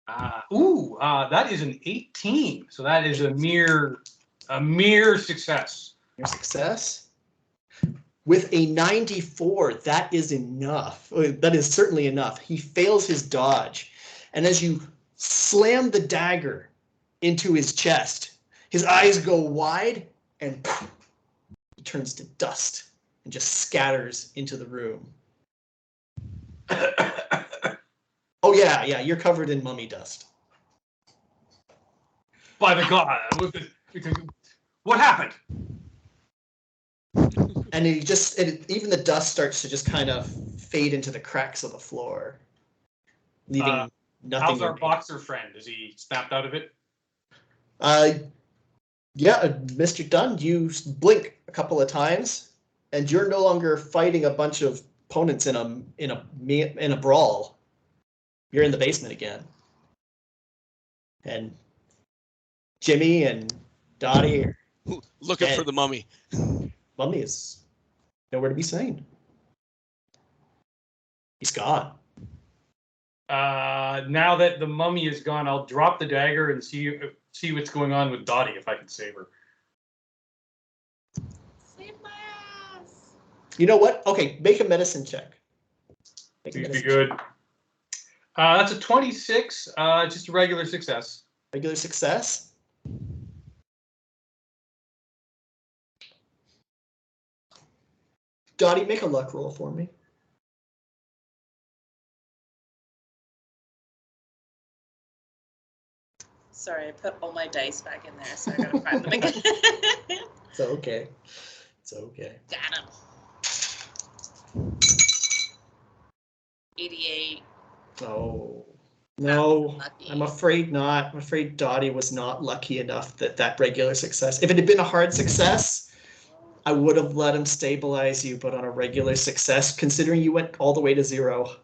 That is an 18. So that is a mere success. Your success. With a 94, that is enough. That is certainly enough. He fails his dodge. And as you slam the dagger into his chest, his eyes go wide and he turns to dust and just scatters into the room. Oh, yeah, you're covered in mummy dust. By the god, what happened? And even the dust starts to just kind of fade into the cracks of the floor, leaving nothing. How's our remaining. boxer friend? Is he snapped out of it? Yeah, Mr. Dunn, you blink a couple of times, and you're no longer fighting a bunch of opponents in a brawl. You're in the basement again, and Jimmy and Dottie are Looking dead. for the mummy. Mummy is nowhere to be seen. He's gone. Now that the mummy is gone, I'll drop the dagger and see what's going on with Dottie, if I can save her. Save my ass. You know what? Okay, make a medicine check. Make a Please be medicine good. check. That's a 26. Just a regular success. Regular success. Dottie, make a luck roll for me. Sorry, I put all my dice back in there, so I gotta find them again. It's okay. It's okay. Got him. 88. Oh, no, Lucky. I'm afraid not. I'm afraid Dottie was not lucky enough that regular success. If it had been a hard success, I would have let him stabilize you, but on a regular success, considering you went all the way to 0.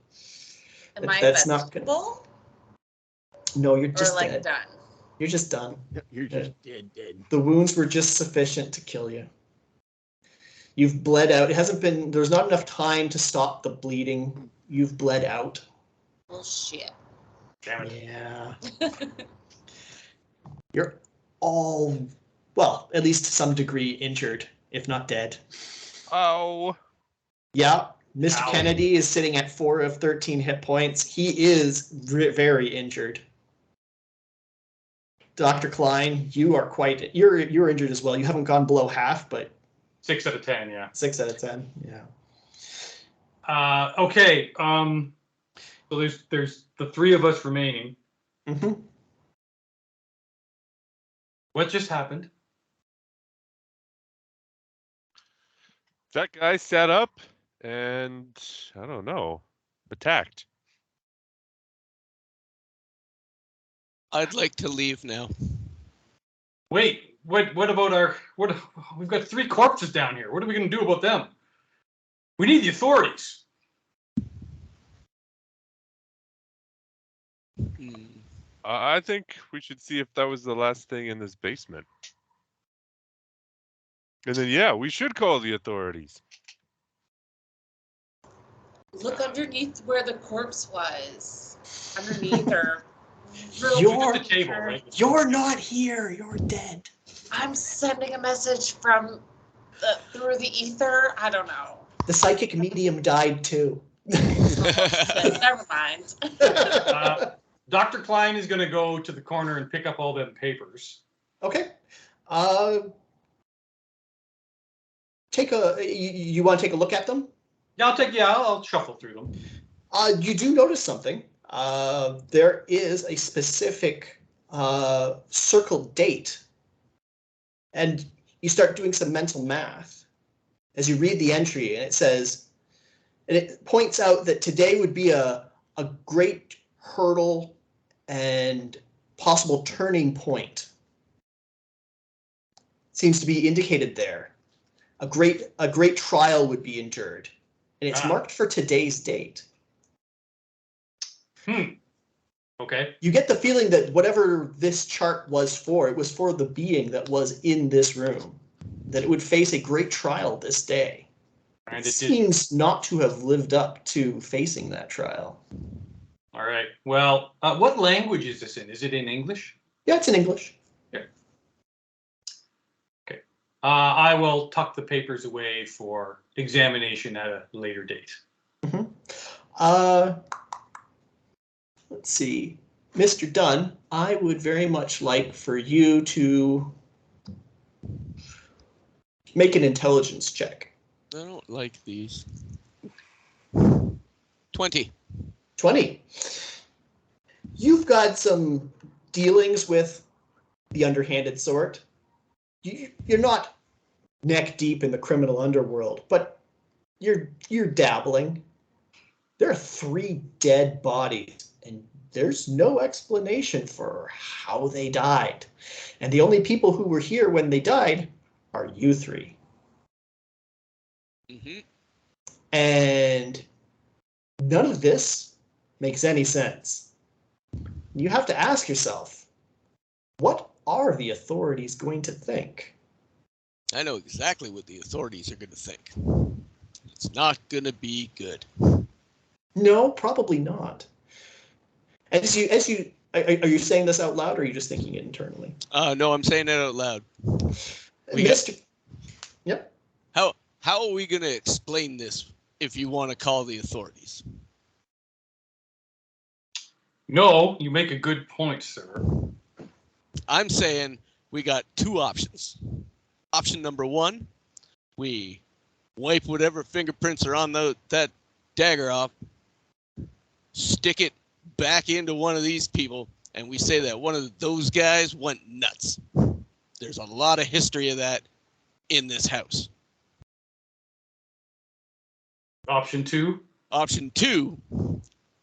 Am I that's not good. vegetable? No, you're Or just like dead. done? You're just done. You're just dead. The wounds were just sufficient to kill you. You've bled out. There's not enough time to stop the bleeding. You've bled out. Well, shit. Damn it. Yeah. You're all, well, at least to some degree injured, if not dead. Oh. Yeah, Mr. Ow. Kennedy is sitting at 4 of 13 hit points. He is very injured. Dr. Klein, you're injured as well. You haven't gone below half, but 6 out of 10, yeah. 6 out of 10. Yeah. Okay. So there's the 3 of us remaining. Mm-hmm. What just happened? That guy sat up and, I don't know, attacked. I'd like to leave now. Wait, what about we've got 3 corpses down here. What are we going to do about them? We need the authorities. Hmm. I think we should see if that was the last thing in this basement. And then, yeah, we should call the authorities. Look underneath where the corpse was. Underneath or real You're- Just the table, right? You're not here. You're dead. I'm sending a message from through the ether. I don't know. The psychic medium died too. Never mind. Dr. Klein is going to go to the corner and pick up all them papers. Okay. You want to take a look at them? Yeah, I'll shuffle through them. You do notice something. There is a specific circled date, and you start doing some mental math as you read the entry, and it says, and it points out that today would be a great hurdle and possible turning point. Seems to be indicated there. A great trial would be endured, and it's marked for today's date. Okay. You get the feeling that whatever this chart was for, it was for the being that was in this room, that it would face a great trial this day. And It seems not to have lived up to facing that trial. All right. Well, what language is this in? Is it in English? Yeah, it's in English. Okay. I will tuck the papers away for examination at a later date. Let's see. Mr. Dunn, I would very much like for you to make an intelligence check. I don't like these. 20. 20. You've got some dealings with the underhanded sort. You're not neck deep in the criminal underworld, but you're dabbling. There are 3 dead bodies, and there's no explanation for how they died. And the only people who were here when they died are you 3. Mm-hmm. And none of this makes any sense. You have to ask yourself, what are the authorities going to think? I know exactly what the authorities are going to think. It's not going to be good. No, probably not. Are you saying this out loud, or are you just thinking it internally? No, I'm saying it out loud. Yep. How are we going to explain this if you want to call the authorities? No, you make a good point, sir. I'm saying we got 2 options. Option number 1, we wipe whatever fingerprints are on that dagger off, stick it back into one of these people, and we say that one of those guys went nuts. There's a lot of history of that in this house. Option 2. Option 2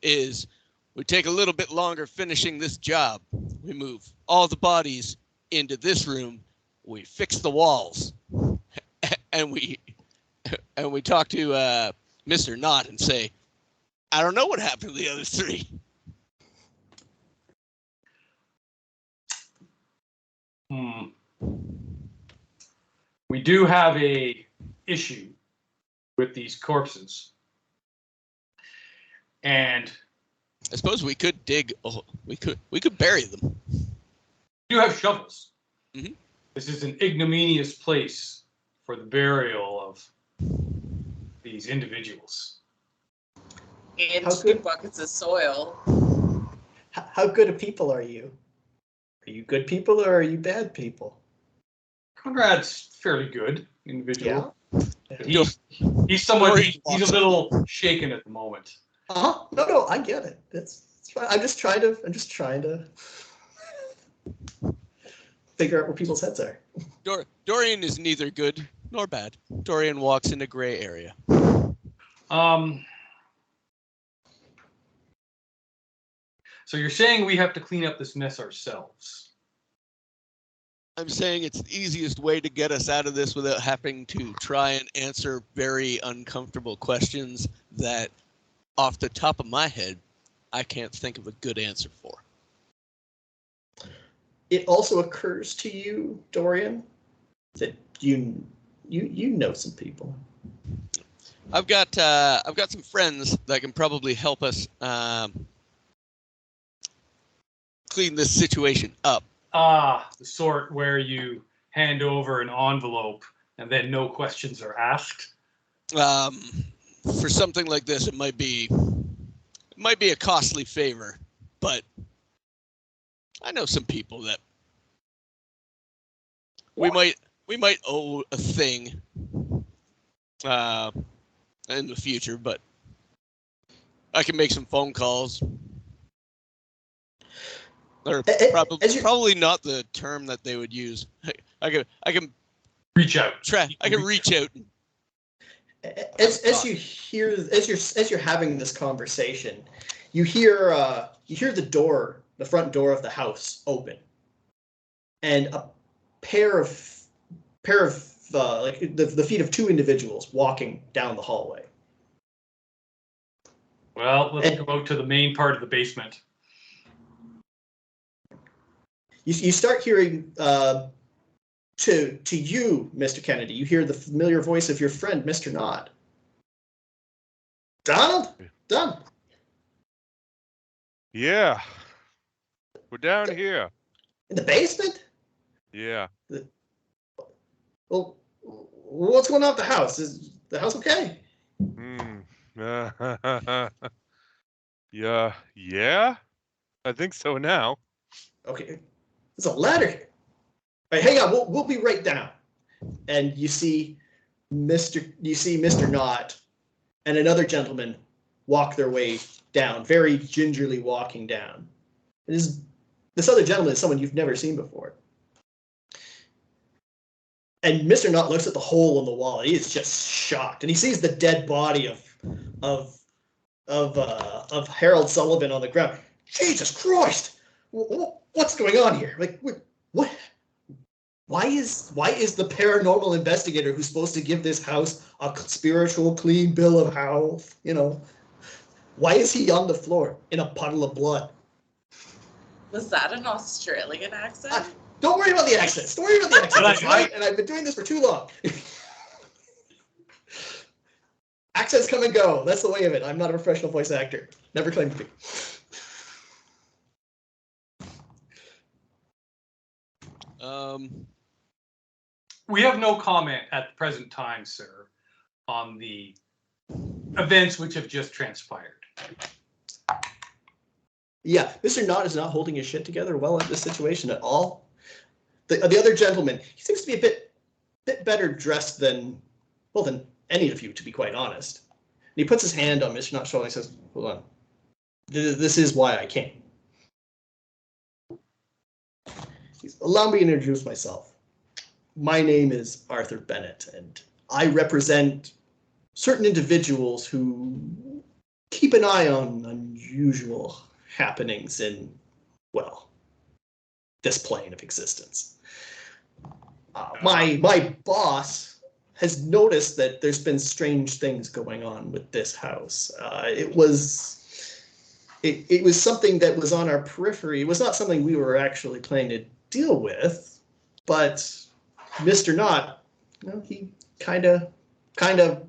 is we take a little bit longer finishing this job. We move all the bodies into this room. We fix the walls, and we talk to Mr. Knott and say, I don't know what happened to the other 3. We do have a issue with these corpses, and I suppose we could dig. We could bury them. we do have shovels. Mm-hmm. This is an ignominious place for the burial of these individuals. And How 2 good- buckets of soil. How good of people are you? Are you good people, or are you bad people? Conrad's fairly good individual. Yeah. He's somewhat. He's a little shaken at the moment. No, I get it. It's fine. I'm just trying to figure out where people's heads are. Dorian is neither good nor bad. Dorian walks in a gray area. So you're saying we have to clean up this mess ourselves? I'm saying it's the easiest way to get us out of this without having to try and answer very uncomfortable questions that, off the top of my head, I can't think of a good answer for. It also occurs to you, Dorian, that you know some people. I've got some friends that can probably help us clean this situation up. Ah, the sort where you hand over an envelope and then no questions are asked. For something like this, it might be a costly favor, but I know some people that we might owe a thing in the future, but I can make some phone calls. Or probably not the term that they would use. I can reach out. I can reach out. As you're having this conversation, you hear the front door of the house open, and a pair of like the feet of two individuals walking down the hallway. Well, let's go out to the main part of the basement. You start hearing to you, Mr. Kennedy. You hear the familiar voice of your friend, Mr. Nod. Donald? Don? Yeah. We're down here. In the basement? Yeah. Well, what's going on at the house? Is the house okay? Yeah. I think so now. Okay. There's a ladder here. All right, hang on. We'll be right down. And you see Mr. Knott and another gentleman walk their way down, very gingerly walking down. This other gentleman is someone you've never seen before. And Mr. Knott looks at the hole in the wall. He is just shocked, and he sees the dead body of Harold Sullivan on the ground. Jesus Christ! What's going on here? Like, what? Why is the paranormal investigator who's supposed to give this house a spiritual clean bill of health, why is he on the floor in a puddle of blood? Was that an Australian accent? Don't worry about the accents. Don't worry about the accents. Right? And I've been doing this for too long. Accents come and go. That's the way of it. I'm not a professional voice actor. Never claimed to be. We have no comment at the present time, sir, on the events which have just transpired. Yeah, Mr. Knott is not holding his shit together well in this situation at all. The other gentleman, he seems to be a bit better dressed than any of you, to be quite honest. And he puts his hand on Mr. Knott's shoulder and says, "Hold on. This is why I came. Allow me to introduce myself. My name is Arthur Bennett, and I represent certain individuals who keep an eye on unusual happenings in, this plane of existence. My boss has noticed that there's been strange things going on with this house. It was something that was on our periphery. It was not something we were actually planning to deal with, but Mr. Knott, he kind of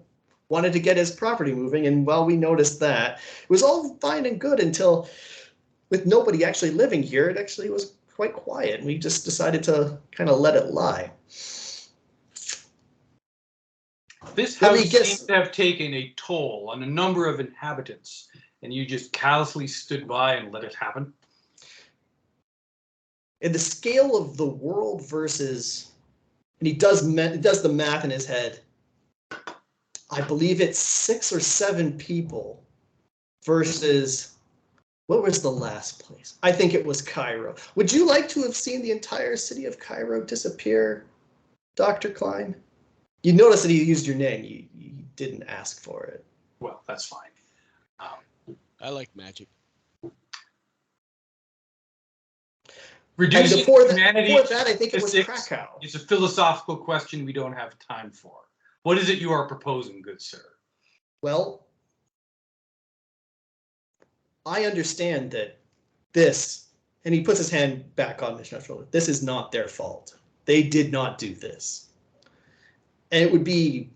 wanted to get his property moving, and while we noticed that, it was all fine and good until, with nobody actually living here, it actually was quite quiet, and we just decided to kind of let it lie. This house seems to have taken a toll on a number of inhabitants, and you just callously stood by and let it happen? In the scale of the world versus, and he does the math in his head, I believe it's 6 or 7 people versus, what was the last place? I think it was Cairo. Would you like to have seen the entire city of Cairo disappear, Dr. Klein? You notice that he used your name. You didn't ask for it. Well, that's fine. I like magic. Reducing before humanity that, I think it was physics Krakow. is a philosophical question we don't have time for. What is it you are proposing, good sir? Well, I understand that this, and he puts his hand back on Mishnah's shoulder, this is not their fault. They did not do this. And it would be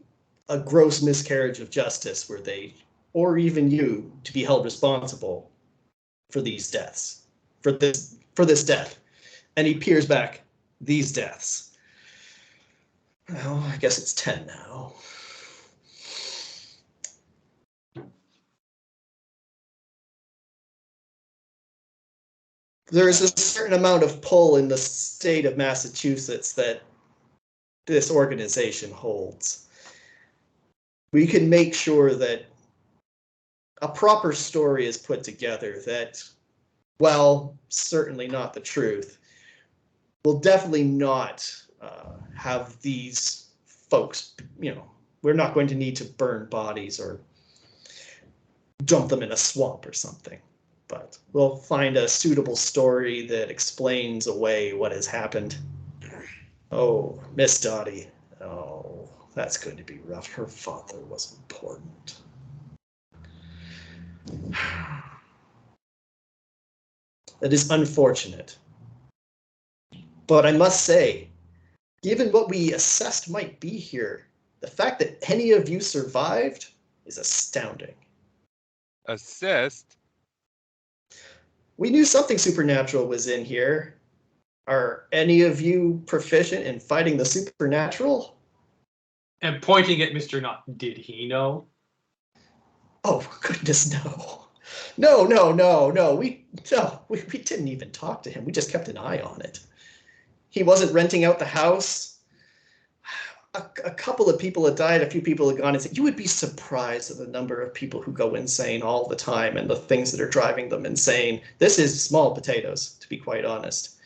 a gross miscarriage of justice were they, or even you, to be held responsible for these deaths, for this death. And he peers back, these deaths. Well, I guess it's 10 now. There is a certain amount of pull in the state of Massachusetts that this organization holds. We can make sure that a proper story is put together that, well, certainly not the truth, will definitely not have these folks, we're not going to need to burn bodies or dump them in a swamp or something. But we'll find a suitable story that explains away what has happened. Oh, Miss Dottie. Oh, that's going to be rough. Her father was important. That is unfortunate. But I must say, given what we assessed might be here, the fact that any of you survived is astounding. Assessed? We knew something supernatural was in here. Are any of you proficient in fighting the supernatural? And pointing at Mr. Knott, did he know? Oh, goodness, no. No. We didn't even talk to him. We just kept an eye on it. He wasn't renting out the house. A couple of people had died, a few people had gone insane. You would be surprised at the number of people who go insane all the time and the things that are driving them insane. This is small potatoes, to be quite honest.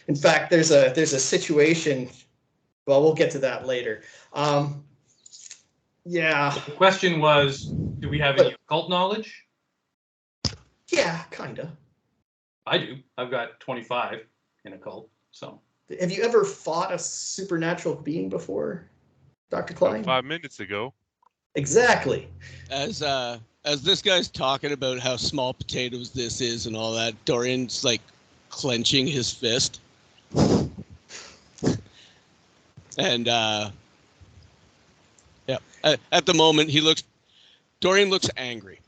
In fact, there's a situation. Well, we'll get to that later. Yeah. The question was, do we have any occult knowledge? Yeah, kinda. I do. I've got 25 in occult, so. Have you ever fought a supernatural being before, Dr. Klein? About 5 minutes ago. Exactly. As this guy's talking about how small potatoes this is and all that, Dorian's like clenching his fist. And yeah, at the moment Dorian looks angry.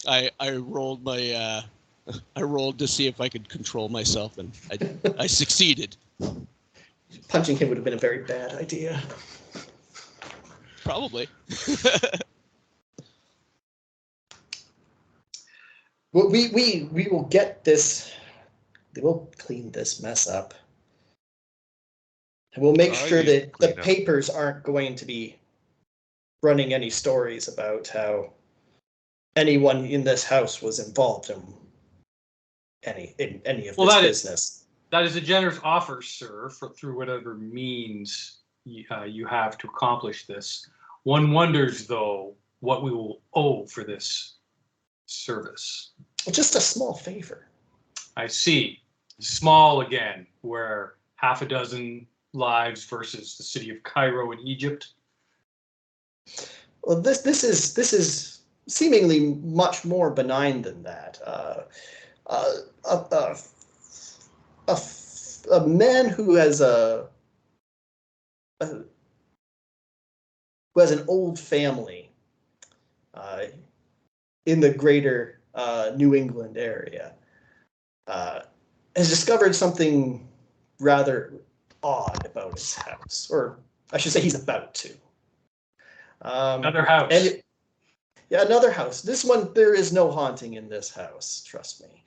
I rolled my I rolled to see if I could control myself, and I succeeded. Punching him would have been a very bad idea. Probably. Well, we will get this. We'll clean this mess up. And we'll make sure that the papers aren't going to be running any stories about how anyone in this house was involved in any of this business. That is a generous offer, sir, through whatever means you have to accomplish this. One wonders, though, what we will owe for this service. Just a small favor. I see. Small again, where half a dozen lives versus the city of Cairo in Egypt. Well, this is seemingly much more benign than that. A man who has an old family in the greater New England area has discovered something rather odd about his house, or I should say he's about to. Another house. Another house. This one, there is no haunting in this house, trust me.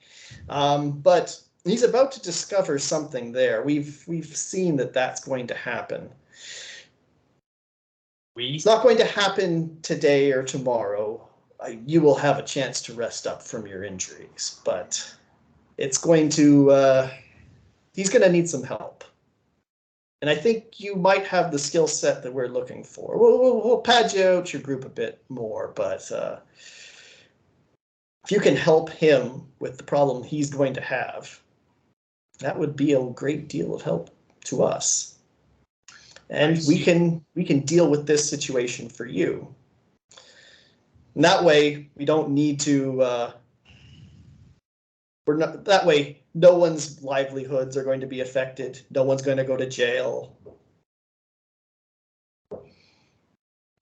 But he's about to discover something there. We've seen that that's going to happen. It's not going to happen today or tomorrow. You will have a chance to rest up from your injuries, but it's going to, he's going to need some help. And I think you might have the skill set that we're looking for. We'll pad you out your group a bit more, but if you can help him with the problem he's going to have, That would be a great deal of help to us. And I see. we can deal with this situation for you. And that way, we don't need to. We're not that way. No one's livelihoods are going to be affected. No one's going to go to jail.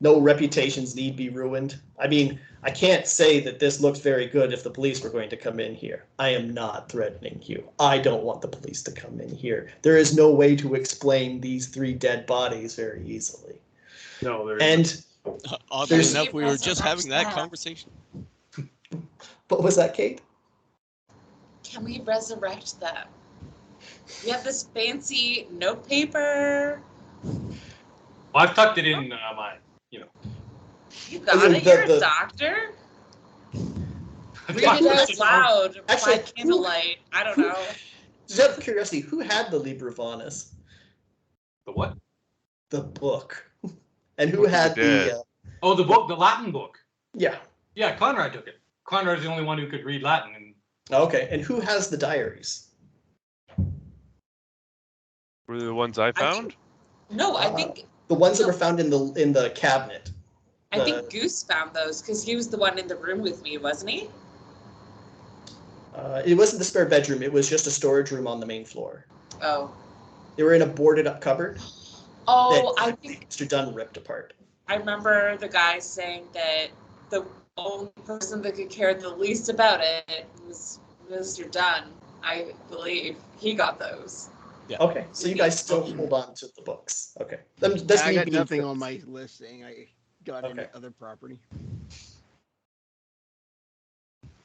No reputations need be ruined. I mean, I can't say that this looks very good if the police were going to come in here. I am not threatening you. I don't want the police to come in here. There is no way to explain these 3 dead bodies very easily. No, there And Oddly There's- enough, we were just having that conversation. what was that, Kate? Can we resurrect them? We have this fancy note paper. I've tucked it in my, You Oh, got yeah, it. You're the- a doctor. I've Read tucked it out in loud Actually, by candlelight. I don't know. Just out of curiosity, who had the Liber Vanis? The what? The book. And who Book of the had Dead. the Oh, the book, the Latin book. yeah. Yeah, Conrad took it. Conrad's the only one who could read Latin. And Okay, and who has the diaries? Were they the ones I found? No, I think The ones that were found in the cabinet. I think Goose found those because he was the one in the room with me, wasn't he? It wasn't the spare bedroom. It was just a storage room on the main floor. Oh. They were in a boarded up cupboard. Oh, that I think Mr. Dunn ripped apart. I remember the guy saying that the only person that could care the least about it was Mr. Dunn. I believe he got those. Okay, so you guys still hold on to the books. Okay, that's I me got being nothing curious. on my list saying I got any Okay. other property.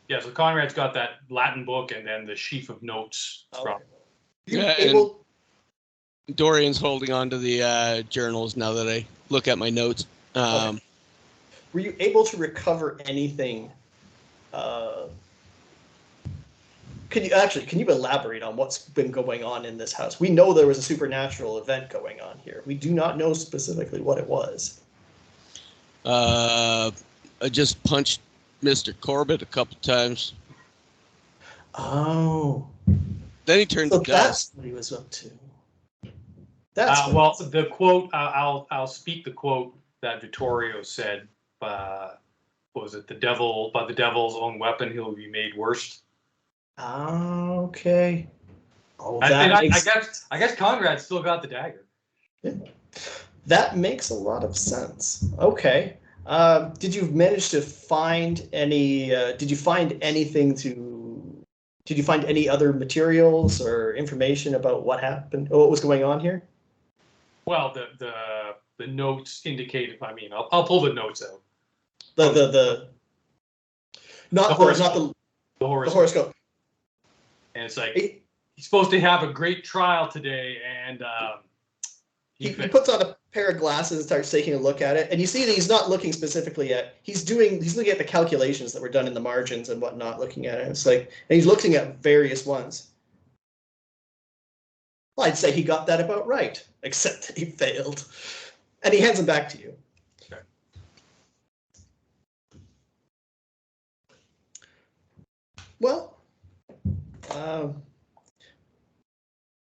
yeah, so Conrad's got that Latin book and then the sheaf of notes Okay. from. You Yeah, able? Dorian's holding on to the journals now that I look at my notes. Okay. Were you able to recover anything? Can you elaborate on what's been going on in this house? We know there was a supernatural event going on here. We do not know specifically what it was. I just punched Mr. Corbett a couple times. Oh, Then he turned so to that's dust. what he was up to. That's what Well, the quote, I'll speak the quote that Vittorio said, what was it? The devil, by the devil's own weapon, he'll be made worse. Okay. Oh, I that makes, I guess Conrad still got the dagger. that makes a lot of sense. Okay. Did you manage to find any? Did you find anything to? Did you find any other materials or information about what happened? What was going on here? Well, the notes indicate. I mean, I'll pull the notes out. Not The the horoscope. the horoscope. And it's like He, he's supposed to have a great trial today, and he puts on a pair of glasses and starts taking a look at it, and you see that he's not looking specifically at. He's looking at the calculations that were done in the margins and whatnot. Looking at it, it's like, and he's looking at various ones. Well, I'd say he got that about right, except that he failed, and he hands them back to you. Okay. Well,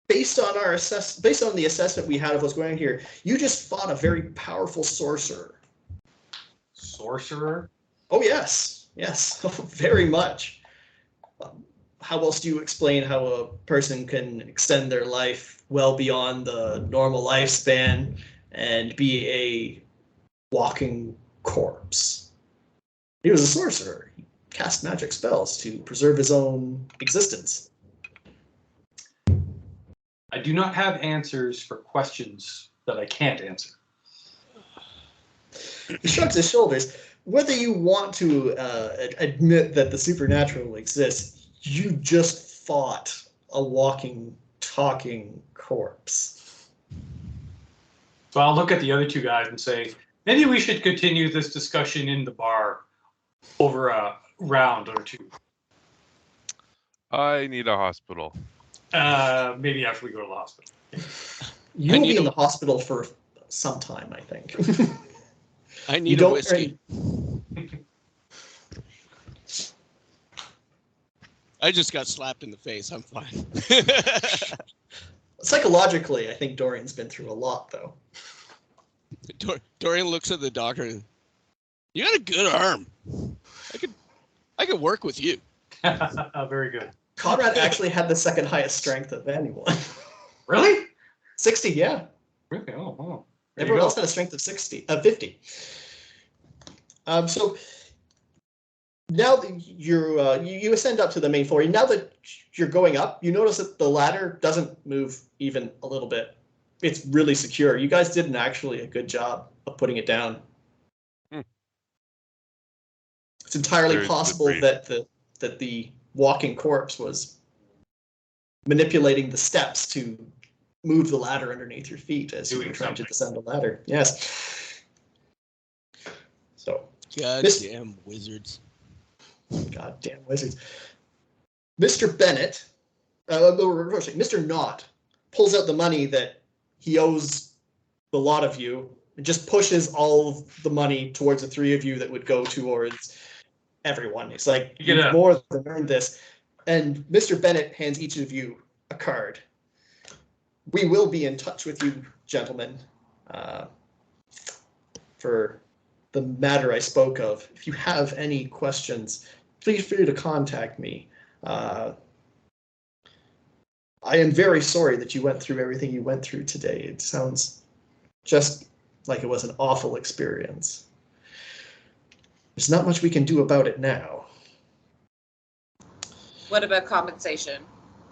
based on the assessment we had of what's going on here, you just fought a very powerful sorcerer. sorcerer. Oh yes, very much. How else do you explain how a person can extend their life well beyond the normal lifespan and be a walking corpse? He was a sorcerer. He cast magic spells to preserve his own existence. I do not have answers for questions that I can't answer. He shrugs his shoulders. Whether you want to admit that the supernatural exists, you just fought a walking, talking corpse. So I'll look at the other two guys and say, maybe we should continue this discussion in the bar over a round or two. I need a hospital. Maybe after we go to the hospital. You'll be in the hospital for some time, I think. I You need a don't whiskey. I just got slapped in the face. I'm fine. Psychologically, I think Dorian's been through a lot, though. Dorian looks at the doctor and, you got a good arm. I could work with you. Very good. Conrad actually had the second highest strength of anyone. Really? 60, yeah. Really? Oh. There you Everyone go. else had a strength of 50. So now that you ascend up to the main floor. Now that you're going up, you notice that the ladder doesn't move even a little bit. It's really secure. You guys did actually a good job of putting it down. It's entirely Very possible slippery. that the walking corpse was manipulating the steps to move the ladder underneath your feet as you were Doing trying to something. descend the ladder. Yes. So, Goddamn wizards. goddamn wizards. Mr. Bennett, Mr. Knott, pulls out the money that he owes the lot of you and just pushes all of the money towards the three of you that would go towards everyone. It's like, You get you've a- more than earned this. And Mr. Bennett hands each of you a card. We will be in touch with you, gentlemen, for the matter I spoke of. If you have any questions, please feel free to contact me. I am very sorry that you went through everything you went through today. It sounds just like it was an awful experience. There's not much we can do about it now. What about compensation?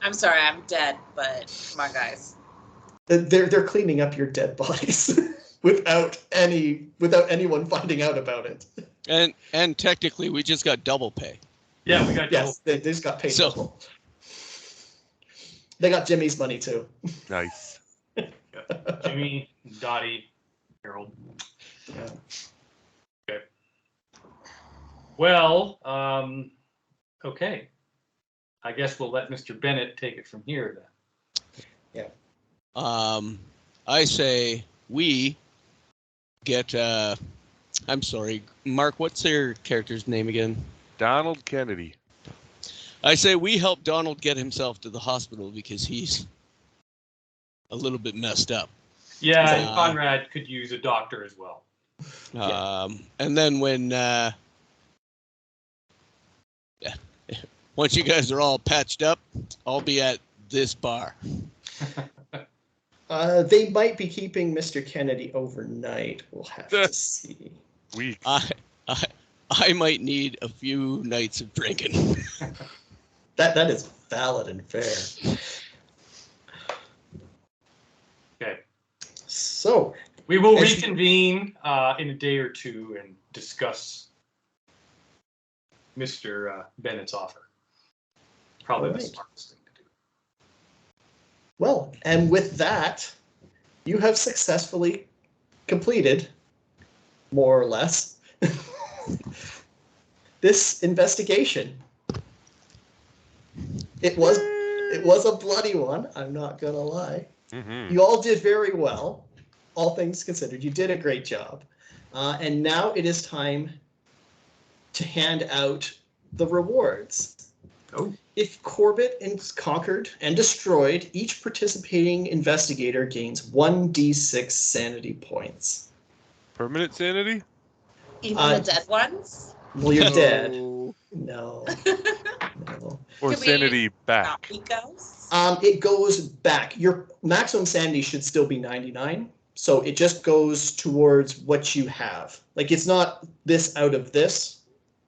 I'm sorry, I'm dead, but come on, guys. They're cleaning up your dead bodies without anyone finding out about it. And technically, we just got double pay. Yeah, we got Yes, they just got paid So- double. They got Jimmy's money too. Nice. Jimmy, Dottie, Harold. Yeah. Okay. Well, okay. I guess we'll let Mr. Bennett take it from here then. I say we get. I'm sorry, Mark. What's your character's name again? Donald Kennedy. I say we help Donald get himself to the hospital because he's a little bit messed up. Yeah, and Uh, Conrad could use a doctor as well. And then when once you guys are all patched up, I'll be at this bar. They might be keeping Mr. Kennedy overnight. We'll have to see. Weeks. I might need a few nights of drinking. That is valid and fair. Okay. So, We will As- reconvene in a day or two and discuss Mr. Bennett's offer. Probably the Alright. smartest thing to do. well, and with that, you have successfully completed, more or less, this investigation. It was a bloody one, I'm not gonna lie. Mm-hmm. You all did very well, all things considered. You did a great job. And now it is time to hand out the rewards. Oh. If Corbett is conquered and destroyed, each participating investigator gains 1d6 sanity points. Permanent sanity? Even Uh, the dead ones? Well, you're dead. No. No. No. Or Could we sanity Not back? be ghosts? It goes back. Your maximum sanity should still be 99. So it just goes towards what you have. Like, it's not this out of this.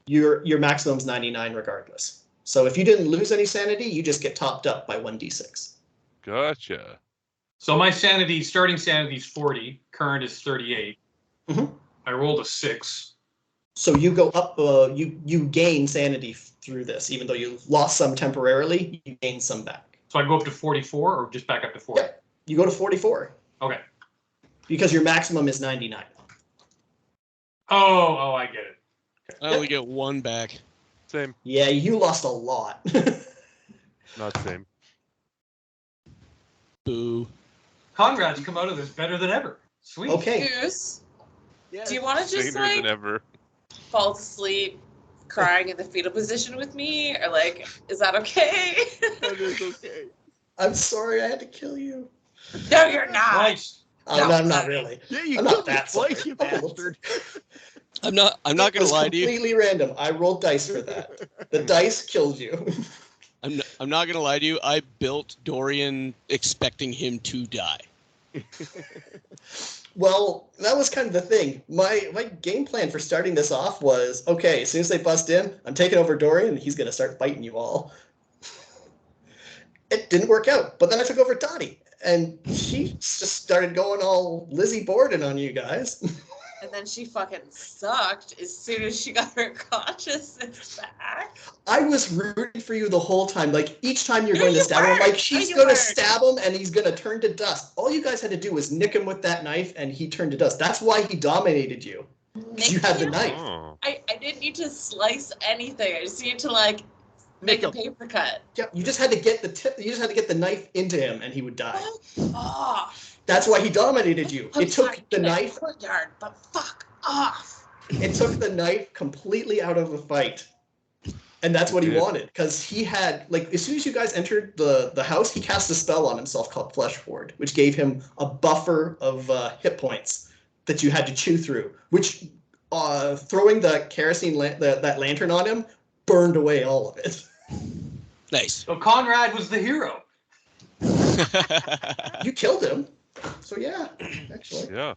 Your maximum's 99 regardless. So if you didn't lose any sanity, you just get topped up by 1d6. Gotcha. So my starting sanity is 40, current is 38. Mhm. I rolled a 6. So you go up, you gain sanity through this. Even though you lost some temporarily, you gain some back. So I go up to 44 or just back up to 40? Yep. You go to 44 Okay. because your maximum is 99. Oh, I get it. I only get one back. Same. Yeah, you lost a lot. Not same. Boo. Conrad's come out of this better than ever. Sweet. Okay. Goose, Yeah. do you want to just Saner than like ever. fall asleep, crying in the fetal position with me? Or like, is that okay? That is okay. I'm sorry I had to kill you. No, you're not. Nice. Oh, No. no, I'm not really. Yeah, you I'm killed not me that twice, sorry. you bastard. I'm not It gonna was lie to you. completely random. I rolled dice for that. The dice killed you. I'm not gonna lie to you. I built Dorian expecting him to die. Well, that was kind of the thing. My game plan for starting this off was, okay, as soon as they bust in, I'm taking over Dorian, and he's going to start fighting you all. It didn't work out, but then I took over Dottie, and she just started going all Lizzie Borden on you guys. And then she fucking sucked as soon as she got her consciousness back. I was rooting for you the whole time. Like, each time you're No, going to you stab him, I'm weren't. like, she's No, you going to weren't. stab him, and he's going to turn to dust. All you guys had to do was nick him with that knife, and he turned to dust. That's why he dominated you. Because you had the knife. Oh. I didn't need to slice anything. I just needed to like make a Nick him. paper cut. Yeah, you just had to get the tip. You just had to get the knife into him, and he would die. Fuck off. That's why he dominated you. I'm It took sorry, the in a knife. courtyard, but fuck off. It took the knife completely out of the fight, and that's what he Good. wanted. Because he had, like, as soon as you guys entered the house, he cast a spell on himself called Flesh Ward, which gave him a buffer of hit points that you had to chew through. Which throwing the kerosene that lantern on him burned away all of it. Nice. So Conrad was the hero. You killed him, so yeah, actually. Yeah.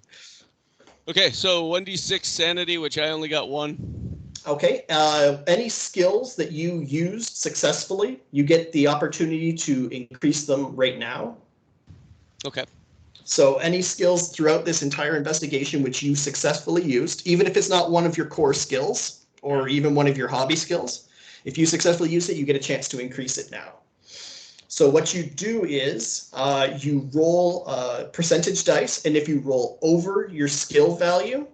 Okay, so 1d6 sanity, which I only got 1. Okay. Any skills that you used successfully, you get the opportunity to increase them right now. Okay. So any skills throughout this entire investigation which you successfully used, even if it's not one of your core skills or even one of your hobby skills, if you successfully use it, you get a chance to increase it now. So what you do is you roll percentage dice, and if you roll over your skill value,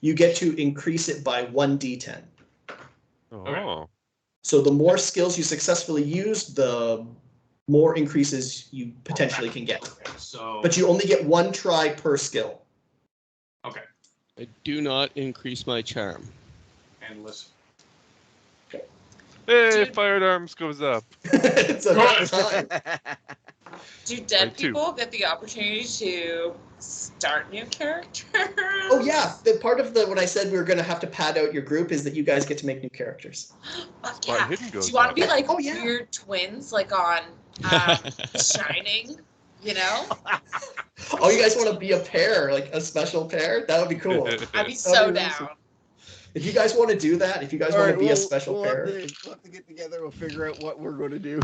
you get to increase it by 1d10. Oh. So the more skills you successfully use, the more increases you potentially can get. Okay, so But you only get one try per skill. okay, I do not increase my charm. and listen. Hey, Dude. fired arms goes up. It's about time. Do dead Like two. people get the opportunity to start new characters? Oh yeah, the part of what I said we were going to have to pad out your group is that you guys get to make new characters. Fuck Spot yeah. hidden Do goes you want to up. be like Oh, yeah. weird twins, like on Shining? You know? Oh, you guys want to be a pair, like a special pair? That would be cool. I'd be so be down. awesome. If you guys want to do that, if you guys All want right, to be a special we'll pair. have to get together. We'll figure out what we're going to do.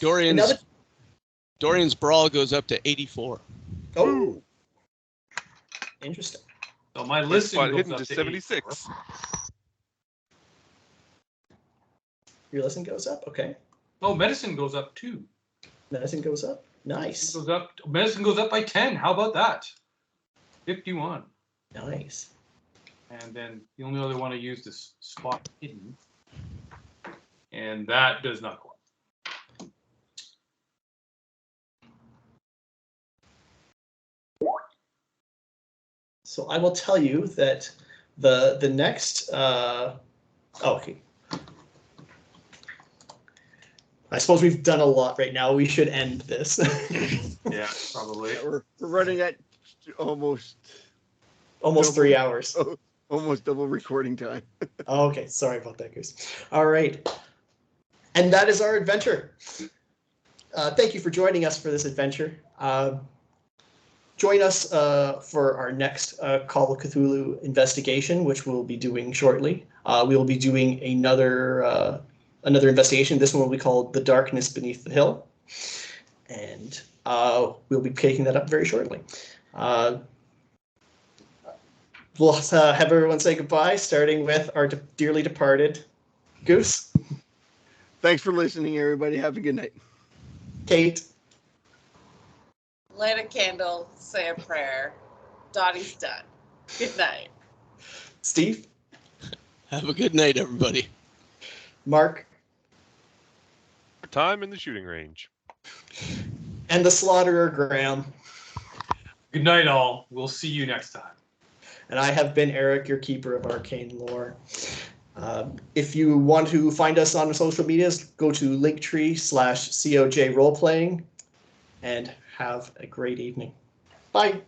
Dorian's Another- Dorian's brawl goes up to 84. Oh, interesting. So my My listing spot goes hidden up to to 76. Your lesson goes up. Okay. Oh, medicine goes up too. Medicine goes up. Nice. Goes up. Medicine goes up by 10. How about that? 51. Nice. And then the only other one I used is spot hidden, and that does not go up. So I will tell you that the next. Okay. I suppose we've done a lot right now. We should end this. Yeah, probably. Yeah, we're running at almost Almost 3 hours. almost double recording time. Okay, sorry about that, Goose. All right. And that is our adventure. Thank you for joining us for this adventure. Join us for our next Call of Cthulhu investigation, which we'll be doing shortly. We will be doing another investigation. This one will be called The Darkness Beneath the Hill. And we'll be taking that up very shortly. We'll have everyone say goodbye, starting with our dearly departed Goose, Thanks for listening, everybody. Have a good night. Kate, Light a candle, say a prayer. Dottie's done. Good night. Steve, Have a good night, everybody. Mark, Time in the shooting range. and the Slaughterer Graham. Good night, all. We'll see you next time. And I have been Eric, your keeper of arcane lore. If you want to find us on social medias, go to linktree/COJ roleplaying, and have a great evening. Bye.